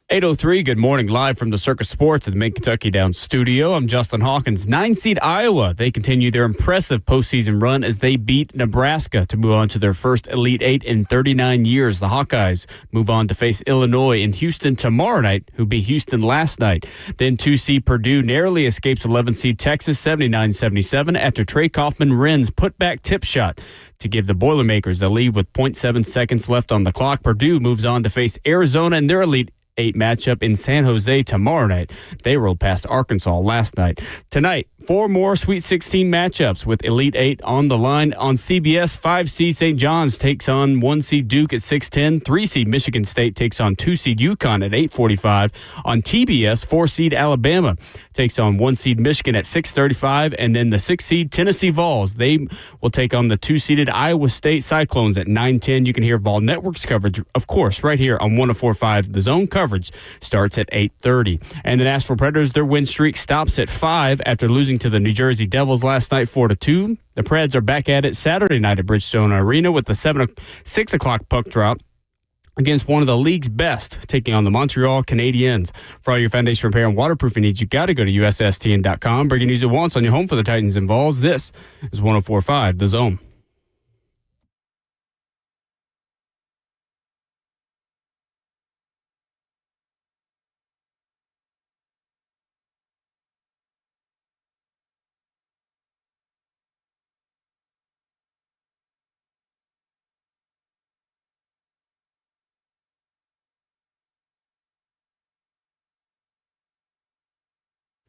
8:03, good morning, live from the Circus Sports at the Mid-Kentucky Downs studio. I'm Justin Hawkins. 9-seed Iowa, they continue their impressive postseason run as they beat Nebraska to move on to their first Elite Eight in 39 years. The Hawkeyes move on to face Illinois in Houston tomorrow night, who beat Houston last night. Then 2-seed Purdue narrowly escapes 11-seed Texas 79-77 after Trey Kaufman-Wren's putback tip shot to give the Boilermakers a lead with 0.7 seconds left on the clock. Purdue moves on to face Arizona in their Elite 8 matchup in San Jose tomorrow night. They rolled past Arkansas last night. Tonight, 4 more Sweet 16 matchups with Elite 8 on the line. On CBS, 5-seed St. John's takes on 1-seed Duke at 6:10. 3-seed Michigan State takes on 2-seed UConn at 8:45. On TBS, 4-seed Alabama takes on 1-seed Michigan at 6:35. And then the 6-seed Tennessee Vols, they will take on the 2-seeded Iowa State Cyclones at 9:10. You can hear Vol Network's coverage, of course, right here on 104.5. The Zone coverage starts at 8:30. And the Nashville Predators, their win streak stops at 5 after losing to the New Jersey Devils last night 4-2. The Preds are back at it Saturday night at Bridgestone Arena with the 6 o'clock puck drop against one of the league's best, taking on the Montreal Canadiens. For all your foundation repair and waterproofing needs, you got to go to USSTN.com. Bringing news at once on your home for the Titans and Vols. This is 104.5 The Zone.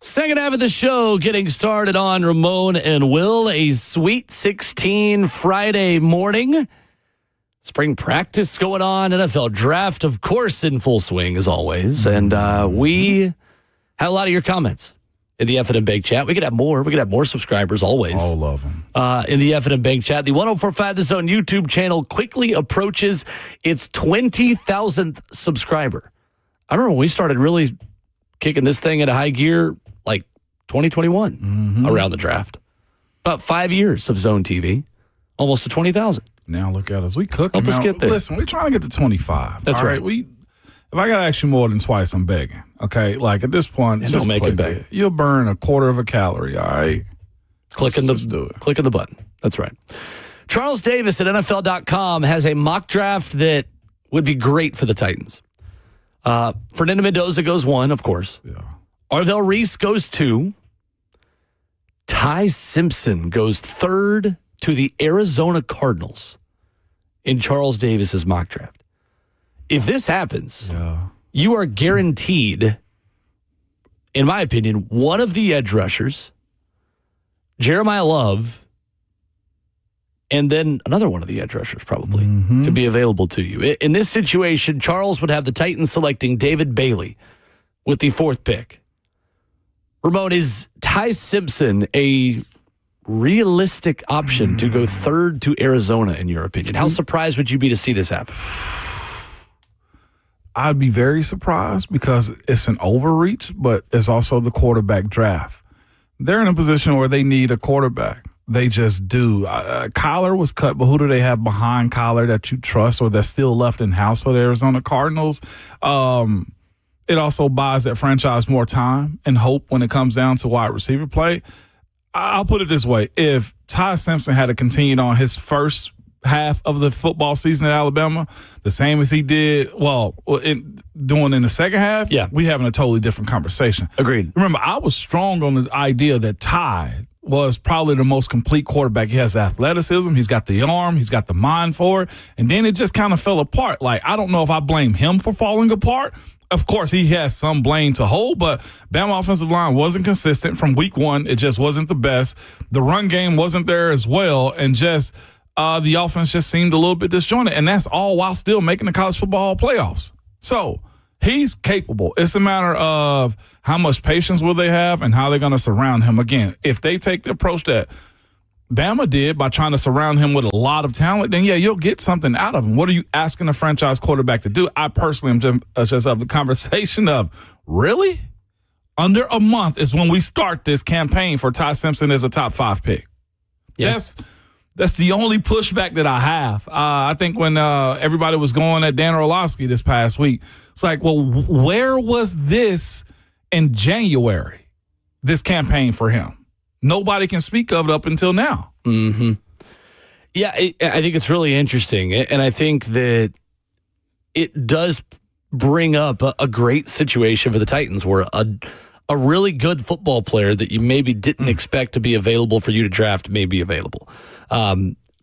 Second half of the show getting started on Ramon and Will, a Sweet 16 Friday morning. Spring practice going on, NFL draft, of course, in full swing as always. And we have a lot of your comments in the F&M Bank chat. We could have more. We could have more subscribers always. All of them. In the F&M Bank chat. The 104.5 The Zone YouTube channel quickly approaches its 20,000th subscriber. I remember when we started really kicking this thing into high gear, like 2021, around the draft. About 5 years of Zone TV, almost to 20,000. Now look at us. We cooking. Help us get there. Listen, we're trying to get to 25. That's all right. If I got to ask you more than twice, I'm begging. Okay? Like at this point, And just don't make click it beg. You'll burn a quarter of a calorie, all right? Clicking the button. That's right. Charles Davis at NFL.com has a mock draft that would be great for the Titans. Fernando Mendoza goes 1, of course. Yeah. Arvell Reese goes 2. Ty Simpson goes 3rd to the Arizona Cardinals in Charles Davis's mock draft. If this happens, you are guaranteed, in my opinion, one of the edge rushers, Jeremiah Love, and then another one of the edge rushers probably to be available to you. In this situation, Charles would have the Titans selecting David Bailey with the 4th pick. Ramon, is Ty Simpson a realistic option to go 3rd to Arizona, in your opinion? How surprised would you be to see this happen? I'd be very surprised because it's an overreach, but it's also the quarterback draft. They're in a position where they need a quarterback. They just do. Kyler was cut, but who do they have behind Kyler that you trust or that's still left in-house for the Arizona Cardinals? It also buys that franchise more time and hope when it comes down to wide receiver play. I'll put it this way. If Ty Simpson had continued on his first half of the football season at Alabama, the same as he did, doing in the second half, we having a totally different conversation. Agreed. Remember, I was strong on the idea that Ty was probably the most complete quarterback. He has athleticism. He's got the arm. He's got the mind for it. And then it just kind of fell apart. Like, I don't know if I blame him for falling apart. Of course, he has some blame to hold, but Bama offensive line wasn't consistent from week 1. It just wasn't the best. The run game wasn't there as well, and just the offense just seemed a little bit disjointed, and that's all while still making the college football playoffs. So he's capable. It's a matter of how much patience will they have and how they're going to surround him. Again, if they take the approach that Bama did by trying to surround him with a lot of talent, then you'll get something out of him. What are you asking a franchise quarterback to do? I personally am just of the conversation of, really? Under a month is when we start this campaign for Ty Simpson as a top 5 pick. Yeah. That's the only pushback that I have. I think when everybody was going at Dan Orlovsky this past week, It's like, well, where was this in January, this campaign for him? Nobody can speak of it up until now. Mm-hmm. Yeah, I think it's really interesting. And I think that it does bring up a great situation for the Titans where a really good football player that you maybe didn't expect to be available for you to draft may be available.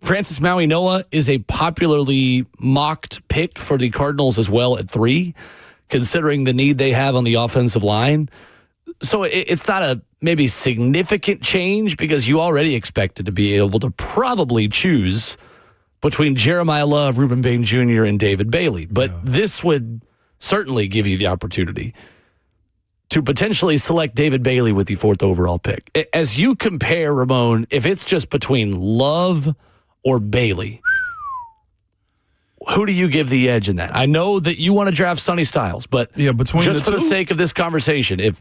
Francis Maui-Noa is a popularly mocked pick for the Cardinals as well at 3, considering the need they have on the offensive line. So it's not a maybe significant change because you already expected to be able to probably choose between Jeremiah Love, Reuben Bain Jr., and David Bailey. But this would certainly give you the opportunity to potentially select David Bailey with the 4th overall pick. As you compare, Ramon, if it's just between Love or Bailey, who do you give the edge in that? I know that you want to draft Sonny Styles, but between just for the sake of this conversation, if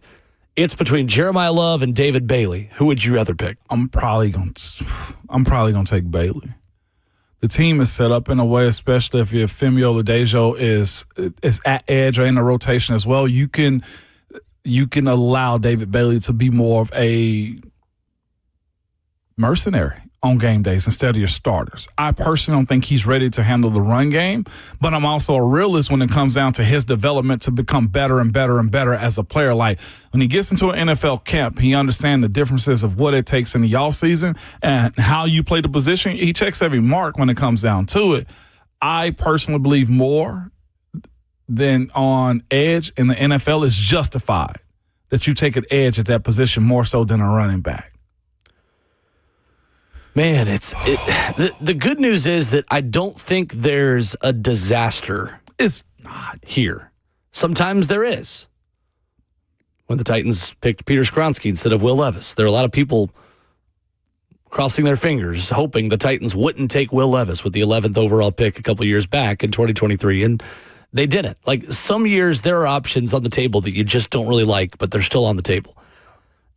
it's between Jeremiah Love and David Bailey, who would you rather pick? I'm probably gonna take Bailey. The team is set up in a way, especially if your Femi Oladejo is at edge or in the rotation as well. You can allow David Bailey to be more of a mercenary on game days instead of your starters. I personally don't think he's ready to handle the run game, but I'm also a realist when it comes down to his development to become better and better and better as a player. Like when he gets into an NFL camp, he understands the differences of what it takes in the offseason and how you play the position. He checks every mark when it comes down to it. I personally believe more than on edge in the NFL is justified that you take an edge at that position more so than a running back. Man, the good news is that I don't think there's a disaster. It's not here. Sometimes there is. When the Titans picked Peter Skoronski instead of Will Levis, there are a lot of people crossing their fingers, hoping the Titans wouldn't take Will Levis with the 11th overall pick a couple years back in 2023, and they didn't. Like some years, there are options on the table that you just don't really like, but they're still on the table.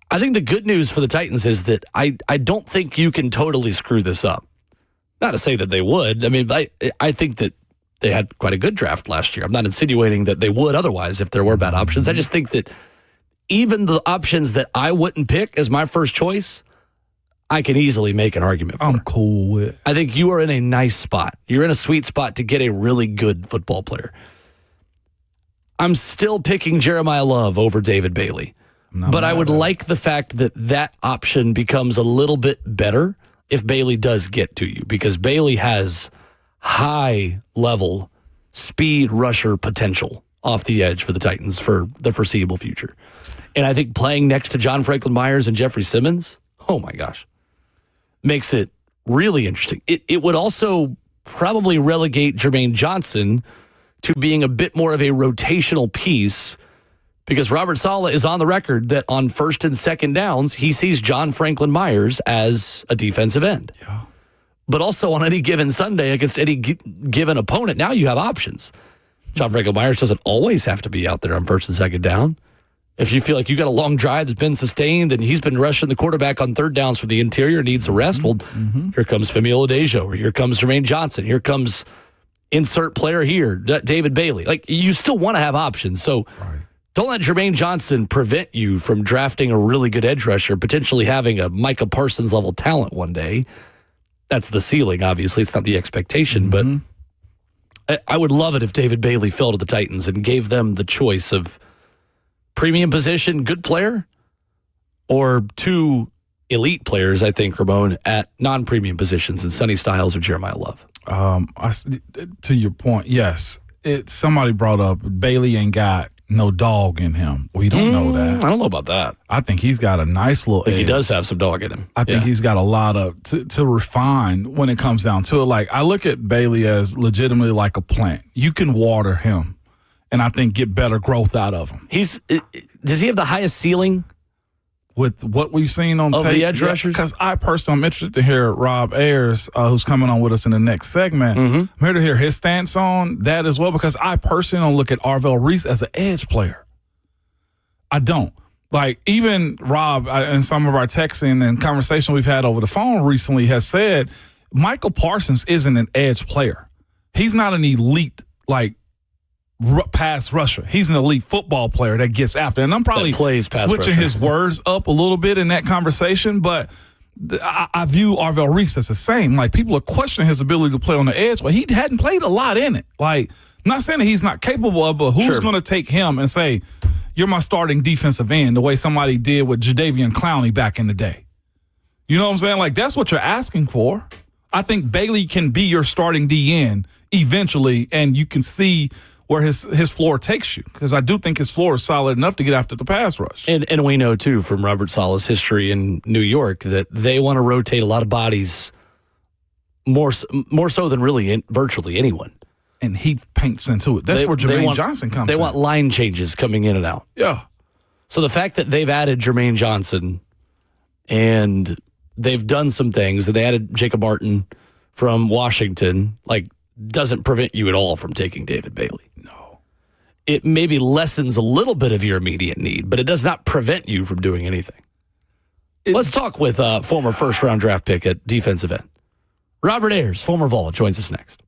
I think the good news for the Titans is that I don't think you can totally screw this up. Not to say that they would. I mean, I think that they had quite a good draft last year. I'm not insinuating that they would otherwise if there were bad options. I just think that even the options that I wouldn't pick as my first choice, I can easily make an argument for. I'm cool with. I think you are in a nice spot. You're in a sweet spot to get a really good football player. I'm still picking Jeremiah Love over David Bailey. But I would like the fact that that option becomes a little bit better if Bailey does get to you, because Bailey has high-level speed rusher potential off the edge for the Titans for the foreseeable future. And I think playing next to John Franklin Myers and Jeffrey Simmons, oh my gosh, makes it really interesting. It would also probably relegate Jermaine Johnson to being a bit more of a rotational piece, because Robert Saleh is on the record that on first and second downs, he sees John Franklin Myers as a defensive end. Yeah. But also on any given Sunday against any given opponent, now you have options. John Franklin Myers doesn't always have to be out there on first and second down. If you feel like you got a long drive that's been sustained and he's been rushing the quarterback on third downs from the interior, needs a rest, well, here comes Femi Oladejo, or here comes Jermaine Johnson, here comes insert player here, David Bailey. Like, you still want to have options. So don't let Jermaine Johnson prevent you from drafting a really good edge rusher, potentially having a Micah Parsons level talent one day. That's the ceiling, obviously. It's not the expectation, but I would love it if David Bailey fell to the Titans and gave them the choice of premium position, good player, or two elite players, I think, Ramon, at non-premium positions in Sonny Styles or Jeremiah Love. To your point, yes. Somebody brought up Bailey ain't got no dog in him. We don't know that. I don't know about that. I think he's got a nice little edge. He does have some dog in him. I think he's got a lot of to refine when it comes down to it. Like, I look at Bailey as legitimately like a plant. You can water him and I think get better growth out of him. Does he have the highest ceiling with what we've seen on of tape? The edge rushers? Because I personally am interested to hear Rob Ayers, who's coming on with us in the next segment. I'm here to hear his stance on that as well, because I personally don't look at Arvell Reese as an edge player. I don't. Like, even Rob, in some of our texting and conversation we've had over the phone recently, has said Michael Parsons isn't an edge player. He's not an elite, like, pass rusher. He's an elite football player that gets after. And I'm probably plays pass switching rusher. his words up a little bit in that conversation, but I view Arvell Reese as the same. Like, people are questioning his ability to play on the edge, but he hadn't played a lot in it. Like, I'm not saying that he's not capable of, but who's going to take him and say, you're my starting defensive end, the way somebody did with Jadeveon Clowney back in the day? You know what I'm saying? Like, that's what you're asking for. I think Bailey can be your starting DN eventually, and you can see where his floor takes you, because I do think his floor is solid enough to get after the pass rush. And we know, too, from Robert Sala's history in New York, that they want to rotate a lot of bodies more so than really virtually anyone. And he paints into it. That's where Jermaine Johnson comes in. They want line changes coming in and out. Yeah. So the fact that they've added Jermaine Johnson and they've done some things, and they added Jacob Martin from Washington, like, doesn't prevent you at all from taking David Bailey. No. It maybe lessens a little bit of your immediate need, but it does not prevent you from doing anything. Let's talk with former first-round draft pick at defensive end. Robert Ayers, former Vol, joins us next.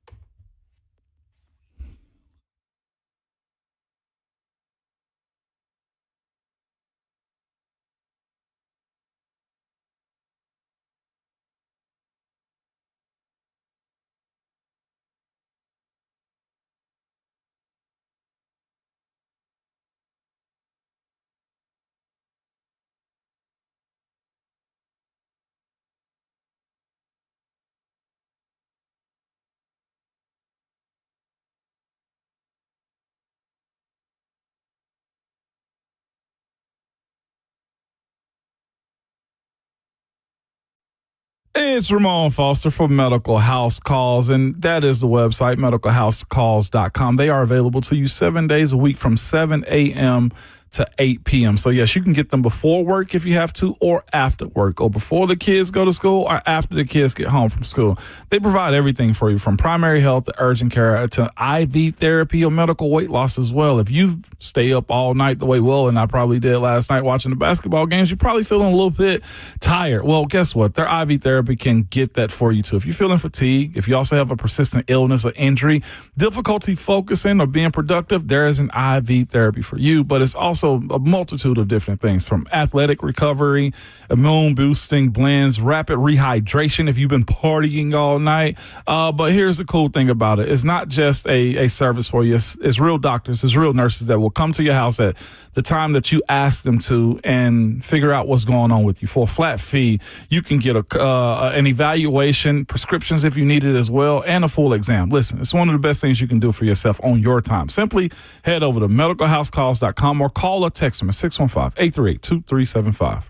It's Ramon Foster for Medical House Calls, and that is the website, medicalhousecalls.com. They are available to you 7 days a week from 7 a.m. to 8 p.m. So, yes, you can get them before work if you have to, or after work, or before the kids go to school, or after the kids get home from school. They provide everything for you, from primary health to urgent care to IV therapy or medical weight loss as well. If you stay up all night the way Will and I probably did last night watching the basketball games, you're probably feeling a little bit tired. Well, guess what? Their IV therapy can get that for you too. If you're feeling fatigue, if you also have a persistent illness or injury, difficulty focusing or being productive, there is an IV therapy for you. But it's also a multitude of different things, from athletic recovery, immune boosting blends, rapid rehydration if you've been partying all night. But here's the cool thing about it. It's not just a service for you. It's real doctors, it's real nurses that will come to your house at the time that you ask them to and figure out what's going on with you. For a flat fee, you can get an evaluation, prescriptions if you need it as well, and a full exam. Listen, it's one of the best things you can do for yourself on your time. Simply head over to medicalhousecalls.com or call or text them at 615-838-2375.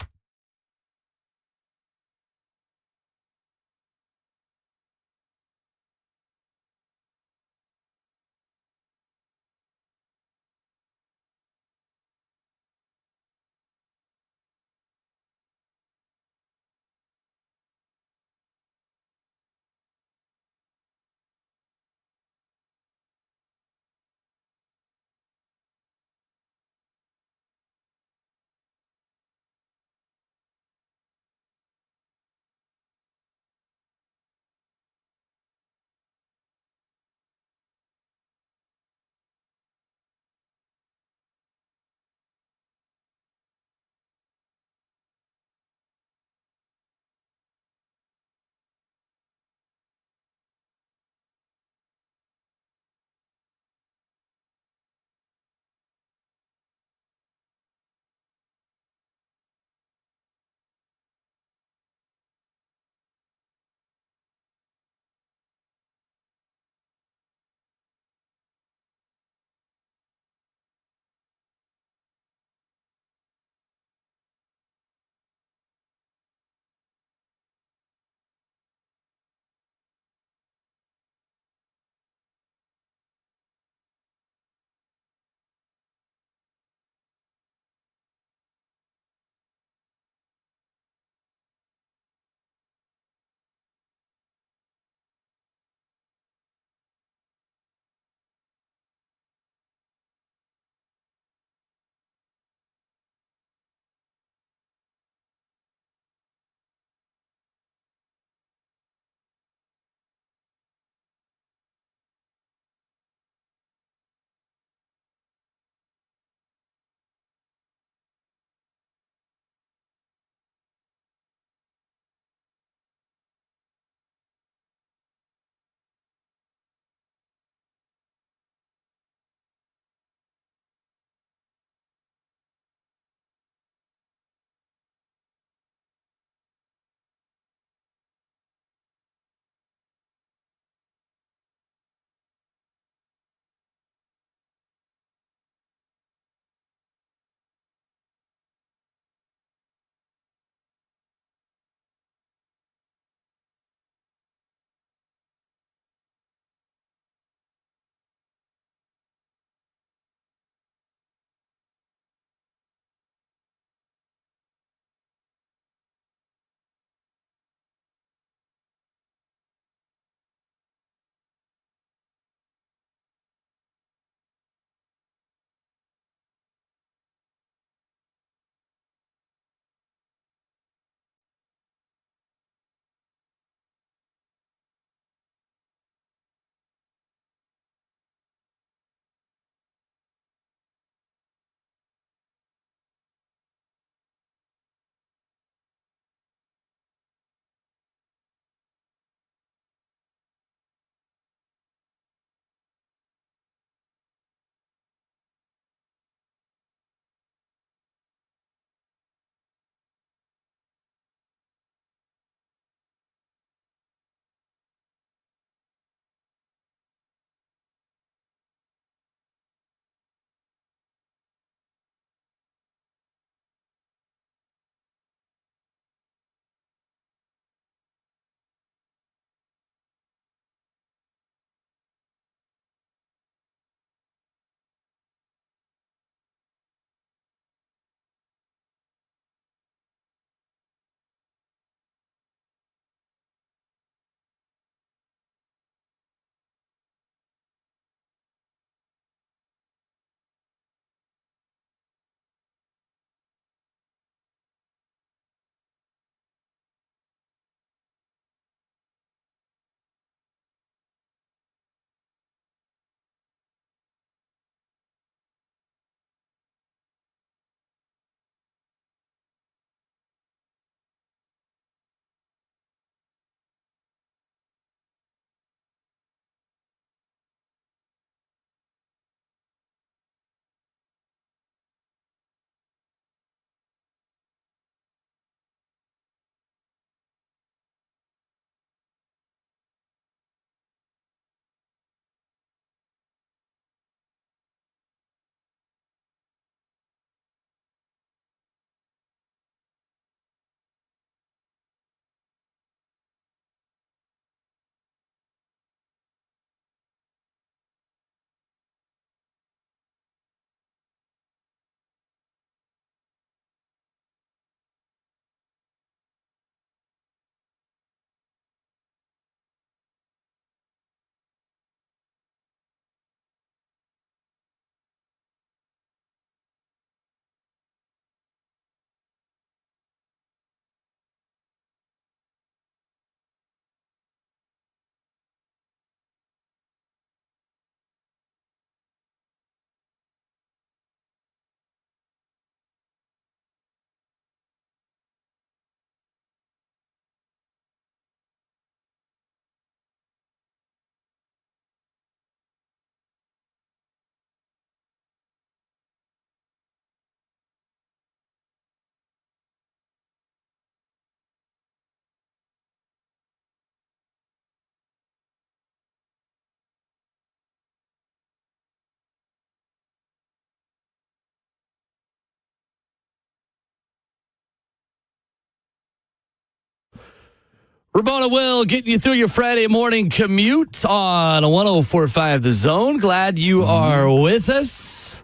Ramon Will getting you through your Friday morning commute on 104.5 The Zone. Glad you are with us.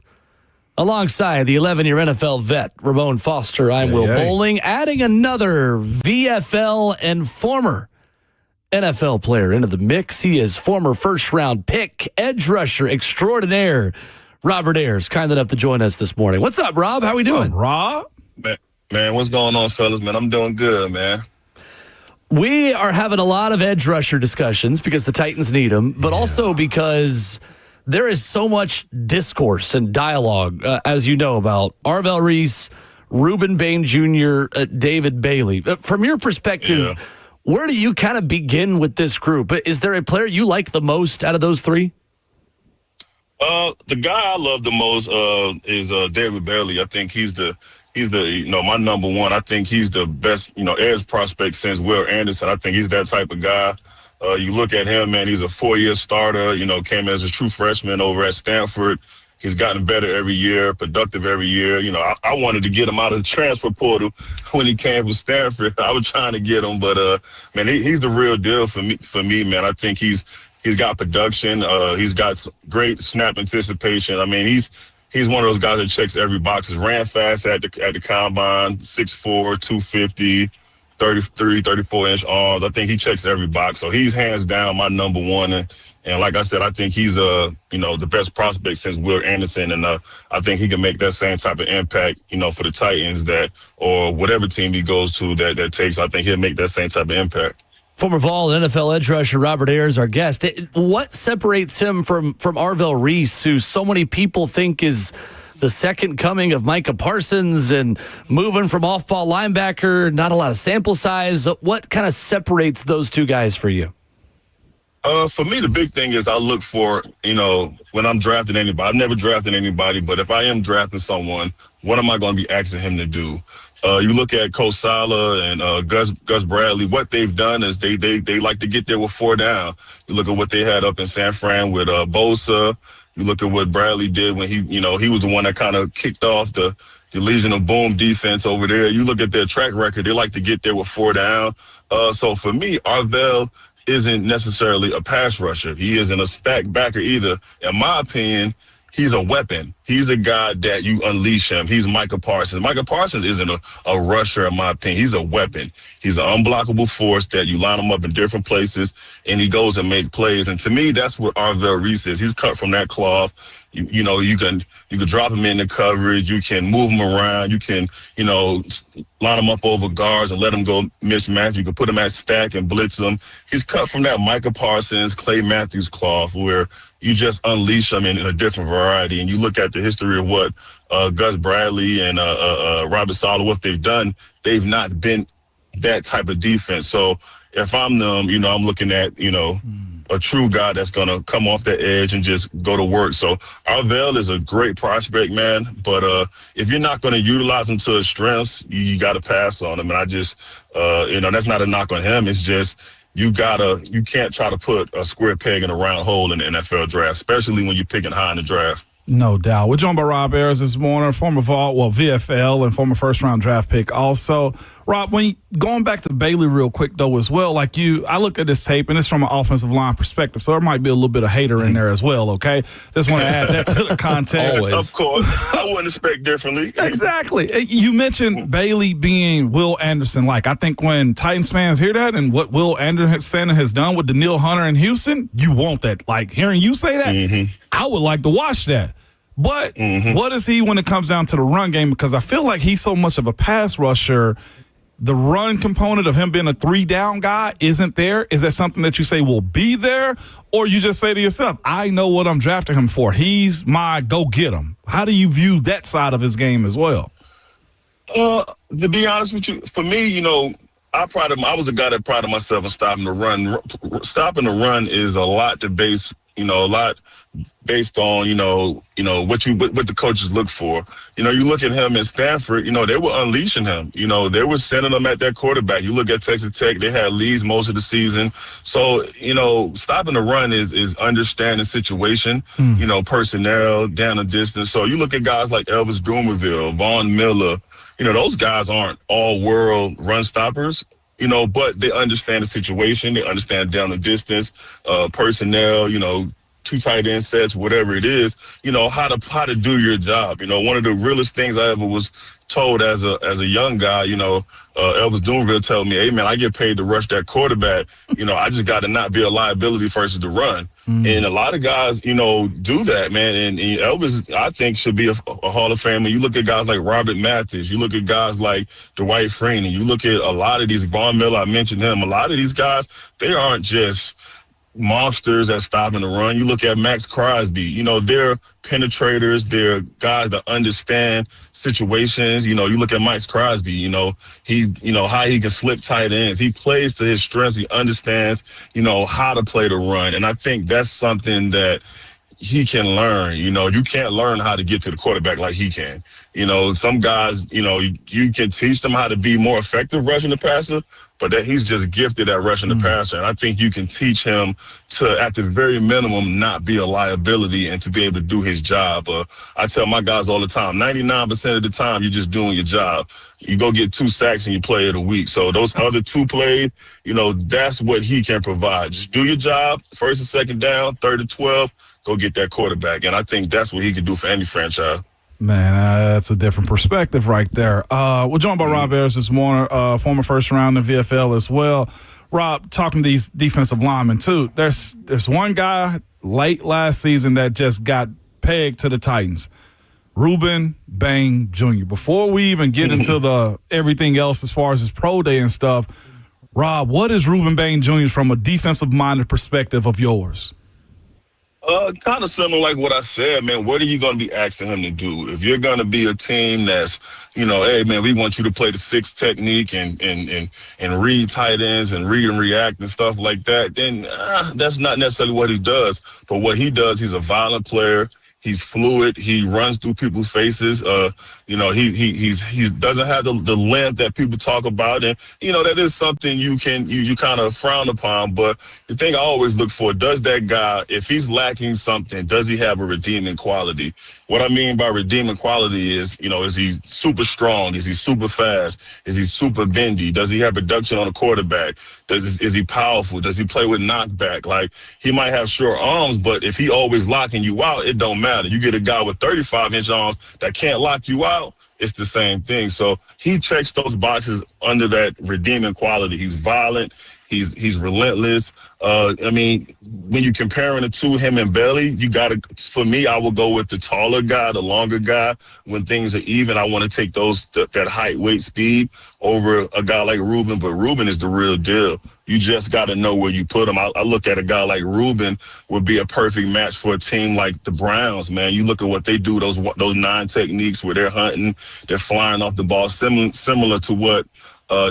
Alongside the 11-year NFL vet, Ramon Foster, I'm Will Bowling, adding another VFL and former NFL player into the mix. He is former first-round pick, edge rusher extraordinaire, Robert Ayers, kind enough to join us this morning. What's up, Rob? How we doing? Rob? Man, what's going on, fellas? Man, I'm doing good, man. We are having a lot of edge rusher discussions because the Titans need them, but also because there is so much discourse and dialogue, as you know, about Arvell Reese, Reuben Bain Jr., David Bailey. From your perspective, where do you kind of begin with this group? Is there a player you like the most out of those three? The guy I love the most is David Bailey. I think he's the my number one. I think he's the best edge prospect since Will Anderson. I think he's that type of guy. You look at him, man, he's a 4-year starter, came as a true freshman over at Stanford. He's gotten better every year, productive every year. I wanted to get him out of the transfer portal when he came from Stanford. I was trying to get him, but, man, he's the real deal for me, man. I think he's got production. He's got great snap anticipation. I mean, he's one of those guys that checks every box. He ran fast at the combine, 6'4", 250. 33, 34-inch arms. I think he checks every box. So he's hands down my number one. And like I said, I think he's the best prospect since Will Anderson. And I think he can make that same type of impact, for the Titans or whatever team he goes to that takes. I think he'll make that same type of impact. Former Vol NFL edge rusher Robert Ayers, our guest. What separates him from Arvell Reese, who so many people think is the second coming of Micah Parsons and moving from off-ball linebacker, not a lot of sample size? What kind of separates those two guys for you? For me, the big thing is I look for, when I'm drafting anybody. I've never drafted anybody, but if I am drafting someone, what am I going to be asking him to do? You look at Coach Sala and Gus Bradley. What they've done is they like to get there with 4 down. You look at what they had up in San Fran with Bosa. You look at what Bradley did when he was the one that kind of kicked off the Legion of Boom defense over there. You look at their track record, they like to get there with 4 down. So for me, Arvell isn't necessarily a pass rusher. He isn't a stack backer either. In my opinion, he's a weapon. He's a guy that you unleash him. He's Micah Parsons. Micah Parsons isn't a rusher, in my opinion. He's a weapon. He's an unblockable force that you line him up in different places, and he goes and make plays. And to me, that's what Arvell Reese is. He's cut from that cloth. You can drop him into coverage. You can move him around. You can, line him up over guards and let him go mismatch. You can put him at stack and blitz him. He's cut from that Micah Parsons, Clay Matthews cloth where you just unleash them in a different variety. And you look at the history of what Gus Bradley and Robert Sala, what they've done, they've not been that type of defense. So if I'm them, I'm looking at, a true guy that's going to come off the edge and just go to work. So Arvell is a great prospect, man. But if you're not going to utilize him to his strengths, you got to pass on him. And I just, that's not a knock on him. It's just you can't try to put a square peg in a round hole in the NFL draft, especially when you're picking high in the draft. No doubt. We're joined by Rob Ayers this morning, former VFL and former first-round draft pick also. Rob, going back to Bailey real quick, though, as well, I looked at this tape, and it's from an offensive line perspective, so there might be a little bit of hater in there as well, okay? Just want to add that to the context. Always. Of course. I wouldn't expect differently. Exactly. You mentioned Bailey being Will Anderson-like. I think when Titans fans hear that and what Will Anderson has done with Danielle Hunter in Houston, you want that. Like, hearing you say that, I would like to watch that. But what is he when it comes down to the run game? Because I feel like he's so much of a pass rusher. The run component of him being a 3-down guy isn't there. Is that something that you say will be there? Or you just say to yourself, I know what I'm drafting him for. He's my go get him. How do you view that side of his game as well? To be honest with you, for me, I was a guy that prided myself in stopping the run. Stopping the run is a lot to base, a lot based on, what the coaches look for. You look at him in Stanford, they were unleashing him. They were sending him at that quarterback. You look at Texas Tech, they had leads most of the season. So, stopping the run is understanding the situation, personnel, down the distance. So you look at guys like Elvis Dumerville, Von Miller, those guys aren't all-world run stoppers. but they understand the situation. They understand down the distance, personnel, 2 tight end sets, whatever it is, how to do your job. One of the realest things I ever was told as a young guy, Elvis Doonville told me, hey, man, I get paid to rush that quarterback. I just got to not be a liability versus the run. And a lot of guys, do that, man. And Elvis, I think, should be a Hall of Famer. You look at guys like Robert Mathis. You look at guys like Dwight Freeney. You look at a lot of these, Von Miller, I mentioned him. A lot of these guys, they aren't just monsters at stopping the run. You look at Max Crosby, they're penetrators, they're guys that understand situations. You look at Max Crosby, he how he can slip tight ends. He plays to his strengths. He understands, how to play the run. And I think that's something that he can learn. You can't learn how to get to the quarterback like he can. Some guys, you can teach them how to be more effective rushing the passer, but that he's just gifted at rushing the passer. And I think you can teach him to, at the very minimum, not be a liability and to be able to do his job. I tell my guys all the time, 99% of the time, you're just doing your job. You go get 2 sacks and you play it a week. So those other 2 plays, that's what he can provide. Just do your job, 1st and 2nd down, 3rd and 12, go get that quarterback. And I think that's what he can do for any franchise. Man, that's a different perspective right there. We're joined by Rob Ayers this morning, former first round in VFL as well. Rob, talking to these defensive linemen too. There's one guy late last season that just got pegged to the Titans, Ruben Bain Jr. Before we even get into the everything else as far as his pro day and stuff, Rob, what is Ruben Bain Jr. from a defensive-minded perspective of yours? Kind of similar like what I said, man. What are you going to be asking him to do? If you're going to be a team that's, hey, man, we want you to play the 6 technique and read tight ends and read and react and stuff like that, then that's not necessarily what he does. But what he does, he's a violent player. He's fluid. He runs through people's faces. He doesn't have the length that people talk about, and that is something you kind of frown upon. But the thing I always look for, does that guy, if he's lacking something, does he have a redeeming quality? What I mean by redeeming quality is, is he super strong? Is he super fast? Is he super bendy? Does he have production on a quarterback? Is he powerful? Does he play with knockback? Like, he might have short arms, but if he always locking you out, it don't matter. You get a guy with 35-inch arms that can't lock you out, it's the same thing. So he checks those boxes under that redeeming quality. He's violent. He's relentless. When you're comparing the two, him and Bailey, for me, I will go with the taller guy, the longer guy. When things are even, I want to take that height, weight, speed over a guy like Ruben. But Ruben is the real deal. You just got to know where you put him. I look at a guy like Ruben would be a perfect match for a team like the Browns, man. You look at what they do, those 9 techniques where they're hunting, they're flying off the ball, similar to what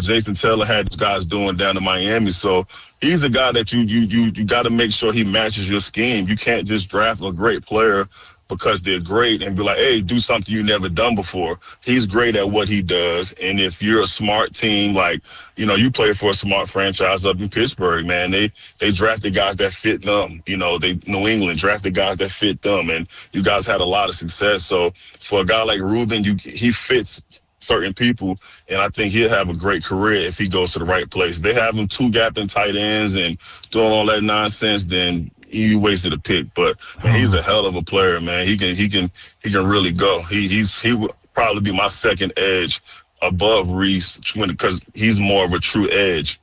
Jason Taylor had guys doing down in Miami. So he's a guy that you got to make sure he matches your scheme. You can't just draft a great player because they're great and be like, hey, do something you never done before. He's great at what he does. And if you're a smart team, like, you play for a smart franchise up in Pittsburgh, man, they drafted guys that fit them. New England drafted guys that fit them, and you guys had a lot of success. So for a guy like Ruben, he fits certain people, and I think he'll have a great career if he goes to the right place. They have him 2-gapping tight ends and doing all that nonsense, then you wasted a pick. But man, he's a hell of a player, man. He can really go. He would probably be my second edge above Reese because he's more of a true edge.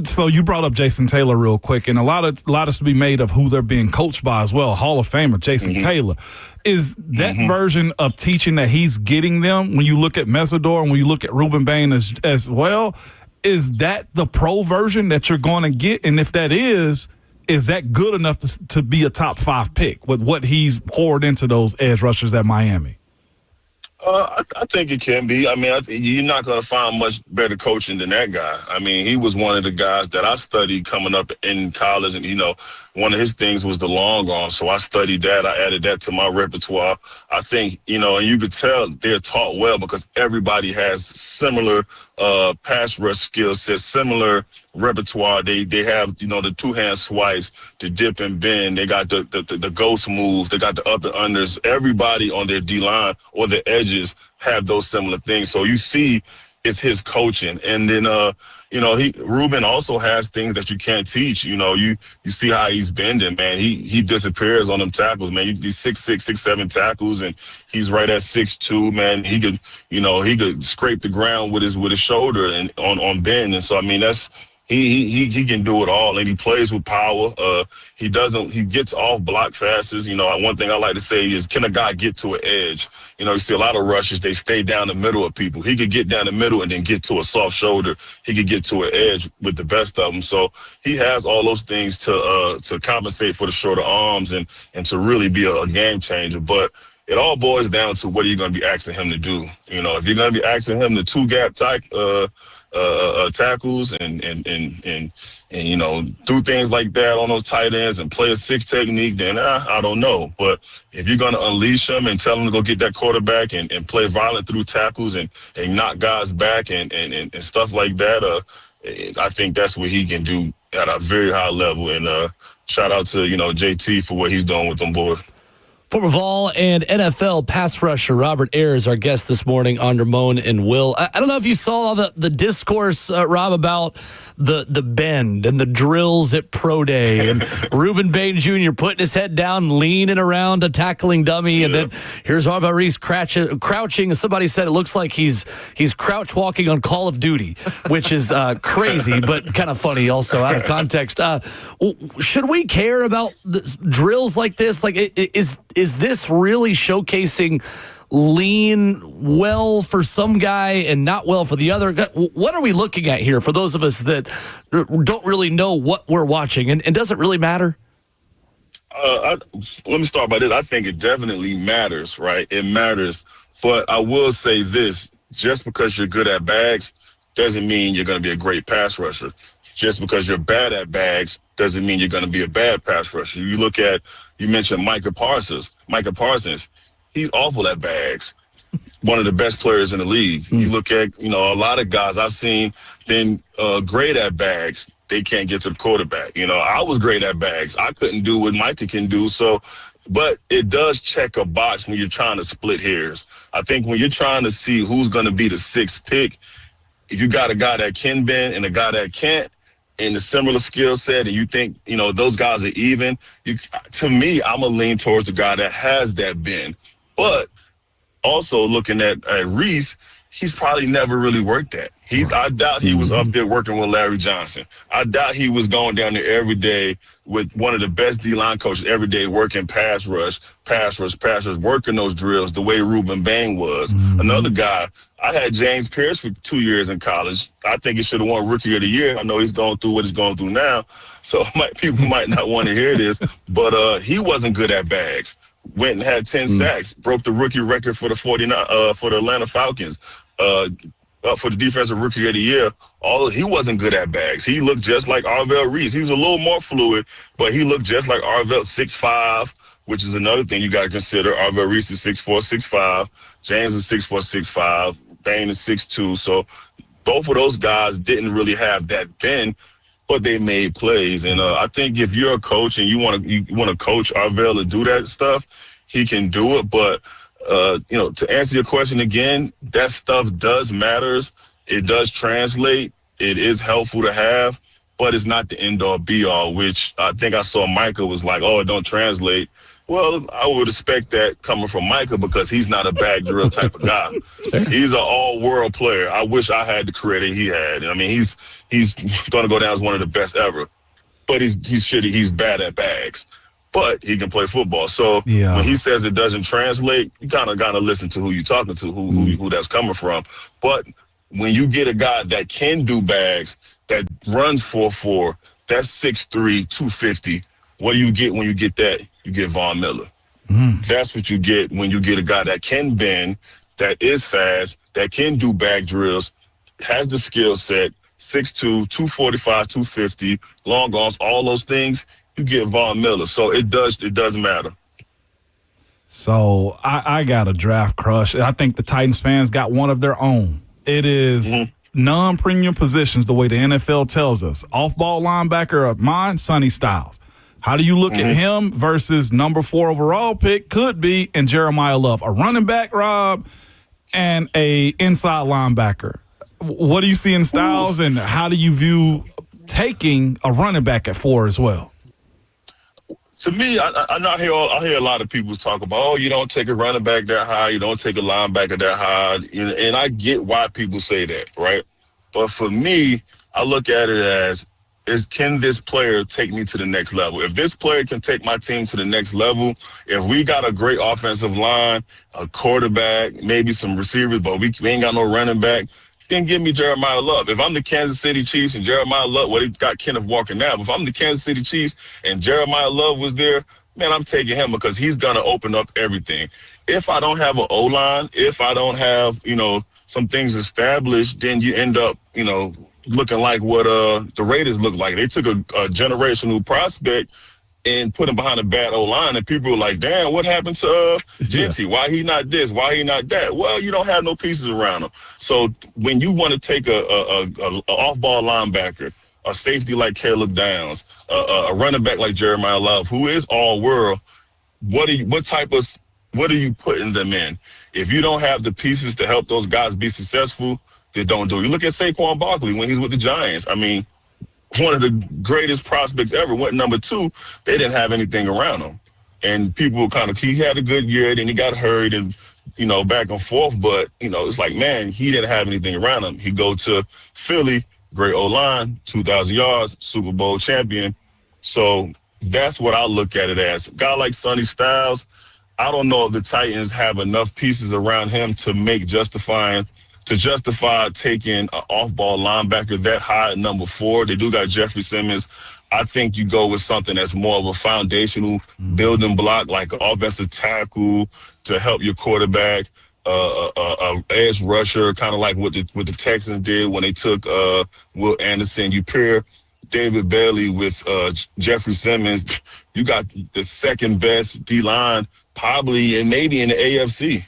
So you brought up Jason Taylor real quick, and a lot is to be made of who they're being coached by as well. Hall of Famer Jason Taylor. Is that version of teaching that he's getting them, when you look at Mesidor and when you look at Ruben Bain as well, is that the pro version that you're going to get? And if that is that good enough to be a top 5 pick with what he's poured into those edge rushers at Miami? I think it can be. I mean, you're not going to find much better coaching than that guy. I mean, he was one of the guys that I studied coming up in college, and, one of his things was the long arm. So I studied that. I added that to my repertoire. I think, and you could tell they're taught well because everybody has similar pass rush skill sets, similar repertoire. They have, the 2-hand swipes, the dip and bend. They got the ghost moves. They got the up and unders. Everybody on their D-line or the edges have those similar things. So you see it's his coaching. And then, Ruben also has things that you can't teach. You see how he's bending, man. He disappears on them tackles, man. These 6'6", 6'7" tackles, and he's right at 6'2", man. He could scrape the ground with his shoulder and on bend. And so, I mean, he can do it all, and he plays with power. He gets off block fastest. One thing I like to say is, can a guy get to an edge? You see a lot of rushes, they stay down the middle of people. He could get down the middle and then get to a soft shoulder. He could get to an edge with the best of them. So he has all those things to compensate for the shorter arms and to really be a game changer. But it all boils down to what are you going to be asking him to do. If you're going to be asking him to two-gap tackles and do things like that on those tight ends and play a 6 technique, then I don't know. But if you're going to unleash him and tell him to go get that quarterback and play violent through tackles and knock guys back and stuff like that, I think that's what he can do at a very high level. And shout out to JT for what he's doing with them boys. Former Vol and NFL pass rusher Robert Ayers, our guest this morning on Ramon and Will. I don't know if you saw the discourse, Rob, about the bend and the drills at Pro Day and Reuben Bain Jr. putting his head down, leaning around a tackling dummy, and then here's Arvell Reese crouching. Somebody said it looks like he's crouch walking on Call of Duty, which is crazy, but kind of funny also out of context. Should we care about drills like this? Like, is this really showcasing lean well for some guy and not well for the other? What are we looking at here for those of us that don't really know what we're watching, and does it really matter? Let me start by this. I think it definitely matters, right? It matters. But I will say this, just because you're good at bags doesn't mean you're going to be a great pass rusher. Just because you're bad at bags doesn't mean you're going to be a bad pass rusher. You mentioned Micah Parsons. He's awful at bags. One of the best players in the league. You look at, a lot of guys I've seen been great at bags. They can't get to the quarterback. I was great at bags. I couldn't do what Micah can do. So, but it does check a box when you're trying to split hairs. I think when you're trying to see who's going to be the 6th pick, if you got a guy that can bend and a guy that can't, in a similar skill set, and you think, those guys are even, to me, I'm going to lean towards the guy that has that bend. But also looking at Reese, he's probably never really worked that. I doubt he was up there working with Larry Johnson. I doubt he was going down there every day with one of the best D-line coaches every day working pass rush, working those drills the way Reuben Bain was. Another guy, I had James Pierce for 2 years in college. I think he should have won Rookie of the Year. I know he's going through what he's going through now, so people might not want to hear this, but he wasn't good at bags. Went and had 10 sacks, broke the rookie record for the Atlanta Falcons. For the defensive rookie of the year, he wasn't good at bags. He looked just like Arvell Reese. He was a little more fluid, but he looked just like Arvell, 6'5", which is another thing you got to consider. Arvell Reese is 6'4", 6'5". James is 6'4", 6'5". Bain is 6'2". So both of those guys didn't really have that bend, but they made plays. And I think if you're a coach and you want to coach Arvell to do that stuff, he can do it. But to answer your question again, that stuff does matters. It does translate. It is helpful to have, but it's not the end-all, be-all, which I think I saw Micah was like, oh, it don't translate. Well, I would expect that coming from Micah because he's not a bag drill type of guy. He's an all-world player. I wish I had the career that he had. I mean, he's going to go down as one of the best ever, but he's shitty. He's bad at bags. But he can play football. So when he says it doesn't translate, you kind of got to listen to who you're talking to, who that's coming from. But when you get a guy that can do bags, that runs 4.4, that's 6'3", 250, what do you get when you get that? You get Von Miller. That's what you get when you get a guy that can bend, that is fast, that can do bag drills, has the skill set, 6'2", 245, 250, long arms, all those things. You get Von Miller. So it does matter. So I got a draft crush. I think the Titans fans got one of their own. It is non-premium positions the way the NFL tells us. Off-ball linebacker of mine, Sonny Styles. How do you look at him versus number 4 overall pick could be and Jeremiah Love, a running back, Rob, and a inside linebacker. What do you see in Styles, and how do you view taking a running back at 4 as well? To me, I hear a lot of people talk about, oh, you don't take a running back that high, you don't take a linebacker that high, and I get why people say that, right? But for me, I look at it as, can this player take me to the next level? If this player can take my team to the next level, if we got a great offensive line, a quarterback, maybe some receivers, but we ain't got no running back, then give me Jeremiah Love. If I'm the Kansas City Chiefs and Jeremiah Love, well, they got Kenneth Walker now, but if I'm the Kansas City Chiefs and Jeremiah Love was there, man, I'm taking him because he's going to open up everything. If I don't have an O-line, if I don't have, some things established, then you end up, looking like what the Raiders look like. They took a generational prospect and put him behind a bad O-line, and people were like, damn, what happened to Genty? Why he not this? Why he not that? Well, you don't have no pieces around him. So when you want to take a off-ball linebacker, a safety like Caleb Downs, a running back like Jeremiah Love, who is all-world, what are you putting them in? If you don't have the pieces to help those guys be successful, then don't do it. You look at Saquon Barkley when he's with the Giants. I mean, one of the greatest prospects ever went number 2. They didn't have anything around him. And people he had a good year, then he got hurt and, back and forth. But, it's like, man, he didn't have anything around him. He go to Philly, great O-line, 2,000 yards, Super Bowl champion. So that's what I look at it as. A guy like Sonny Styles, I don't know if the Titans have enough pieces around him to justify taking an off-ball linebacker that high at number 4. They do got Jeffrey Simmons. I think you go with something that's more of a foundational building block, like an offensive tackle to help your quarterback, a edge rusher, kind of like what the Texans did when they took Will Anderson. You pair David Bailey with Jeffrey Simmons, you got the second best D-line probably and maybe in the AFC.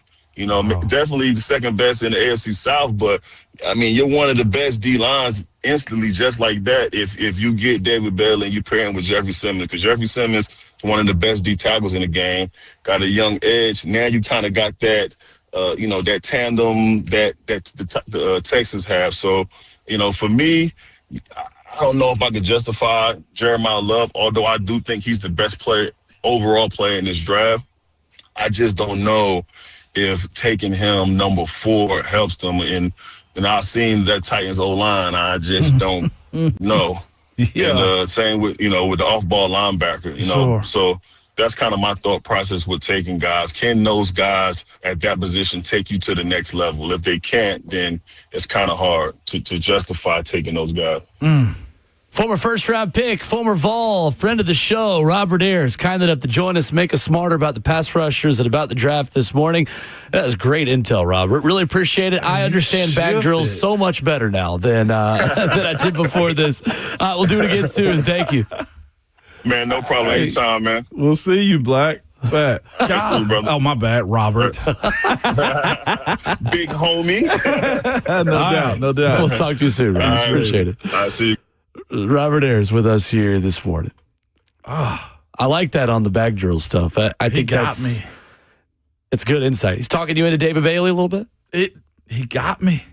Definitely the second best in the AFC South, but, I mean, you're one of the best D-lines instantly just like that if you get David Bailey and you pair him with Jeffrey Simmons, because Jeffrey Simmons is one of the best D tackles in the game, got a young edge. Now you kind of got that, that tandem that the Texans have. So, for me, I don't know if I could justify Jeremiah Love, although I do think he's the best overall player in this draft. I just don't know if taking him number 4 helps them. And I've seen that Titans O-line. I just don't know. Yeah. And same with, with the off-ball linebacker, Sure. So that's kind of my thought process with taking guys. Can those guys at that position take you to the next level? If they can't, then it's kind of hard to justify taking those guys. Former first-round pick, former Vol, friend of the show, Robert Ayers, kind enough to join us, make us smarter about the pass rushers and about the draft this morning. That was great intel, Robert. Really appreciate it. I understand back drills so much better now than I did before this. We'll do it again soon. Thank you. Man, no problem. Anytime, man. We'll see you, Black. Brother. Oh, my bad, Robert. Big homie. No doubt. We'll talk to you soon, man. Appreciate it. I see you. Robert Ayers with us here this morning. I like that on the back drill stuff. I think that's me. It's good insight. He's talking you into David Bailey a little bit. He got me.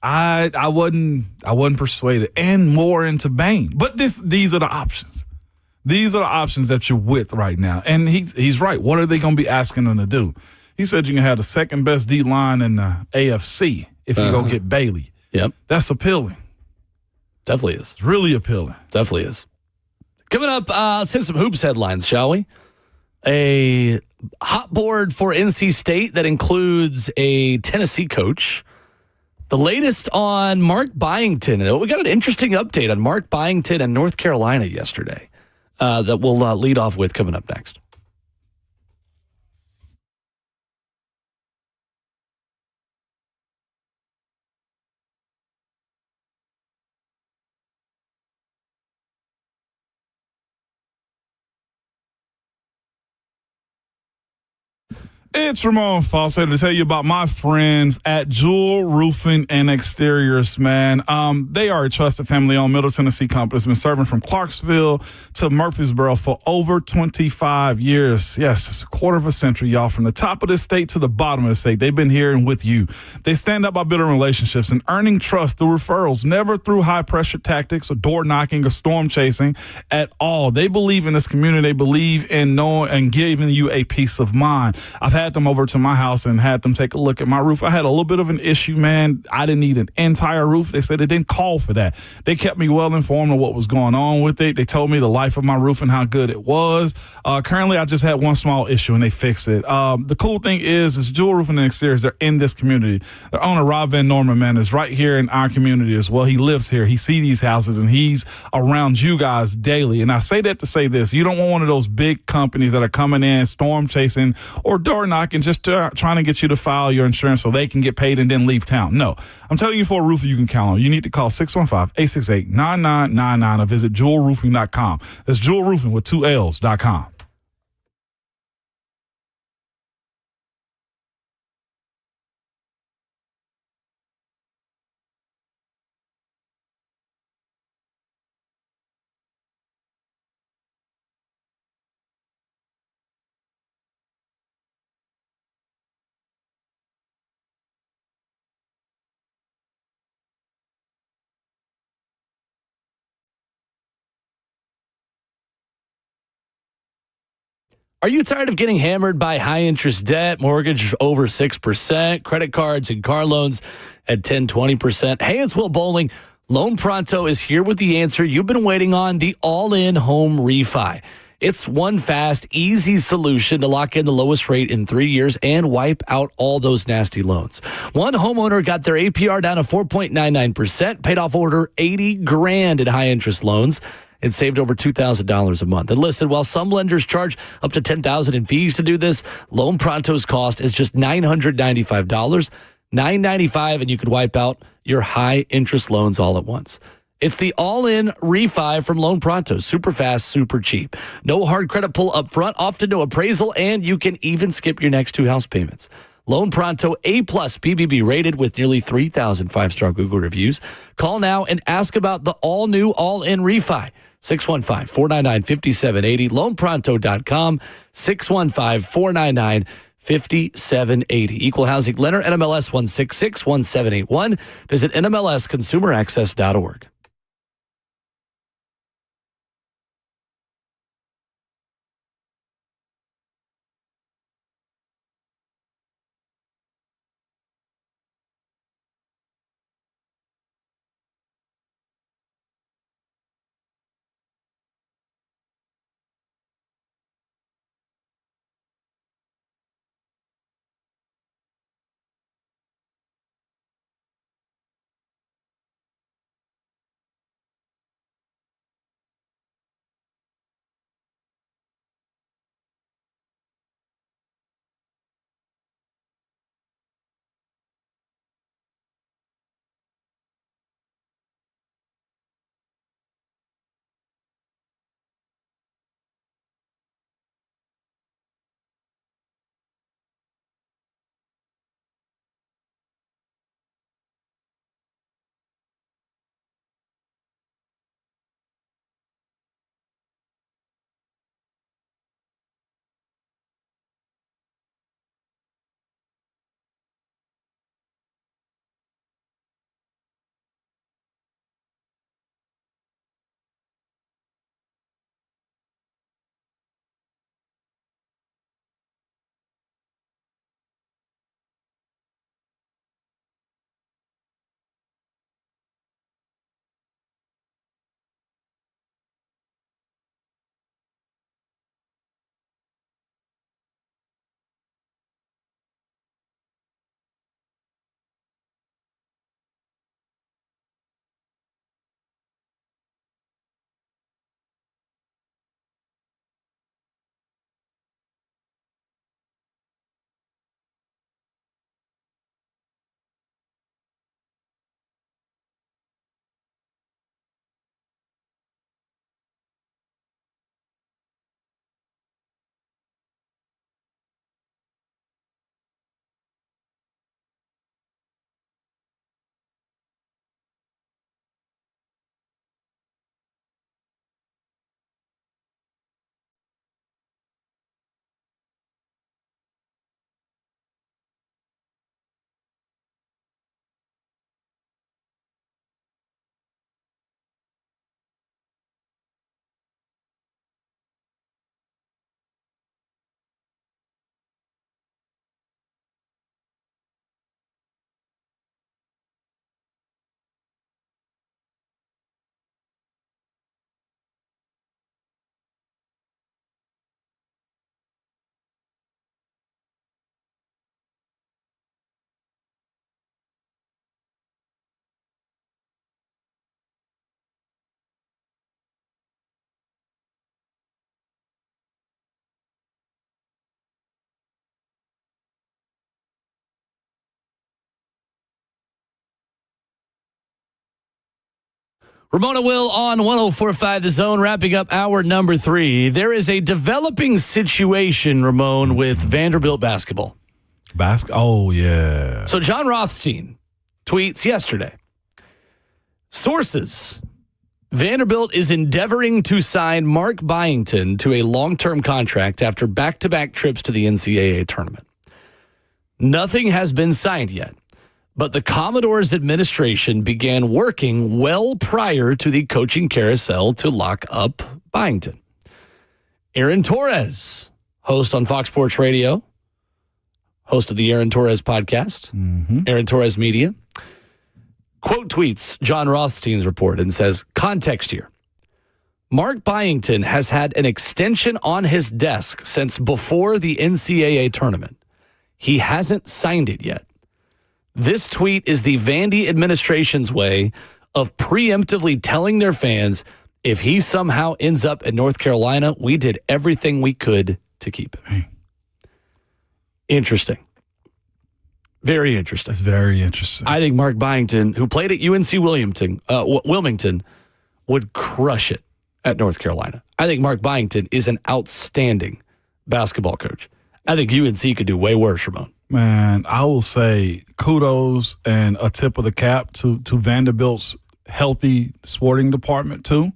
I wasn't persuaded, and more into Bain. But these are the options. These are the options that you're with right now. And he's right. What are they going to be asking him to do? He said you can have the second best D line in the AFC if you go get Bailey. Yep, that's appealing. Definitely is. It's really appealing. Definitely is. Coming up, let's hit some hoops headlines, shall we? A hot board for NC State that includes a Tennessee coach. The latest on Mark Byington. We got an interesting update on Mark Byington and North Carolina yesterday that we'll lead off with coming up next. It's Ramon Fawcett to tell you about my friends at Jewel Roofing and Exteriors, man. They are a trusted family-owned Middle Tennessee company that's been serving from Clarksville to Murfreesboro for over 25 years. Yes, it's a quarter of a century, y'all. From the top of the state to the bottom of the state, they've been here and with you. They stand up by building relationships and earning trust through referrals, never through high-pressure tactics or door knocking or storm chasing at all. They believe in this community. They believe in knowing and giving you a peace of mind. I've had them over to my house and had them take a look at my roof. I had a little bit of an issue, man. I didn't need an entire roof. They said they didn't call for that. They kept me well informed of what was going on with it. They told me the life of my roof and how good it was. Currently, I just had one small issue and they fixed it. The cool thing is Jewel Roofing and Exteriors. They're in this community. Their owner, Rob Van Norman, man, is right here in our community as well. He lives here. He sees these houses and he's around you guys daily. And I say that to say this. You don't want one of those big companies that are coming in, storm chasing or door knocking, just trying to get you to file your insurance so they can get paid and then leave town. No, I'm telling you, for a roofer you can count on, you need to call 615-868-9999 or visit jewelroofing.com. That's Jewel Roofing with 2 L's.com. Are you tired of getting hammered by high-interest debt, mortgage over 6%, credit cards and car loans at 10, 20%? Hey, it's Will Bowling. Loan Pronto is here with the answer you've been waiting on, the all-in home refi. It's one fast, easy solution to lock in the lowest rate in 3 years and wipe out all those nasty loans. One homeowner got their APR down to 4.99%, paid off over $80,000 in high-interest loans, and saved over $2,000 a month. And listen, while some lenders charge up to $10,000 in fees to do this, Loan Pronto's cost is just $995, $995, and you could wipe out your high-interest loans all at once. It's the all-in refi from Loan Pronto. Super fast, super cheap. No hard credit pull up front, often no appraisal, and you can even skip your next 2 house payments. Loan Pronto A+ BBB rated with nearly 3,000 5-star Google reviews. Call now and ask about the all-new all-in refi. 615-499-5780, loanpronto.com, 615-499-5780. Equal housing lender, NMLS 1661781. Visit NMLSconsumeraccess.org. Ramon Will on 104.5 The Zone, wrapping up hour number 3. There is a developing situation, Ramon, with Vanderbilt basketball. Oh, yeah. So John Rothstein tweets yesterday, sources, Vanderbilt is endeavoring to sign Mark Byington to a long-term contract after back-to-back trips to the NCAA tournament. Nothing has been signed yet, but the Commodores administration began working well prior to the coaching carousel to lock up Byington. Aaron Torres, host on Fox Sports Radio, host of the Aaron Torres podcast, Aaron Torres Media, quote tweets John Rothstein's report and says, context here. Mark Byington has had an extension on his desk since before the NCAA tournament. He hasn't signed it yet. This tweet is the Vandy administration's way of preemptively telling their fans, if he somehow ends up in North Carolina, we did everything we could to keep him. Interesting. Very interesting. That's very interesting. I think Mark Byington, who played at UNC Wilmington, would crush it at North Carolina. I think Mark Byington is an outstanding basketball coach. I think UNC could do way worse, Ramon. Man, I will say kudos and a tip of the cap to Vanderbilt's healthy sporting department, too.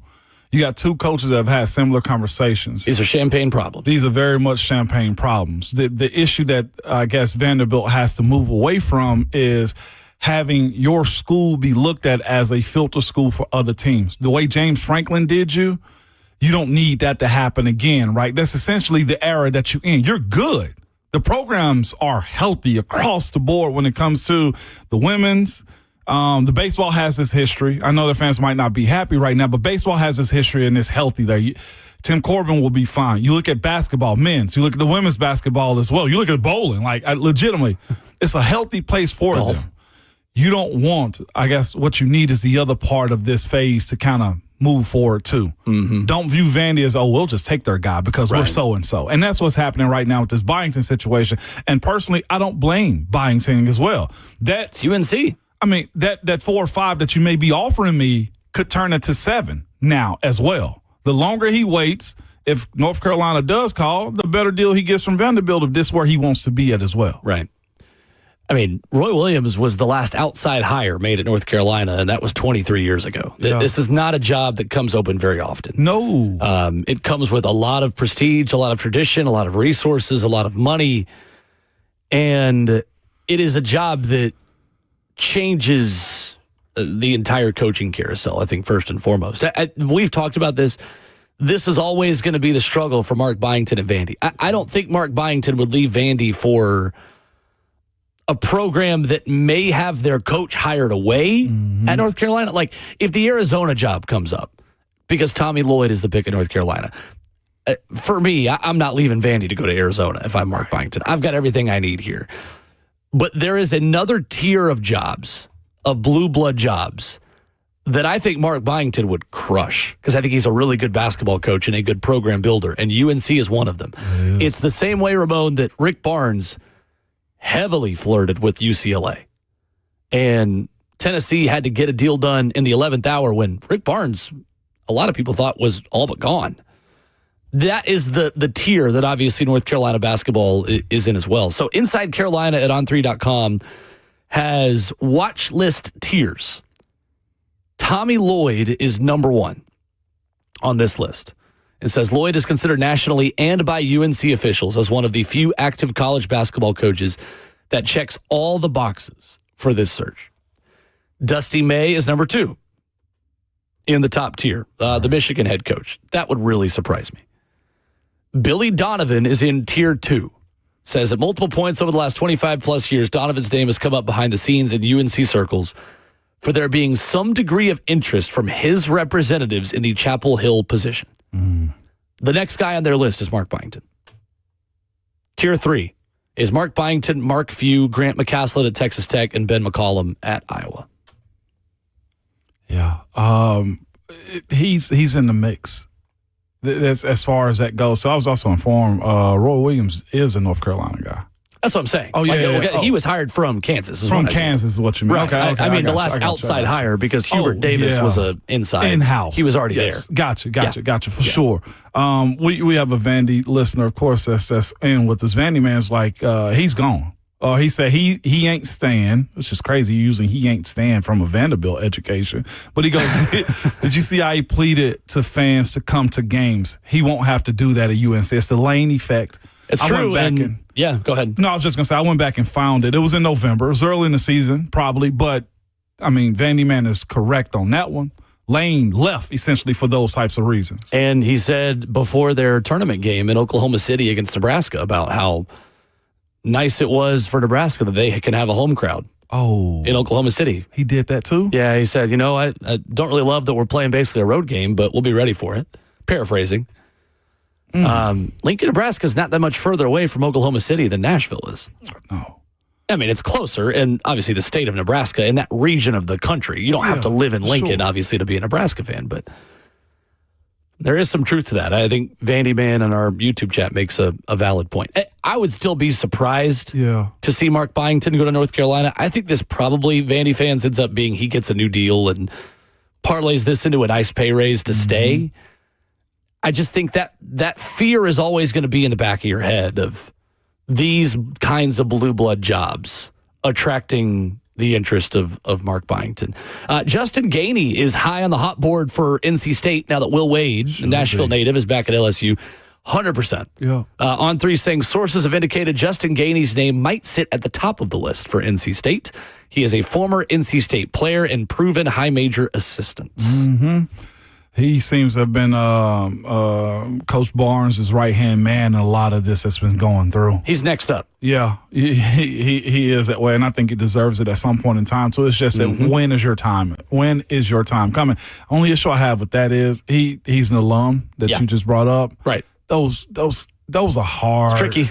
You got two coaches that have had similar conversations. These are champagne problems. These are very much champagne problems. The issue that I guess Vanderbilt has to move away from is having your school be looked at as a filter school for other teams. The way James Franklin did you don't need that to happen again, right? That's essentially the era that you're in. You're good. The programs are healthy across the board when it comes to the women's. The baseball has this history. I know the fans might not be happy right now, but baseball has this history and it's healthy there. Tim Corbin will be fine. You look at basketball, men's. You look at the women's basketball as well. You look at bowling. Legitimately, it's a healthy place for them. You don't want, I guess, what you need is the other part of this phase to kind of move forward too. Don't view Vandy as, we'll just take their guy because we're so-and-so. And that's what's happening right now with this Byington situation. And personally, I don't blame Byington as well. That's UNC. I mean, that 4 or 5 that you may be offering me could turn into 7 now as well. The longer he waits, if North Carolina does call, the better deal he gets from Vanderbilt if this is where he wants to be at as well. Right. I mean, Roy Williams was the last outside hire made at North Carolina, and that was 23 years ago. Yeah. This is not a job that comes open very often. No. It comes with a lot of prestige, a lot of tradition, a lot of resources, a lot of money, and it is a job that changes the entire coaching carousel, I think, first and foremost. We've talked about this. This is always going to be the struggle for Mark Byington and Vandy. I don't think Mark Byington would leave Vandy for a program that may have their coach hired away at North Carolina. Like, if the Arizona job comes up, because Tommy Lloyd is the pick of North Carolina, for me, I'm not leaving Vandy to go to Arizona if I'm Mark Byington. I've got everything I need here. But there is another tier of jobs, of blue blood jobs, that I think Mark Byington would crush, because I think he's a really good basketball coach and a good program builder, and UNC is one of them. It's the same way, Ramon, that Rick Barnes heavily flirted with UCLA. And Tennessee had to get a deal done in the 11th hour when Rick Barnes, a lot of people thought, was all but gone. That is the tier that obviously North Carolina basketball is in as well. So Inside Carolina at on3.com has watch list tiers. Tommy Lloyd is number 1 on this list. It says Lloyd is considered nationally and by UNC officials as one of the few active college basketball coaches that checks all the boxes for this search. Dusty May is number 2 in the top tier, the Michigan head coach. That would really surprise me. Billy Donovan is in tier 2. Says at multiple points over the last 25 plus years, Donovan's name has come up behind the scenes in UNC circles for there being some degree of interest from his representatives in the Chapel Hill position. The next guy on their list is Mark Byington. Tier 3 is Mark Byington, Mark Few, Grant McCaslin at Texas Tech, and Ben McCollum at Iowa. Yeah. He's in the mix. That's as far as that goes. So I was also informed Roy Williams is a North Carolina guy. That's what I'm saying. Oh, yeah, Like, yeah. He was hired from Kansas. From Kansas is what you mean. Right. Okay, I mean, the got last you, I got you, outside I got you. hire because Hubert Davis was a inside. In-house. He was already yes. there. Gotcha, for sure. We have a Vandy listener, of course, that's in with us. Vandy man's like, he's gone. He said he ain't staying, which is crazy using he ain't staying from a Vanderbilt education. But he goes, did you see how he pleaded to fans to come to games? He won't have to do that at UNC. It's the Lane effect. It's I true. went back yeah, go ahead. No, I was just going to say, I went back and found it. It was in November. It was early in the season, probably. But, I mean, Vandy Man is correct on that one. Lane left, essentially, for those types of reasons. And he said before their tournament game in Oklahoma City against Nebraska about how nice it was for Nebraska that they can have a home crowd in Oklahoma City. He did that too? Yeah, he said, I don't really love that we're playing basically a road game, but we'll be ready for it. Paraphrasing. Lincoln, Nebraska is not that much further away from Oklahoma City than Nashville is. No. I mean, it's closer, and obviously the state of Nebraska in that region of the country. You don't have to live in Lincoln, obviously, to be a Nebraska fan, but there is some truth to that. I think Vandy Man in our YouTube chat makes a valid point. I would still be surprised to see Mark Byington go to North Carolina. I think this probably, Vandy fans, ends up being he gets a new deal and parlays this into a nice pay raise to stay. I just think that fear is always going to be in the back of your head of these kinds of blue blood jobs attracting the interest of Mark Byington. Justin Gainey is high on the hot board for NC State now that Will Wade, the Nashville native, is back at LSU. 100%. Yeah. On 3 saying sources have indicated Justin Gainey's name might sit at the top of the list for NC State. He is a former NC State player and proven high major assistant. Mm-hmm. He seems to have been Coach Barnes' right-hand man in a lot of this that's been going through. He's next up. Yeah, he is that way, and I think he deserves it at some point in time, too. It's just that when is your time? When is your time coming? Only issue I have with that is he's an alum that you just brought up. Right. Those are hard. It's tricky.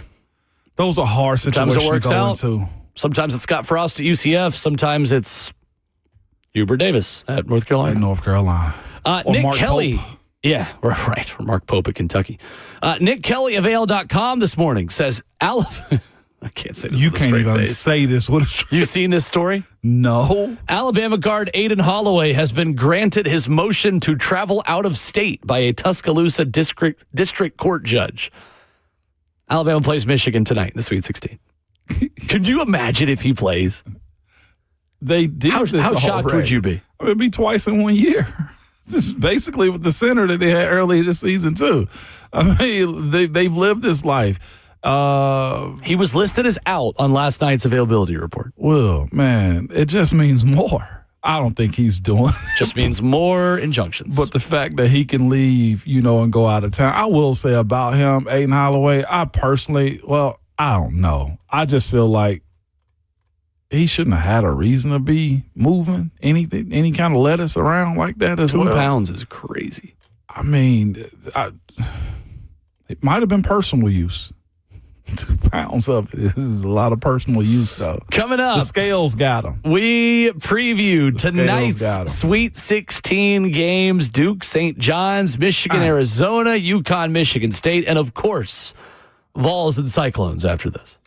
Those are hard situations Sometimes it works to go out. into. Sometimes it's Scott Frost at UCF. Sometimes it's Hubert Davis at North Carolina. In North Carolina. Nick Mark Kelly. Pope. Yeah, right. Or Mark Pope at Kentucky. Nick Kelly of AL.com this morning says, I can't say this. You with a can't straight even face. say this. You seen this story? No. Alabama guard Aiden Holloway has been granted his motion to travel out of state by a Tuscaloosa district court judge. Alabama plays Michigan tonight in the Sweet 16. Can you imagine if he plays? They did How shocked would you be? It'd be twice in 1 year. This is basically with the center that they had earlier this season, too. I mean, they've lived this life. He was listed as out on last night's availability report. Well, man, it just means more. I don't think he's doing it. Just means more injunctions. But the fact that he can leave, and go out of town, I will say about him, Aiden Holloway, I personally, I don't know. I just feel like he shouldn't have had a reason to be moving any kind of lettuce around like that as 2 well. 2 pounds is crazy. I mean, it might have been personal use. 2 pounds of it is a lot of personal use, though. Coming up, the scales got him. We preview tonight's Sweet 16 games: Duke, St. John's, Michigan, Arizona, UConn, Michigan State, and of course, Vols and Cyclones after this.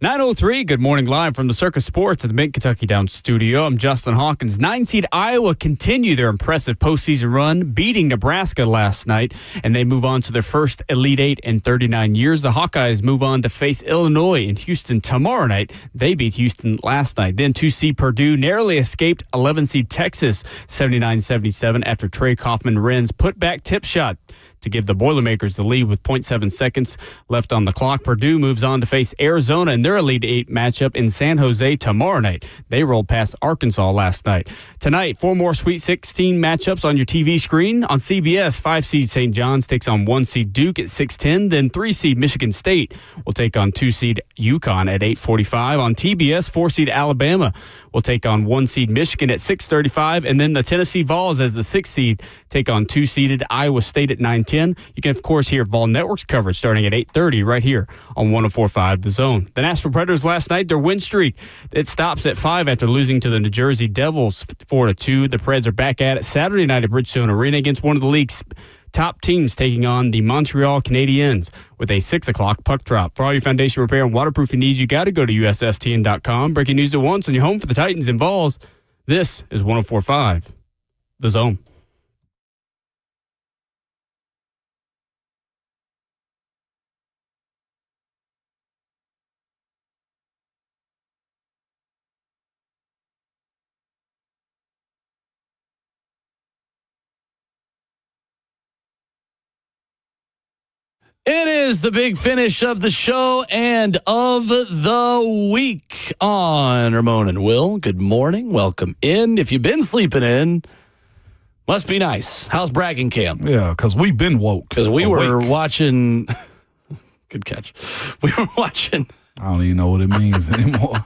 9:03, good morning live from the Circus Sports at the Mid-Kentucky Downs studio. I'm Justin Hawkins. 9-seed Iowa continue their impressive postseason run, beating Nebraska last night, and they move on to their first Elite Eight in 39 years. The Hawkeyes move on to face Illinois in Houston tomorrow night. They beat Houston last night. Then 2-seed Purdue narrowly escaped 11-seed Texas 79-77 after Trey Kaufman-Wren's put-back tip shot to give the Boilermakers the lead with 0.7 seconds left on the clock. Purdue moves on to face Arizona in their Elite Eight matchup in San Jose tomorrow night. They rolled past Arkansas last night. Tonight, 4 more Sweet 16 matchups on your TV screen. On CBS, 5-seed St. John's takes on 1-seed Duke at 6:10. Then 3-seed Michigan State will take on 2-seed UConn at 8:45. On TBS, 4-seed Alabama will take on 1-seed Michigan at 6:35. And then the Tennessee Vols as the 6th seed take on 2-seeded Iowa State at 9:10. You can, of course, hear Vol Network's coverage starting at 8:30 right here on 104.5 The Zone. The Nashville Predators last night, their win streak, it stops at 5 after losing to the New Jersey Devils 4-2. The Preds are back at it Saturday night at Bridgestone Arena against one of the league's top teams, taking on the Montreal Canadiens with a 6 o'clock puck drop. For all your foundation repair and waterproofing needs, you got to go to USSTN.com. Breaking news at once on your home for the Titans and Vols. This is 104.5 The Zone. It is the big finish of the show and of the week on Ramon and Will. Good morning. Welcome in. If you've been sleeping in, must be nice. How's bragging camp? Yeah, because we've been woke. Because we were watching. Good catch. We were watching. I don't even know what it means anymore.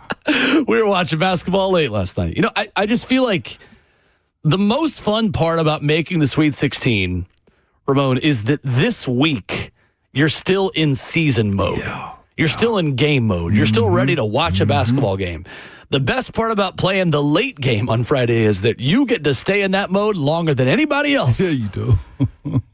We were watching basketball late last night. You know, I just feel like the most fun part about making the Sweet 16, Ramon, is that this week you're still in season mode. Yeah. You're still in game mode. You're still ready to watch a basketball game. The best part about playing the late game on Friday is that you get to stay in that mode longer than anybody else. Yeah, you do.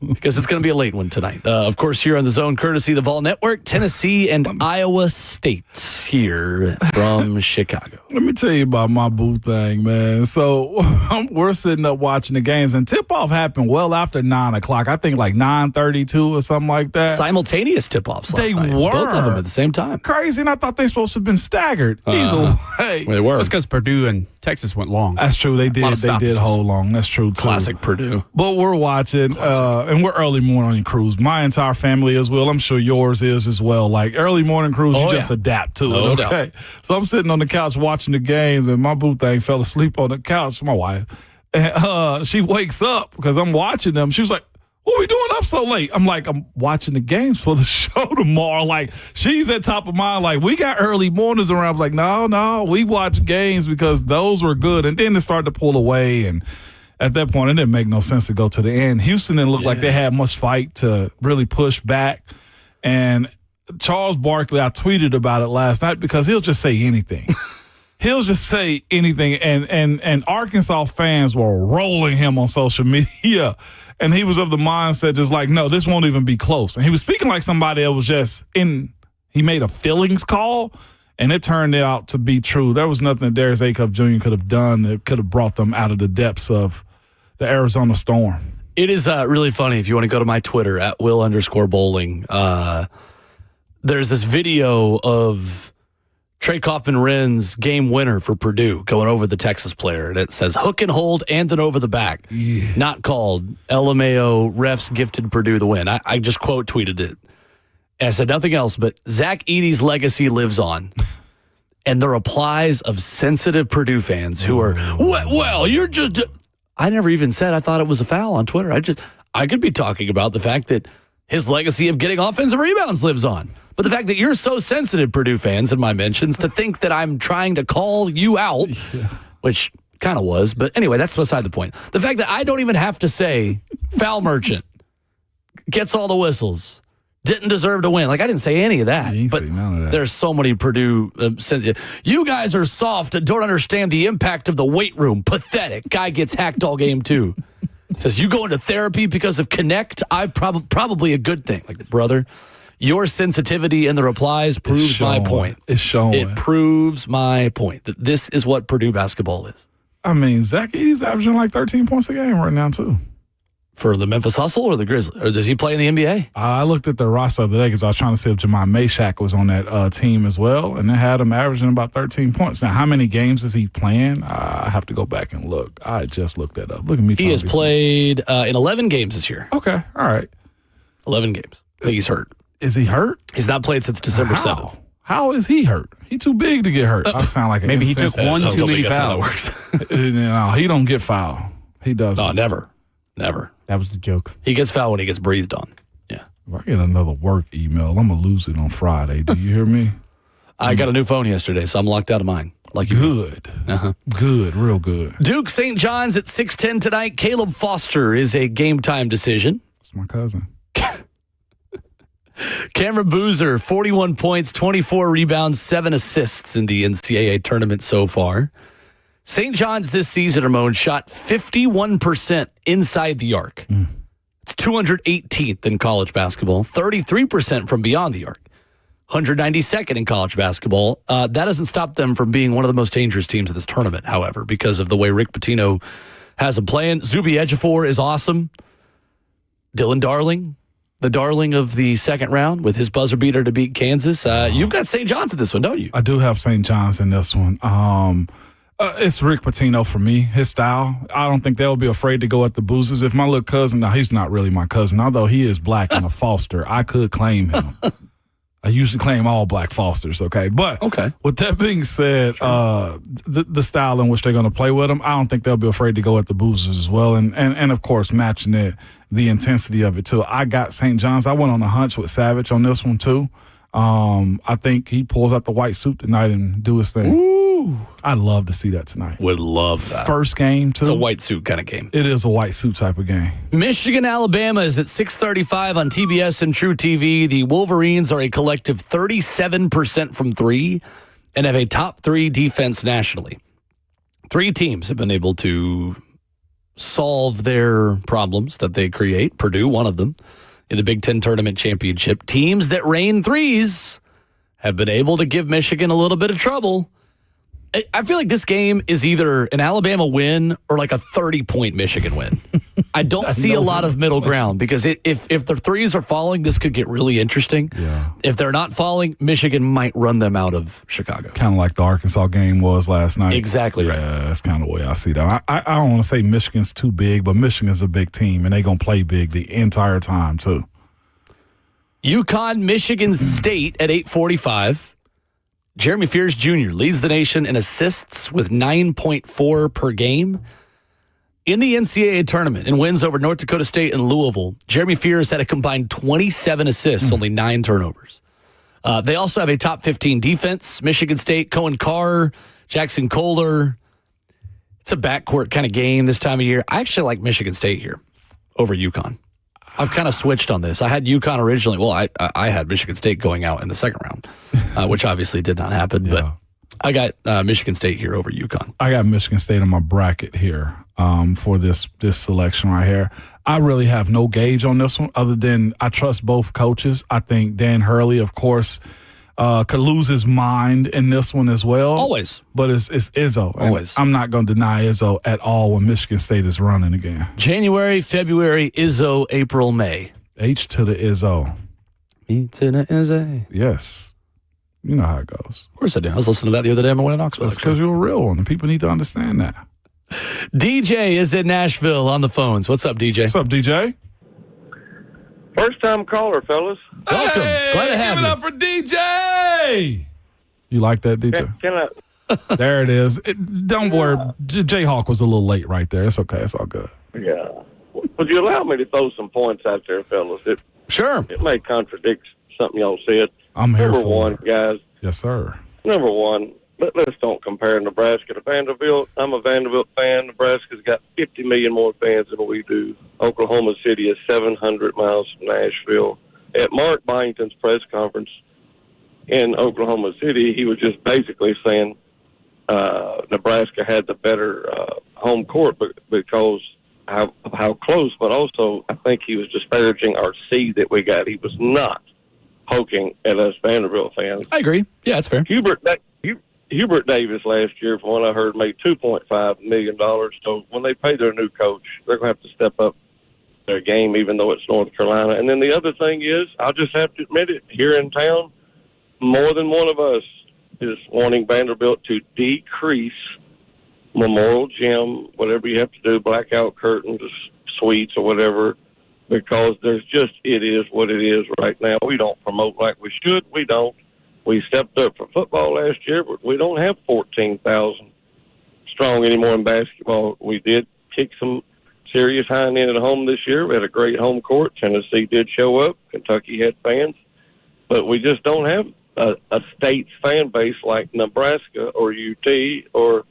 Because it's going to be a late one tonight. Of course, here on The Zone, courtesy of the Vol Network, Tennessee and Iowa State here from Chicago. Let me tell you about my boo thing, man. So we're sitting up watching the games, and tip-off happened well after 9 o'clock. I think like 9:32 or something like that. Simultaneous tip-offs last night. They were. Both of them at the same time. Crazy, and I thought they supposed to have been staggered. Either way. They were. That's because Purdue and Texas went long. That's true. They did. They did hold long. That's true, too. Classic Purdue. But we're watching, and we're early morning crews. My entire family as well. I'm sure yours is as well. Like early morning crews, you just adapt to it. Okay. Doubt. So I'm sitting on the couch watching the games, and my boo thing fell asleep on the couch. My wife, and she wakes up because I'm watching them. She was like, "What are we doing up so late?" I'm like, "I'm watching the games for the show tomorrow." Like she's at top of mind. Like we got early mornings around. I was like, no, we watch games because those were good. And then it started to pull away, and at that point, it didn't make no sense to go to the end. Houston didn't look like they had much fight to really push back. And Charles Barkley, I tweeted about it last night because he'll just say anything. He'll just say anything. And Arkansas fans were rolling him on social media. And he was of the mindset just like, no, this won't even be close. And he was speaking like somebody that was just he made a feelings call. And it turned out to be true. There was nothing that Darius Acuff Jr. could have done that could have brought them out of the depths of the Arizona Storm. It is really funny. If you want to go to my Twitter, at Will_bowling, there's this video of Trey Kaufman-Wren's game winner for Purdue going over the Texas player. And it says, hook and hold and then over the back. Yeah. Not called. LMAO refs gifted Purdue the win. I just quote tweeted it. And I said nothing else, but Zach Edey's legacy lives on. And the replies of sensitive Purdue fans who are, well, you're just... I never even said I thought it was a foul on Twitter. I could be talking about the fact that his legacy of getting offensive rebounds lives on. But the fact that you're so sensitive, Purdue fans, in my mentions, to think that I'm trying to call you out, which kind of was. But anyway, that's beside the point. The fact that I don't even have to say foul merchant, gets all the whistles, didn't deserve to win. Like, I didn't say any of that. But there's so many Purdue. You guys are soft and don't understand the impact of the weight room. Pathetic. Guy gets hacked all game, too. Says, you go into therapy because of Connect? I probably a good thing. Like, brother, Your sensitivity in the replies proves my point. It's showing. It proves my point that this is what Purdue basketball is. I mean, Zach Edey's averaging like 13 points a game right now, too. For the Memphis Hustle or the Grizzlies? Or does he play in the NBA? I looked at the roster the other day because I was trying to see if Jemai Meshack was on that team as well, and they had him averaging about 13 points. Now, how many games is he playing? I have to go back and look. I just looked that up. Look at me. He has played in 11 games this year. Okay, all right. 11 games. I think he's hurt. Is he hurt? He's not played since December 7th. How is he hurt? He's too big to get hurt. I sound like maybe he took one too many fouls. No, he don't get fouled. He doesn't. No, never. That was the joke. He gets fouled when he gets breathed on. Yeah. If I get another work email, I'm going to lose it on Friday. Do you hear me? I got a new phone yesterday, so I'm locked out of mine. Like you. Good. Good, real good. Duke St. John's at 6:10 tonight. Caleb Foster is a game-time decision. It's my cousin. Cameron Boozer, 41 points, 24 rebounds, 7 assists in the NCAA tournament so far. St. John's this season, Ramon, shot 51% inside the arc. It's 218th in college basketball, 33% from beyond the arc, 192nd in college basketball. That doesn't stop them from being one of the most dangerous teams of this tournament, however, because of the way Rick Pitino has them playing. Zuby Ejiofor is awesome. Dylan Darling, the darling of the second round with his buzzer beater to beat Kansas. You've got St. John's in this one, don't you? I do have St. John's in this one. It's Rick Pitino for me, his style. I don't think they'll be afraid to go at the Boozers. If my little cousin, now he's not really my cousin, although he is black and a Foster, I could claim him. I usually claim all black Fosters, okay? But with that being said, the style in which they're going to play with them, I don't think they'll be afraid to go at the Boozers as well. And of course, matching it, the intensity of it, too. I got St. John's. I went on a hunch with Savage on this one, too. I think he pulls out the white suit tonight and do his thing. Ooh. I'd love to see that tonight. Would love that. First game, too. It's a white suit kind of game. It is a white suit type of game. Michigan, Alabama is at 6:35 on TBS and True TV. The Wolverines are a collective 37% from three and have a top 3 defense nationally. 3 teams have been able to solve their problems that they create. Purdue, one of them, in the Big Ten Tournament Championship. Teams that rain threes have been able to give Michigan a little bit of trouble. I feel like this game is either an Alabama win or like a 30-point Michigan win. I don't see a lot of middle ground because if the threes are falling, this could get really interesting. Yeah. If they're not falling, Michigan might run them out of Chicago. Kind of like the Arkansas game was last night. Exactly right. Yeah, that's kind of the way I see that. I don't want to say Michigan's too big, but Michigan's a big team, and they're going to play big the entire time, too. UConn, Michigan State at 8:45. Jeremy Fears Jr. leads the nation in assists with 9.4 per game. In the NCAA tournament and wins over North Dakota State and Louisville, Jeremy Fears had a combined 27 assists, only 9 turnovers. They also have a top 15 defense. Michigan State, Cohen Carr, Jackson Kohler. It's a backcourt kind of game this time of year. I actually like Michigan State here over UConn. I've kind of switched on this. I had UConn originally. Well, I had Michigan State going out in the second round, which obviously did not happen. Yeah. But I got Michigan State here over UConn. I got Michigan State in my bracket here for this selection right here. I really have no gauge on this one other than I trust both coaches. I think Dan Hurley, of course, could lose his mind in this one as well. Always. But it's Izzo. Always. I'm not going to deny Izzo at all when Michigan State is running again. January, February, Izzo, April, May. H to the Izzo. E to the Izzo. Yes. You know how it goes. Of course I do. I was listening to that the other day on my way to Knoxville. That's because you're a real one, and people need to understand that. DJ is in Nashville on the phones. What's up, DJ? What's up, DJ? First-time caller, fellas. Welcome. Hey, Glad to have give you. it up for DJ. You like that, DJ? Can I? There it is. Don't worry. Jayhawk was a little late right there. It's okay. It's all good. Yeah. Would you allow me to throw some points out there, fellas? Sure. It may contradict something y'all said. I'm here Number for one, it. guys. Yes, sir. Number one, let's don't compare Nebraska to Vanderbilt. I'm a Vanderbilt fan. Nebraska's got 50 million more fans than we do. Oklahoma City is 700 miles from Nashville. At Mark Byington's press conference in Oklahoma City, he was just basically saying Nebraska had the better home court because how close, but also I think he was disparaging our seed that we got. He was not poking at us Vanderbilt fans. I agree. Yeah, that's fair. Hubert Davis last year, from what I heard, made $2.5 million. So when they pay their new coach, they're going to have to step up their game, even though it's North Carolina. And then the other thing is, I'll just have to admit it, here in town, more than one of us is wanting Vanderbilt to decrease Memorial Gym, whatever you have to do, blackout curtains, suites, or whatever, because it is what it is right now. We don't promote like we should. We don't. We stepped up for football last year, but we don't have 14,000 strong anymore in basketball. We did kick some serious hind end at home this year. We had a great home court. Tennessee did show up. Kentucky had fans. But we just don't have a state's fan base like Nebraska or UT or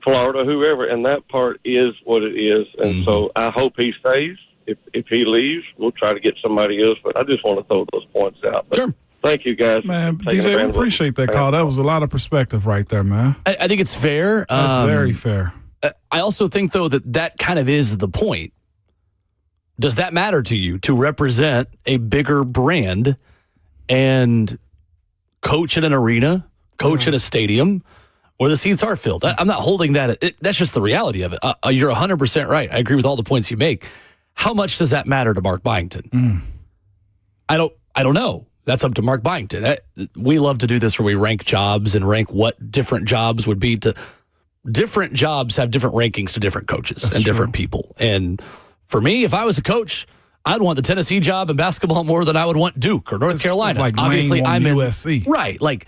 Florida, whoever. And that part is what it is. And so I hope he stays. If he leaves, we'll try to get somebody else. But I just want to throw those points out. But sure. Thank you, guys. Man, DJ, we appreciate that call. That was a lot of perspective right there, man. I think it's fair. That's very fair. I also think, though, that kind of is the point. Does that matter to you, to represent a bigger brand and coach at an arena, coach at a stadium where the seats are filled? I'm not holding that. That's just the reality of it. You're 100% right. I agree with all the points you make. How much does that matter to Mark Byington? I don't know. That's up to Mark Byington. We love to do this where we rank jobs and rank what different jobs would be to different jobs have different rankings to different coaches and different people. And for me, if I was a coach, I'd want the Tennessee job in basketball more than I would want Duke or North Carolina. It's like obviously I'm in USC. Right. Like,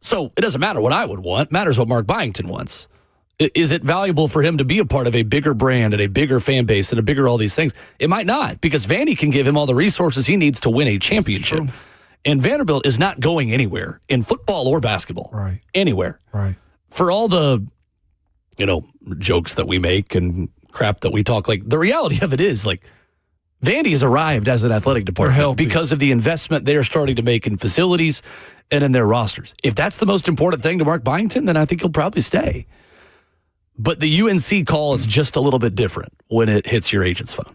so it doesn't matter what I would want. It matters what Mark Byington wants. Is it valuable for him to be a part of a bigger brand and a bigger fan base and a bigger all these things? It might not, because Vandy can give him all the resources he needs to win a championship. And Vanderbilt is not going anywhere in football or basketball. Right. Anywhere. Right. For all the, jokes that we make and crap that we talk, like, the reality of it is, like, Vandy has arrived as an athletic department because of the investment they are starting to make in facilities and in their rosters. If that's the most important thing to Mark Byington, then I think he'll probably stay. But the UNC call is just a little bit different when it hits your agent's phone.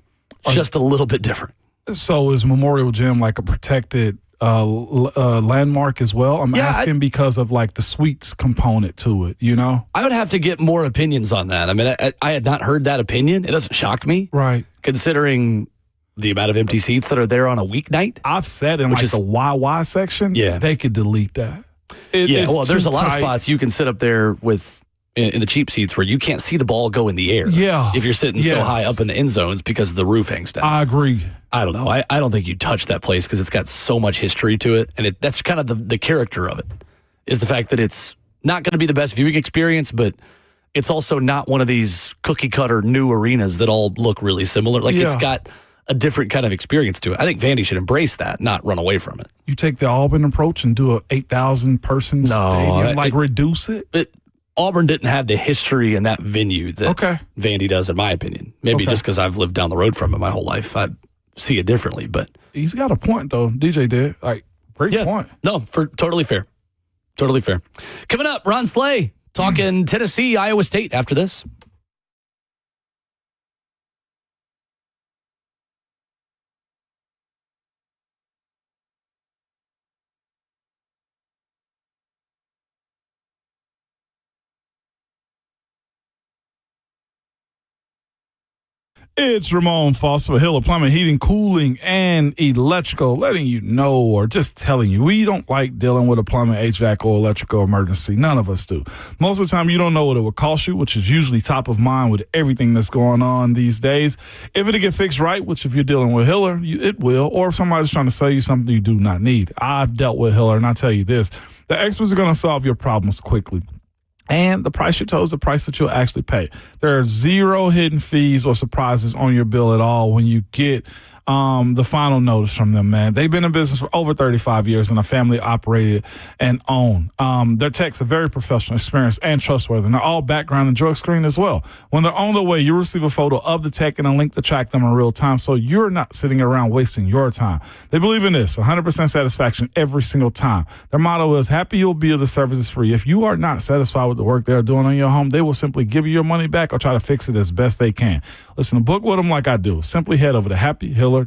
Just a little bit different. So is Memorial Gym like a protected landmark as well? I'm asking because of like the suites component to it, I would have to get more opinions on that. I mean, I had not heard that opinion. It doesn't shock me. Right. Considering the amount of empty seats that are there on a weeknight. I've said in the YY section, they could delete that. There's a lot of spots you can sit up there with in the cheap seats where you can't see the ball go in the air. Yeah. If you're sitting so high up in the end zones because the roof hangs down. I agree. I don't know. I don't think you touch that place because it's got so much history to it. And that's kind of the character of it, is the fact that it's not going to be the best viewing experience, but it's also not one of these cookie cutter new arenas that all look really similar. Like it's got a different kind of experience to it. I think Vandy should embrace that, not run away from it. You take the Auburn approach and do a 8,000 person stadium, reduce it? Auburn didn't have the history in that venue that Vandy does, in my opinion. Maybe just because I've lived down the road from it my whole life. I see it differently, but he's got a point though. DJ did. Great point. No, totally fair. Totally fair. Coming up, Ron Slay talking Tennessee, Iowa State after this. It's Ramon Foster with Hiller Plumbing, Heating, Cooling, and Electrical, letting you know or just telling you we don't like dealing with a plumbing, HVAC, or electrical emergency. None of us do. Most of the time, you don't know what it would cost you, which is usually top of mind with everything that's going on these days. If it'll get fixed right, which if you're dealing with Hiller, it will, or if somebody's trying to sell you something you do not need. I've dealt with Hiller, and I tell you this, the experts are going to solve your problems quickly. And the price you told is the price that you'll actually pay. There are zero hidden fees or surprises on your bill at all when you get the final notice from them, man. They've been in business for over 35 years and a family operated and owned. Their techs are very professional, experienced, and trustworthy. And they're all background and drug screened as well. When they're on their way, you'll receive a photo of the tech and a link to track them in real time, so you're not sitting around wasting your time. They believe in this, 100% satisfaction every single time. Their motto is, happy you'll be, the service is free. If you are not satisfied with the work they're doing on your home, they will simply give you your money back or try to fix it as best they can. Listen, to book with them like I do, simply head over to happyhiller.com.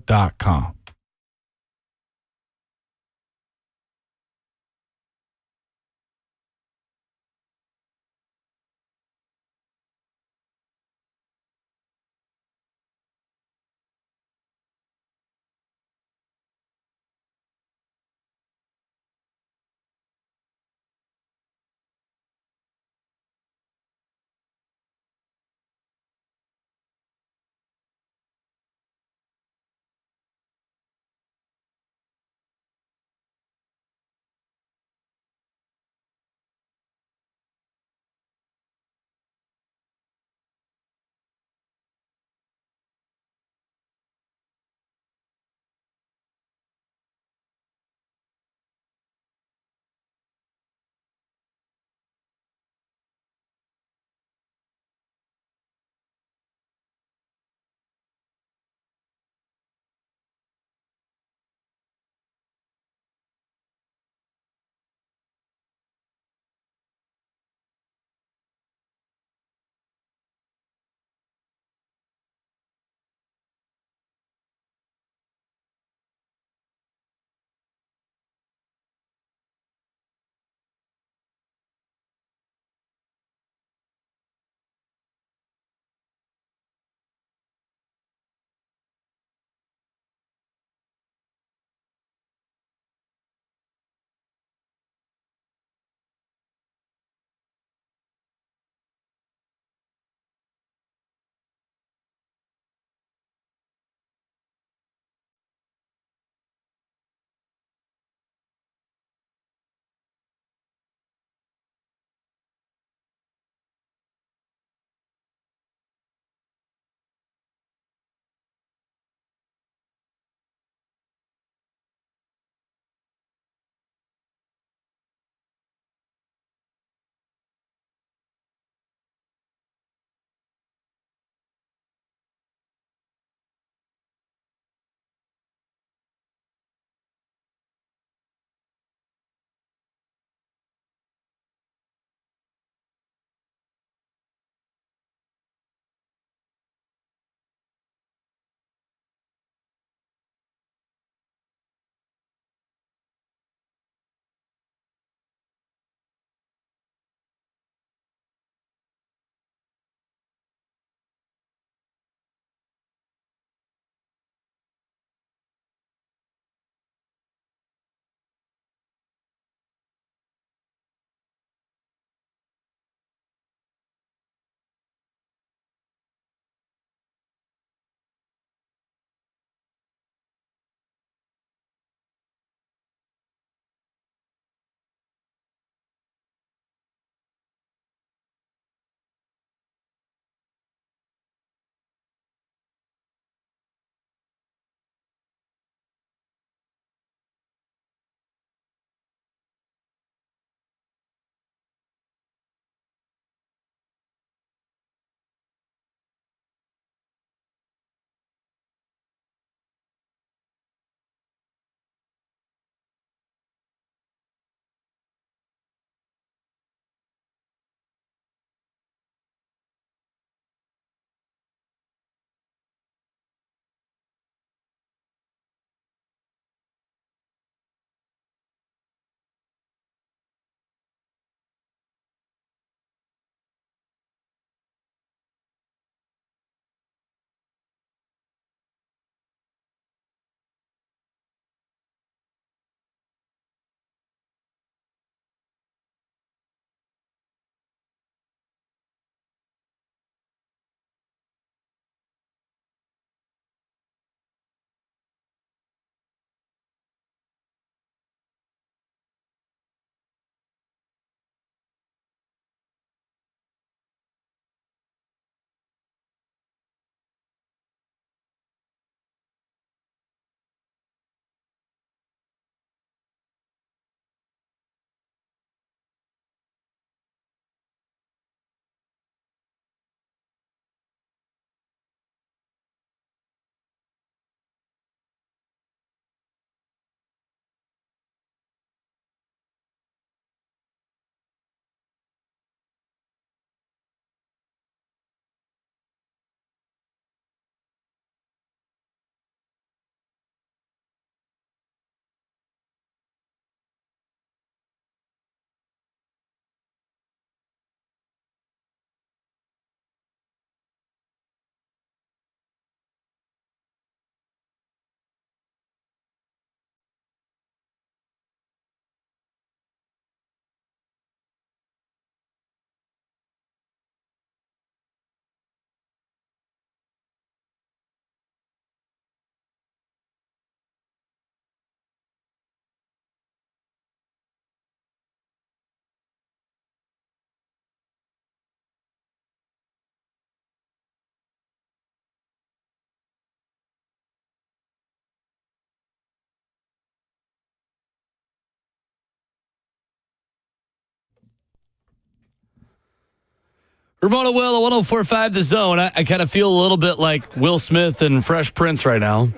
Ramon Will, 104.5 The Zone. I kind of feel a little bit like Will Smith and Fresh Prince right now.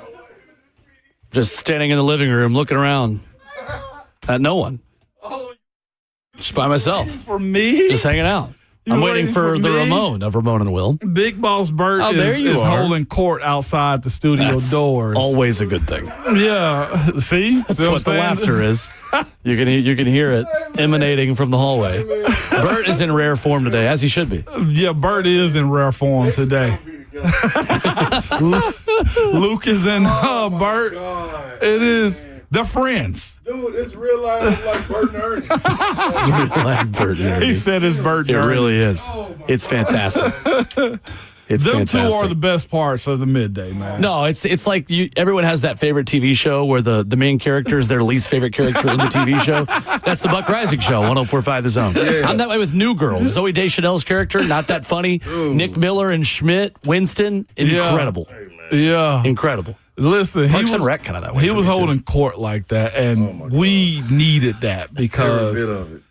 Just standing in the living room, looking around at no one. Just by myself. For me? Just hanging out. I'm waiting for the Ramon of Ramon and Will. Big Boss Bert there you is are. holding court outside the studio That's doors. always a good thing. Yeah. See? That's what the laughter is. You can hear it emanating from the hallway. Bert is in rare form today, as he should be. Yeah, Bert is in rare form today. Luke is in Bert. It is. They're friends. Dude, it's real life like Bert and Ernie. It's real life Bert and Ernie. He said it's Bert and It Ernie. really is. It's fantastic. It's Them fantastic. two are the best parts of the midday, man. No, it's like everyone has that favorite TV show where the main character is their least favorite character in the TV show. That's the Buck Rising Show, 104.5 The Zone. Yes. I'm that way with New Girl. Zoe Deschanel's character, not that funny. Nick Miller and Schmidt, Winston, incredible. Yeah. Incredible. Listen, Parks and Rec kind of that way. He for was me, too. holding court like that, and we needed that because Every bit of it.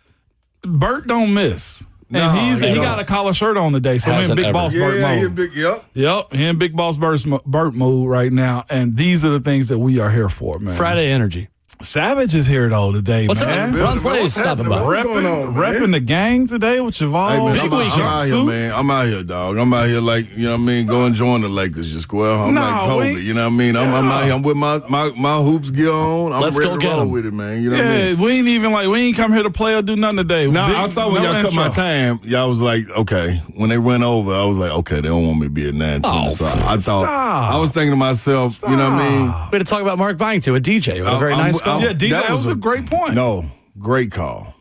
Bert don't miss. No, And he he don't. got a collar shirt on today, so Hasn't he in Big ever. Boss Bert Yeah, he a mode. big, yep. Yep, he in Big Boss Bert mode right now, and these are the things that we are here for, man. Friday energy. Savage is here though today, What's man. up? Ron Slay's stopping by. What's going on, man? Repping the gang today with your Hey, Vols. man, Big I'm weekend. out here, man. I'm out here, dog. I'm out here like, you know what I mean, go and join the Lakers, just well. I'm No, like Kobe, we- you know what I mean? I'm out here. I'm with my hoops gear on. I'm Let's ready go to get roll 'em. with it, man. You know what I Yeah, mean? we ain't come here to play or do nothing today. Now, Big- I saw when no y'all cut my intro. time, y'all was like, okay. When they went over, I was like, okay, they don't want me to be at 9:20. So I thought, stop. I was thinking to myself, you know what I mean? We had to talk about Mark Byington, a DJ. With a very nice call. Yeah, DJ, that was a great point. No, great call.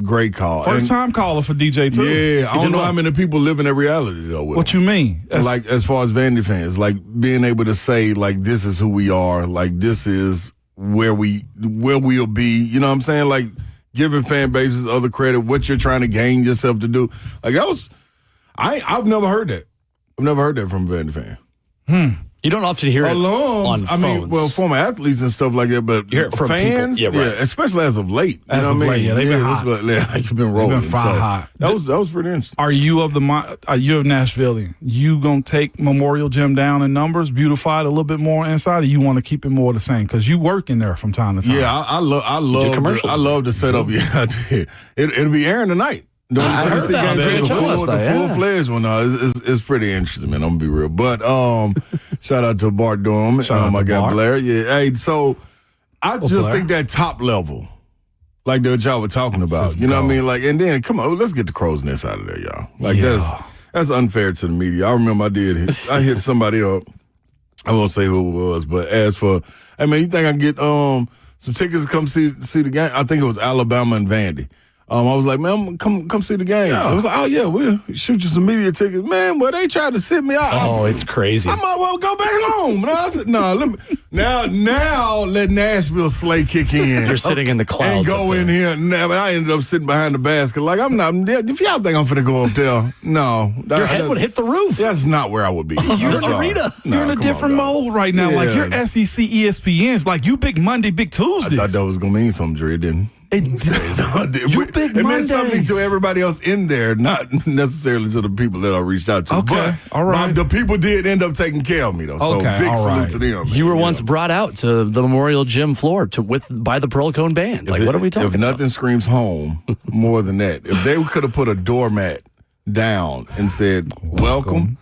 Great call. First time caller for DJ too. Yeah, I don't know how many people live in that reality though. With What them. you mean? That's- Like as far as Vandy fans, like being able to say like this is who we are, like this is where we'll be. You know what I'm saying? Like giving fan bases other credit, what you're trying to gain yourself to do. Like that was, I've never heard that. I've never heard that from a Vandy fan. You don't often hear it Alums, on phones. I mean, well, former athletes and stuff like that, but You hear it from fans, people. Yeah, right. especially as of late. You As know of what I late, mean? yeah, they've been hot. You've been rolling. fire so hot. That was pretty interesting. Are you of you of Nashville? You gonna take Memorial Gym down in numbers, beautify it a little bit more inside, or you want to keep it more the same? Because you work in there from time to time. Yeah, I love commercials. I love the setup. Yeah, I did. It'll be airing tonight. I heard that on the show last night, yeah. The full-fledged one. It's pretty interesting, man. I'm gonna be real. But shout out to Bart Durham. out I to got Bart. Blair. Yeah. Hey, so I just Blair. think that top level, like that y'all were talking about. You know what I mean? Like, and then come on, let's get the crow's nest out of there, y'all. Like that's unfair to the media. I remember I hit somebody up. I won't say who it was, but as for, hey man, you think I can get some tickets to come see the game? I think it was Alabama and Vandy. I was like, man, come see the game. I was like, oh yeah, we'll shoot you some media tickets, man. Well, they tried to sit me out. Oh, it's crazy. I might well go back home. No, I said, no, let me now let Nashville Slay kick in. You're sitting in the clouds and go up there. in here. Now, I ended up sitting behind the basket. Like I'm not. If y'all think I'm finna go up there, no, Your head would hit the roof. That's not where I would be. You're I'm in sorry. arena. You're in a come different on, dog. mode right now. Like Yeah. you're SEC ESPN's. Like you big Monday, big I Tuesdays. thought that was gonna mean something, Dre. It didn't. You big It meant something Mondays. to everybody else in there, not necessarily to the people that I reached out to. Okay, but all right. The people did end up taking care of me, though. So Okay, big all salute right. to them. You were man, once know. brought out to the Memorial Gym floor by the Pearl Cone Band. Like, what are we talking If about? nothing screams home more than that, if they could have put a doormat down and said "Welcome,"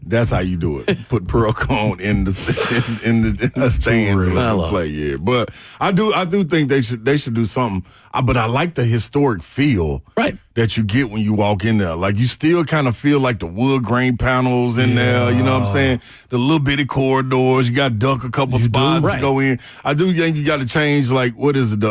that's how you do it. Put Pearl Cone in the stands and I let them love play. Yeah, but I do think they should do something. But I like the historic feel Right. that you get when you walk in there. Like you still kind of feel like the wood grain panels in there. You know what I'm saying? The little bitty corridors. You got to duck a couple spots Right. to go in. I do think you got to change. Like what is it?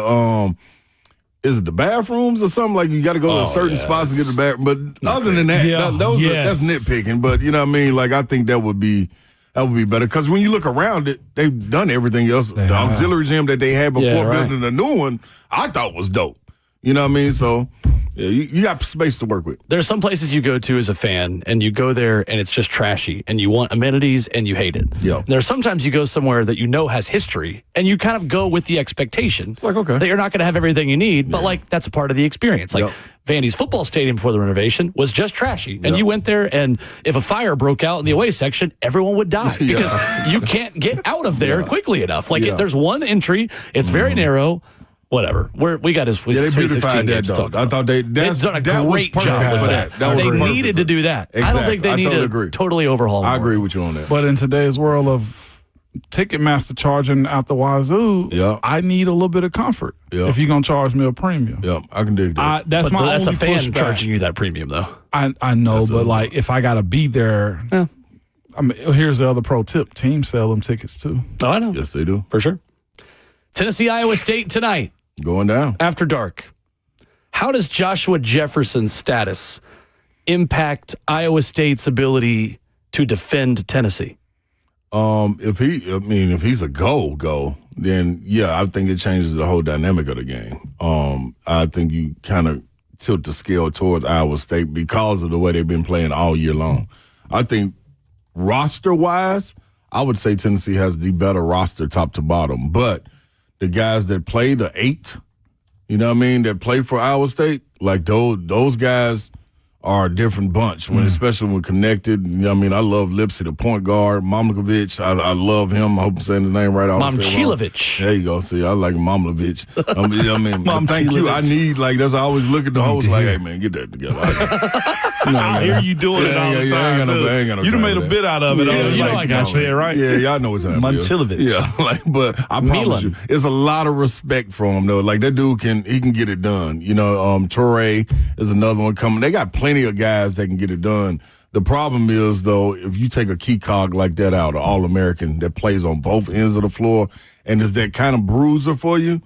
Is it the bathrooms or something? Like you got to go to certain spots to get the bathroom. But other than that, Yeah. that's nitpicking. But you know what I mean? Like I think that would be better. Because when you look around it, they've done everything else. The auxiliary gym that they had before Yeah, right. building the new one, I thought was dope. You know what I mean? So Yeah, you got space to work with. There's some places you go to as a fan, and you go there, and it's just trashy, and you want amenities, and you hate it. Yeah. There's sometimes you go somewhere that you know has history, and you kind of go with the expectation that you're not going to have everything you need, but like that's a part of the experience. Like Vandy's football stadium before the renovation was just trashy, and you went there, and if a fire broke out in the away section, everyone would die because you can't get out of there quickly enough. Like there's one entry, it's very narrow. Whatever. We got his they Sweet 16 beautified games that, to talk though. I about. thought they've done a great job with that. They needed to do that. I don't think they need to totally overhaul them. I agree with you on that. But in today's world of Ticketmaster charging out the wazoo, I need a little bit of comfort if you're going to charge me a premium. Yeah, I can dig that. That's my that's only a fan pushback. charging you that premium, though. I know, but like if I got to be there, I mean, here's the other pro tip. Teams sell them tickets too. Oh, I know. Yes, they do. For sure. Tennessee, Iowa State tonight. Going down. After dark. How does Joshua Jefferson's status impact Iowa State's ability to defend Tennessee? If he's a go, then I think it changes the whole dynamic of the game. I think you kind of tilt the scale towards Iowa State because of the way they've been playing all year long. I think roster-wise, I would say Tennessee has the better roster top to bottom, but the guys that play the 8, you know what I mean, that play for Iowa State, like those guys are a different bunch, especially when connected. You know what I mean, I love Lipsy, the point guard. Momlikovich, I love him. I hope I'm saying his name right. Momchilovich. There you go. See, I like Momlikovich. Thank you. I need, that's I always look at the host like, hey, man, get that together. I hear you doing it all the time. You done made a bit out of it. I got you. Right? Yeah, y'all know what time it is. Momchilovich. Yeah, but I promise you, it's a lot of respect for him, though. Like, that dude can get it done. You know, Toure is another one coming. They got plenty of guys that can get it done. The problem is, though, if you take a key cog like that out, an All-American that plays on both ends of the floor and is that kind of bruiser for you,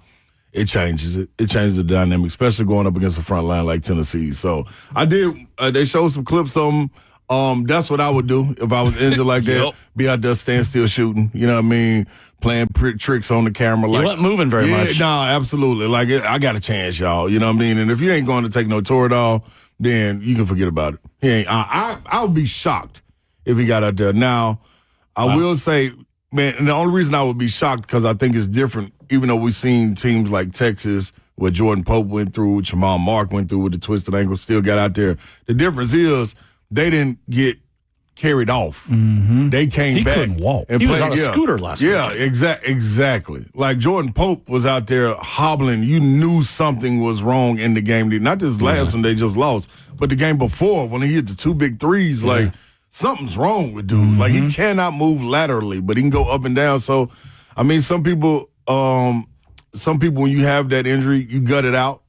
it changes it. It changes the dynamic, especially going up against a front line like Tennessee. So I did. They showed some clips of them. That's what I would do if I was injured like that. Be out there stand still shooting. You know what I mean? Playing tricks on the camera. You weren't moving very much. No, absolutely. Like, I got a chance, y'all. You know what I mean? And if you ain't going to take no Toradol, then you can forget about it. He ain't. I would be shocked if he got out there. Now, I will say, man, and the only reason I would be shocked because I think it's different, even though we've seen teams like Texas, what Jordan Pope went through, what Jamal Mark went through with the twisted ankle, still got out there. The difference is they didn't get carried off. Mm-hmm. They came back. He couldn't walk. He was on a scooter last week. Yeah, exactly. Like Jordan Pope was out there hobbling. You knew something was wrong in the game. Not this last one they just lost, but the game before when he hit the 2 big threes, like something's wrong with dude. Mm-hmm. Like he cannot move laterally, but he can go up and down. So, I mean, some people when you have that injury, you gut it out,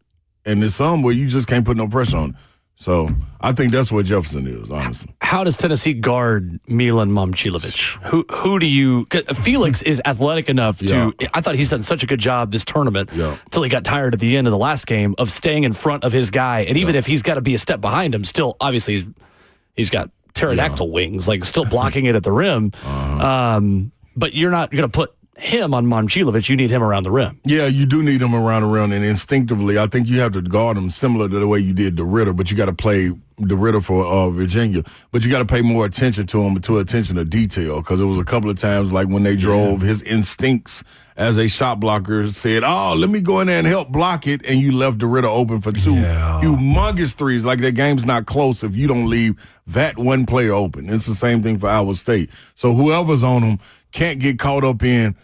and there's some where you just can't put no pressure on it. So I think that's what Jefferson is, honestly. How does Tennessee guard Milan Momchilovich? Who do you? Felix is athletic enough to. I thought he's done such a good job this tournament until he got tired at the end of the last game of staying in front of his guy. And even if he's got to be a step behind him, still obviously he's got pterodactyl wings, like still blocking it at the rim. But you're not going to put him on Momchilovich. You need him around the rim. Yeah, you do need him around the rim, and instinctively, I think you have to guard him similar to the way you did DeRidder, but you got to play DeRidder for Virginia. But you got to pay more attention to him, attention to detail, because it was a couple of times like when they drove, his instincts as a shot blocker said, oh, let me go in there and help block it, and you left DeRidder open for 2 humongous threes. Like, that game's not close if you don't leave that one player open. It's the same thing for Iowa State. So whoever's on him can't get caught up in,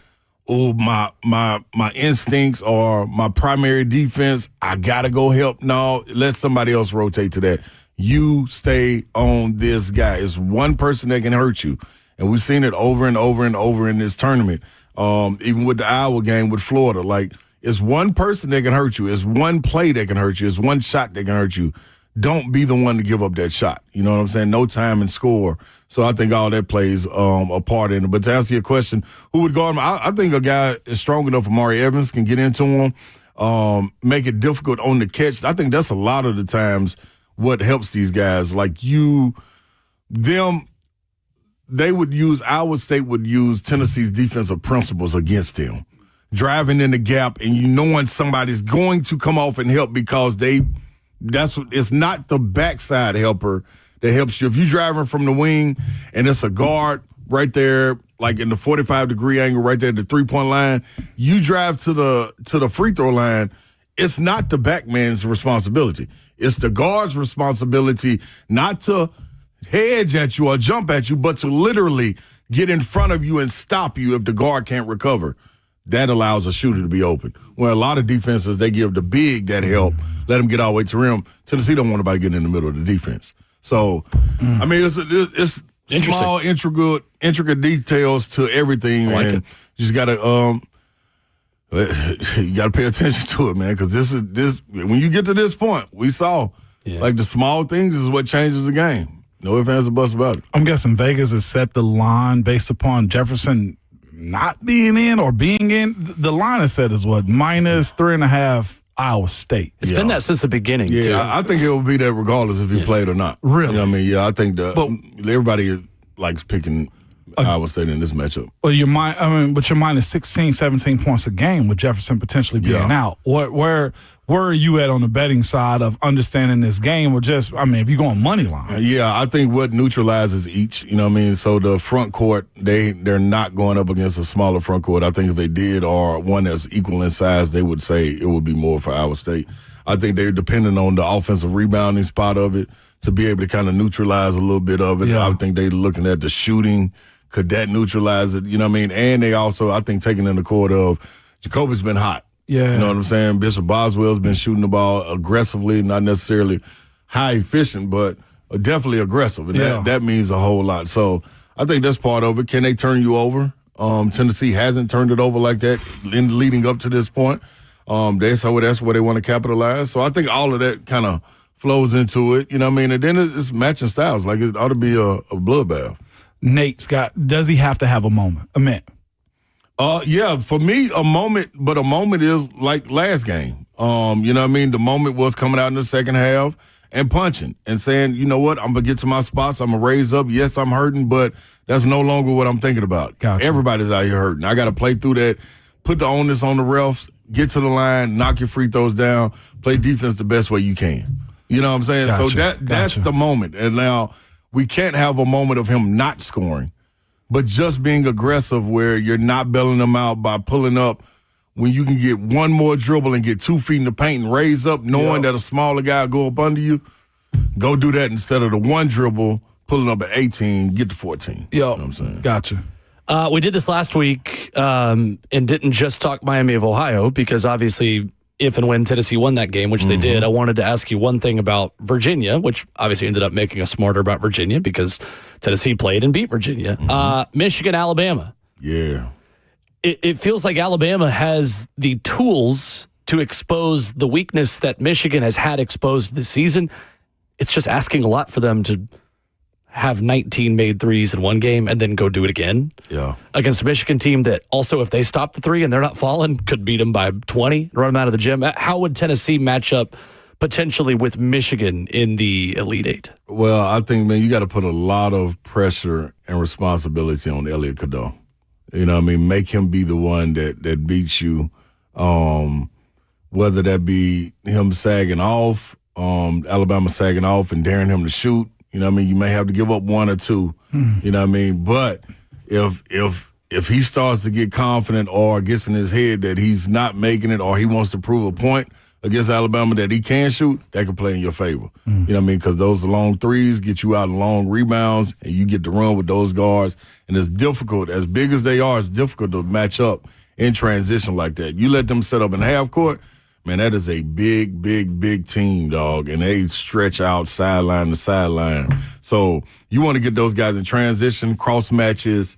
my instincts or my primary defense, I got to go help. No, let somebody else rotate to that. You stay on this guy. It's one person that can hurt you. And we've seen it over and over and over in this tournament. Even with the Iowa game with Florida. Like, it's one person that can hurt you. It's one play that can hurt you. It's one shot that can hurt you. Don't be the one to give up that shot. You know what I'm saying? No time and score. So I think all that plays a part in it. But to answer your question, who would guard him? I think a guy is strong enough for Mari Evans can get into him, make it difficult on the catch. I think that's a lot of the times what helps these guys. Like Iowa State would use Tennessee's defensive principles against them. Driving in the gap and you knowing somebody's going to come off and help because they It's not the backside helper that helps you. If you're driving from the wing and it's a guard right there, like in the 45-degree angle right there at the three-point line, you drive to the free throw line, it's not the back man's responsibility. It's the guard's responsibility not to hedge at you or jump at you, but to literally get in front of you and stop you if the guard can't recover. That allows a shooter to be open. Well, a lot of defenses, they give the big that help, let them get all the way to rim. Tennessee don't want anybody getting in the middle of the defense. So, I mean, it's small, intricate details to everything, and you just gotta you gotta pay attention to it, man. Because this when you get to this point, we saw like the small things is what changes the game. No ifs, ands, or buts about it. I'm guessing Vegas has set the line based upon Jefferson not being in or being in. The line is set as what, -3.5. Iowa State. It's been that since the beginning, too. I think it will be that regardless if he played or not. Really? You know what I mean? Yeah, I think everybody likes picking Iowa State in this matchup. Well, but you're minus 16, 17 points a game with Jefferson potentially being out. Where are you at on the betting side of understanding this game, or just, if you're going money line? Yeah, I think what neutralizes each, you know what I mean? So the front court, they're not going up against a smaller front court. I think if they did, or one that's equal in size, they would say it would be more for Iowa State. I think they're dependent on the offensive rebounding spot of it to be able to kind of neutralize a little bit of it. Yeah. I think they're looking at the shooting. Could that neutralize it? You know what I mean? And they also, I think, taking in the court of Jacoby's been hot. Yeah. You know what I'm saying? Bishop Boswell's been shooting the ball aggressively, not necessarily high efficient, but definitely aggressive. And that means a whole lot. So I think that's part of it. Can they turn you over? Tennessee hasn't turned it over like that leading up to this point. That's where they want to capitalize. So I think all of that kind of flows into it. You know what I mean? And then it's matching styles. Like it ought to be a bloodbath. Does he have to have a moment? A minute. Yeah, for me, a moment is like last game. You know what I mean? The moment was coming out in the second half and punching and saying, you know what, I'm going to get to my spots. I'm going to raise up. Yes, I'm hurting, but that's no longer what I'm thinking about. Gotcha. Everybody's out here hurting. I got to play through that, put the onus on the refs, get to the line, knock your free throws down, play defense the best way you can. You know what I'm saying? Gotcha. So that's the moment. And now we can't have a moment of him not scoring, but just being aggressive where you're not bailing them out by pulling up when you can get one more dribble and get 2 feet in the paint and raise up knowing that a smaller guy will go up under you. Go do that instead of the one dribble, pulling up at 18, get to 14. You know what I'm saying? Gotcha. We did this last week and didn't just talk Miami of Ohio because obviously if and when Tennessee won that game, which they did, I wanted to ask you one thing about Virginia, which obviously ended up making us smarter about Virginia because Tennessee played and beat Virginia. Michigan, Alabama. Yeah. It feels like Alabama has the tools to expose the weakness that Michigan has had exposed this season. It's just asking a lot for them to have 19 made threes in one game and then go do it again. Yeah. Against a Michigan team that also, if they stop the three and they're not falling, could beat them by 20 and run them out of the gym. How would Tennessee match up potentially with Michigan in the Elite Eight? Well, I think, man, you got to put a lot of pressure and responsibility on Elliot Cadeau. You know what I mean? Make him be the one that beats you, whether that be him sagging off, Alabama sagging off and daring him to shoot. You know what I mean? You may have to give up one or two. You know what I mean? But if he starts to get confident or gets in his head that he's not making it or he wants to prove a point against Alabama that he can shoot, that can play in your favor. You know what I mean? Because those long threes get you out in long rebounds and you get to run with those guards. And it's difficult. As big as they are, it's difficult to match up in transition like that. You let them set up in half court, man, that is a big, big, big team, dog. And they stretch out sideline to sideline. So you want to get those guys in transition, cross matches,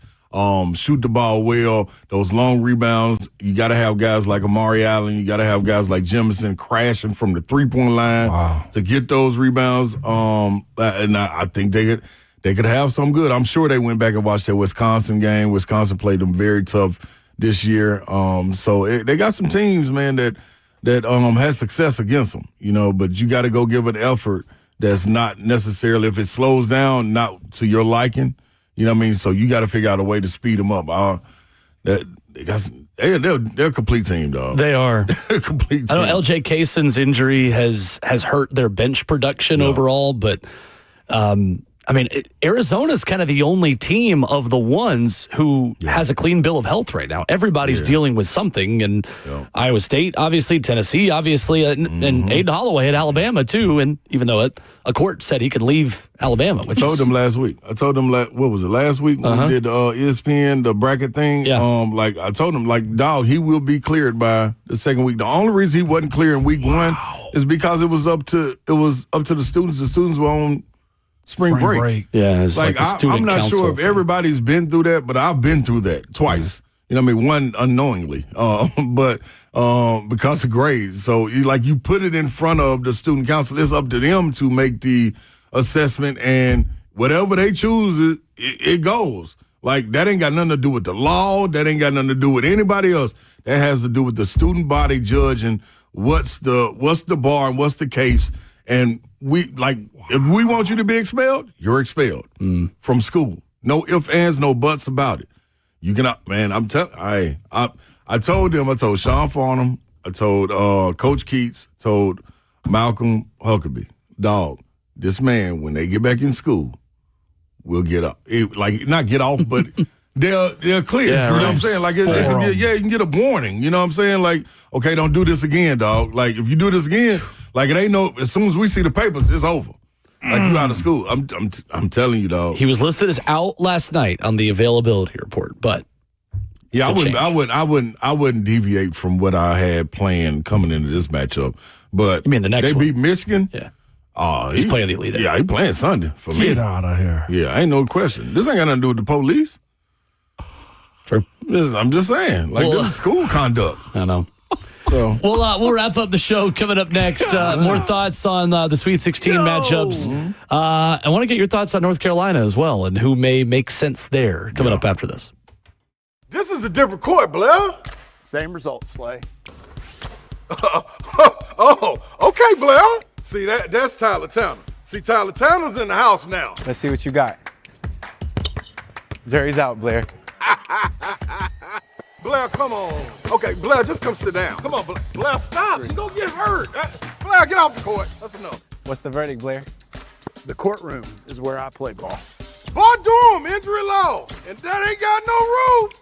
shoot the ball well, those long rebounds. You got to have guys like Amari Allen. You got to have guys like Jemison crashing from the three-point line to get those rebounds. And I think they could have some good. I'm sure they went back and watched that Wisconsin game. Wisconsin played them very tough this year. So they got some teams, man, that has success against them, you know, but you got to go give an effort that's not necessarily, if it slows down, not to your liking, you know what I mean? So you got to figure out a way to speed them up. they're a complete team, dog. They are. They're a complete team. I know LJ Kason's injury has hurt their bench production overall, but Arizona's kind of the only team of the ones who has a clean bill of health right now. Everybody's dealing with something, and Iowa State, obviously, Tennessee, obviously, and Aiden Holloway at Alabama, too, and even though a court said he could leave Alabama. I told them last week. I told them, what was it, last week when we did ESPN, the bracket thing? Yeah. I told him, dog, he will be cleared by the second week. The only reason he wasn't clear in week one is because it was up to the students. The students were on spring break. Yeah, it's like I'm not sure if everybody's been through that, but I've been through that twice. You know what I mean? One unknowingly, but because of grades. So you put it in front of the student council. It's up to them to make the assessment, and whatever they choose, it goes. That ain't got nothing to do with the law. That ain't got nothing to do with anybody else. That has to do with the student body judging what's the bar and what's the case. And if we want you to be expelled, you're expelled from school. No ifs, ands, no buts about it. You cannot, man. I'm telling. I told them. I told Sean Farnham. I told Coach Keats. Told Malcolm Huckabee. Dog, this man, when they get back in school, will get up. Not get off, but they're clear. Yeah, you know what I'm saying? You can get a warning. You know what I'm saying? Okay, don't do this again, dog. If you do this again, it ain't no. As soon as we see the papers, it's over. You out of school. I'm telling you, dog. He was listed as out last night on the availability report, but I wouldn't deviate from what I had planned coming into this matchup. But you mean the next they beat Michigan? Yeah. He's playing the Elite Eight. Yeah, he playing Sunday for me. Get out of here. Yeah, ain't no question. This ain't got nothing to do with the police. True. I'm just saying. This is school conduct. I know. So. We'll wrap up the show. Coming up next, more thoughts on the Sweet 16 matchups. I want to get your thoughts on North Carolina as well and who may make sense there. Coming up after this. This is a different court, Blair. Same result, Slay. Okay, Blair. See, that's Tyler Tanner. See, Tyler Tanner's in the house now. Let's see what you got. Jerry's out, Blair. Blair, come on. Okay, Blair, just come sit down. Come on, Blair, stop. You're going to get hurt. Blair, get off the court. That's enough. What's the verdict, Blair? The courtroom is where I play ball. Boy, Durham, injury law, and that ain't got no rules.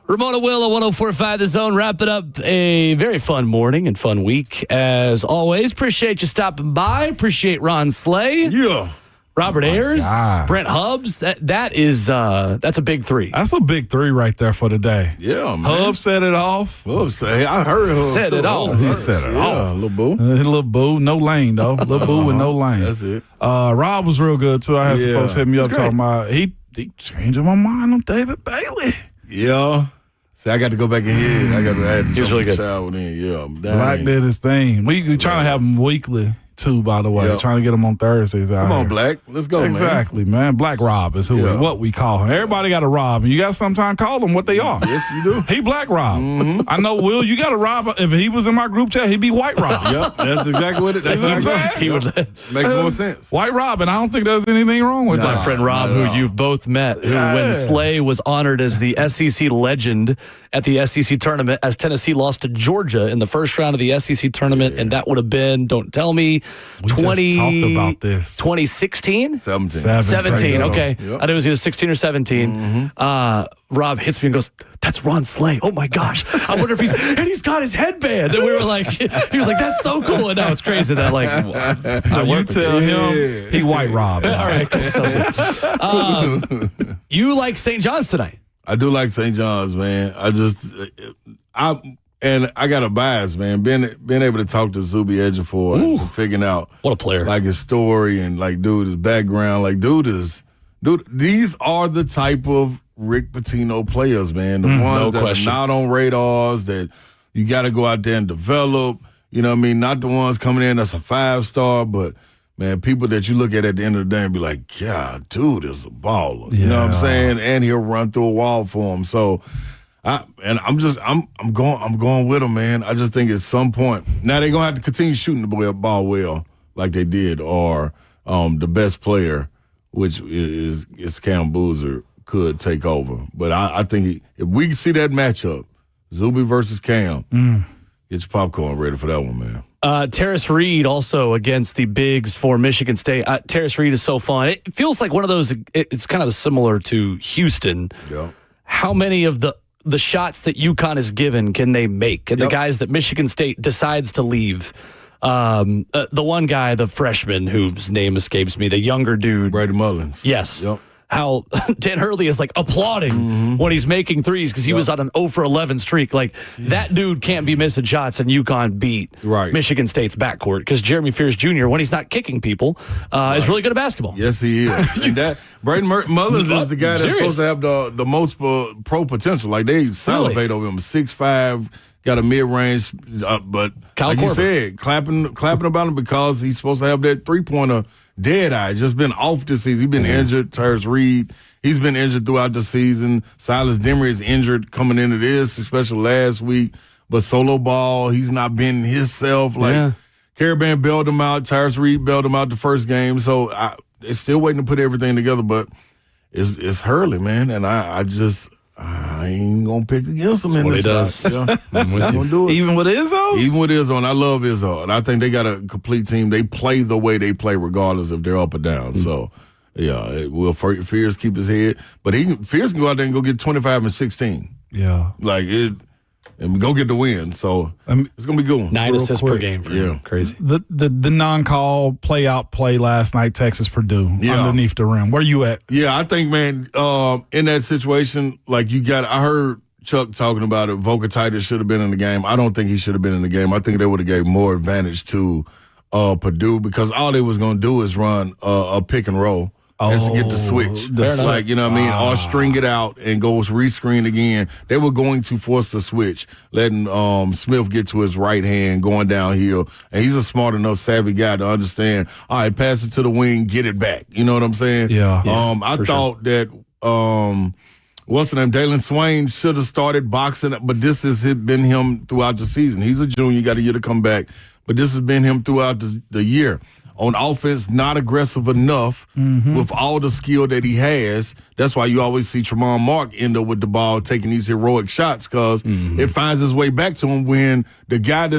Ramon Will, 104.5 The Zone, wrapping up a very fun morning and fun week. As always, appreciate you stopping by. Appreciate Ron Slay. Yeah. Robert Ayers, God. Brent Hubbs. That's a big three. That's a big three right there for today. Yeah, man. Hub set it off. I heard Hub Set it off. He set it off. Little boo. Little boo, no lane though. Little boo with no lane. That's it. Rob was real good too. I had some folks hit me up talking about he changing my mind on David Bailey. Yeah. See, I got to go back in here. I got to add. He was really good. Yeah. Black did his thing. We trying to have him weekly too, by the way. Yep. Trying to get him on Thursdays out Come on, here. Black. Let's go, Exactly, man. Black Rob is what we call him. Everybody got a Rob, and you got to sometimes call them what they are. Yes, you do. He Black Rob. Mm-hmm. I know, Will, you got a Rob. If he was in my group chat, he'd be White Rob. Yep, that's exactly what it is. That's You know what what I'm I'm saying. He would. Makes more sense. White Rob, and I don't think there's anything wrong with My that. friend Rob, who you've both met, who when Slay was honored as the SEC legend at the SEC tournament as Tennessee lost to Georgia in the first round of the SEC tournament, and that would have been, don't tell me, We just talked about this. 2016? 17. 17, okay. Yep. I knew it was either 16 or 17. Rob hits me and goes, "That's Ron Slay. Oh my gosh. I wonder if he's got his headband." And we were like, he was like, "That's so cool." And now it's crazy that like, You tell him he White Rob. all right, cool. Sounds good. You like St. John's tonight. I do like St. John's, man. I got a bias, man. Being able to talk to Zuby Ejiofor and figuring out What a player. like his story and like his background. Like these are the type of Rick Pitino players, man. The ones that question. are not on radars that you got to go out there and develop. You know what I mean? Not the ones coming in that's a 5-star, but man, people that you look at the end of the day and be like, God, dude is a baller. You know what I'm saying? And he'll run through a wall for him. So I'm going with him, man. I just think at some point now they're gonna have to continue shooting the ball well like they did, or the best player, which is Cam Boozer, could take over. But I think if we can see that matchup, Zuby versus Cam, get your popcorn ready for that one, man. Terrace Reed also against the bigs for Michigan State. Terrace Reed is so fun. It feels like one of those, it's kind of similar to Houston. Yeah. How many of the shots that UConn is given can they make? And the guys that Michigan State decides to leave. The one guy, the freshman whose name escapes me, the younger dude. Brady Mullins. Yes. Yep. How Dan Hurley is like applauding when he's making threes because he was on an 0 for 11 streak. Like that dude can't be missing shots, and UConn beat Michigan State's backcourt because Jeremy Fears Jr., when he's not kicking people, is really good at basketball. Yes, he is. And that Brady Mullins is the guy that's supposed to have the most pro potential. Like they salivate over him. 6'5", got a mid range, but Kyle like Korver. you said, clapping about him because he's supposed to have that 3-pointer. Dead eye, just been off this season. He's been injured. Terrace Reed, he's been injured throughout the season. Silas Demery is injured coming into this, especially last week. But solo ball, he's not been himself. Like Caravan bailed him out. Terrace Reed bailed him out the first game. So they're still waiting to put everything together. But it's Hurley, man, and I ain't gonna pick against him in this does. Yeah. I'm gonna do it. Even with Izzo? Even with Izzo, and I love Izzo, and I think they got a complete team. They play the way they play, regardless if they're up or down. So, will Fears keep his head? But Fears can go out there and go get 25 and 16. Yeah. And go get the win. So it's gonna be good. 9 assists per game for him. Crazy. The non-call play last night, Texas Purdue underneath the rim. Where you at? Yeah, I think, man, in that situation, like I heard Chuck talking about it. Vokatitis should have been in the game. I don't think he should have been in the game. I think they would have gave more advantage to Purdue because all they was gonna do is run a pick and roll. Has to get the switch. Like, you know what I mean? Or string it out and go rescreen again. They were going to force the switch, letting Smith get to his right hand going downhill. And he's a smart enough, savvy guy to understand, all right, pass it to the wing, get it back. You know what I'm saying? Yeah. I thought that what's the name? Dalen Swain should have started boxing, but this has been him throughout the season. He's a junior, got a year to come back, but this has been him throughout the year. On offense, not aggressive enough with all the skill that he has. That's why you always see Tremont Mark end up with the ball taking these heroic shots because it finds its way back to him when the guy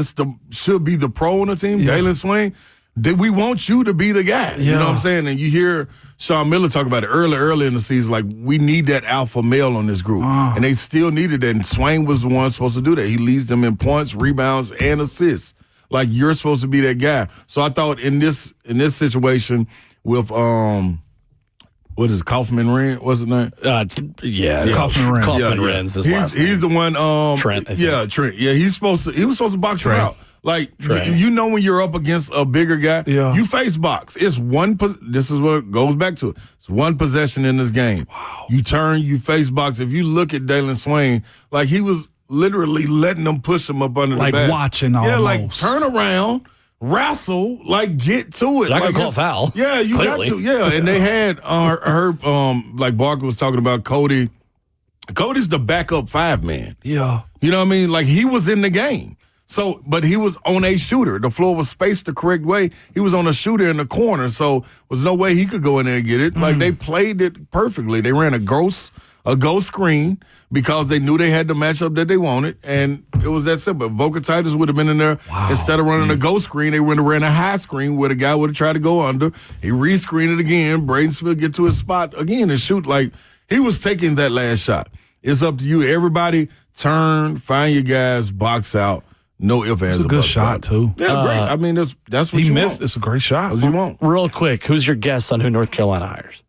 should be the pro on the team, Dalen Swain, we want you to be the guy. You know what I'm saying? And you hear Sean Miller talk about it early in the season, like, we need that alpha male on this group. And they still needed that. And Swain was the one supposed to do that. He leads them in points, rebounds, and assists. Like, you're supposed to be that guy. So I thought in this situation with what is it, Kaufman Wren? What's his name? Kaufman Wren. Kaufman Wren's his last name. He's the one. Trent. I think. Trent. Yeah, he was supposed to box him out. Like, you know, when you're up against a bigger guy, you face box. It's one. This is what it goes back to. It's one possession in this game. Wow. You turn, you face box. If you look at Dalen Swain, like, he was literally letting them push him up under the basket. Like watching almost. Yeah, like, turn around, wrestle, like, get to it. I like, can call foul. Yeah, you Clearly. got to. Yeah, and they had like Barker was talking about Cody. Cody's the backup 5-man. Yeah. You know what I mean? Like, he was in the game. So, but he was on a shooter. The floor was spaced the correct way. He was on a shooter in the corner, so was no way he could go in there and get it. Like, they played it perfectly. They ran a ghost screen because they knew they had the matchup that they wanted, and it was that simple. Voca Titus would have been in there. Instead of running a ghost screen, they would have ran a high screen where the guy would have tried to go under. He re-screened it again. Braden Smith get to his spot again and shoot. Like, he was taking that last shot. It's up to you. Everybody turn, find your guys, box out. No ifs, ands, It's a good shot, too. Yeah, great. I mean, that's what he you missed. want. It's a great shot. That's what you want. Real quick, who's your guess on who North Carolina hires?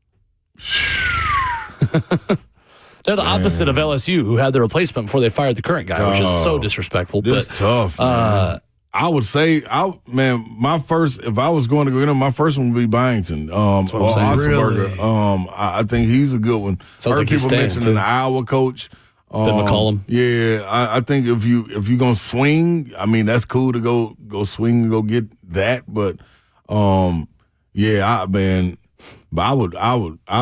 They're the opposite of LSU, who had the replacement before they fired the current guy, which is so disrespectful. It's tough, man. I would say, my first, if I was going to go in, my first one would be Byington. Or Otzelberger. I think he's a good one. Sounds like he's people staying, mentioning the Iowa coach. Ben McCollum. Yeah, I think if you're gonna swing, I mean, that's cool to go swing and go get that. But but I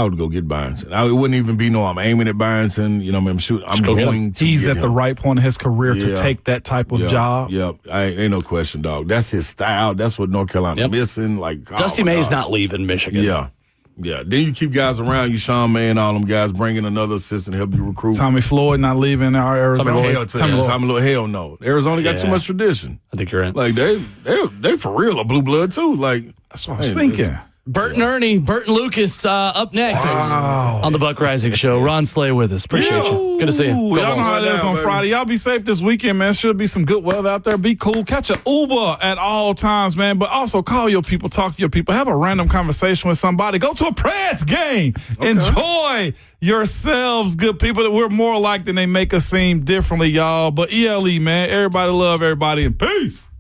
would go get Byington. It wouldn't even be I'm aiming at Byington. You know, I'm shooting. I'm going to. He's get at the him. right point in his career to take that type of job. Yep, ain't no question, dog. That's his style. That's what North Carolina missing. Like, Dusty May's not leaving Michigan. Yeah. Then you keep guys around you, Sean May and all them guys, bringing another assistant to help you recruit. Tommy Floyd not leaving our Arizona. Tommy Lloyd, hell no. Arizona got too much tradition. I think you're right. Like, they for real a blue blood too. Like, that's what I was thinking. Bert and Lucas up next on the Buck Rising Show. Ron Slay with us. Appreciate you. Good to see you. Y'all know how it is on Friday. Y'all be safe this weekend, man. Should be some good weather out there. Be cool. Catch an Uber at all times, man. But also call your people, talk to your people, have a random conversation with somebody. Go to a Preds game. Okay. Enjoy yourselves, good people. That we're more alike than they make us seem differently, y'all. But ELE, man. Everybody love everybody, and peace.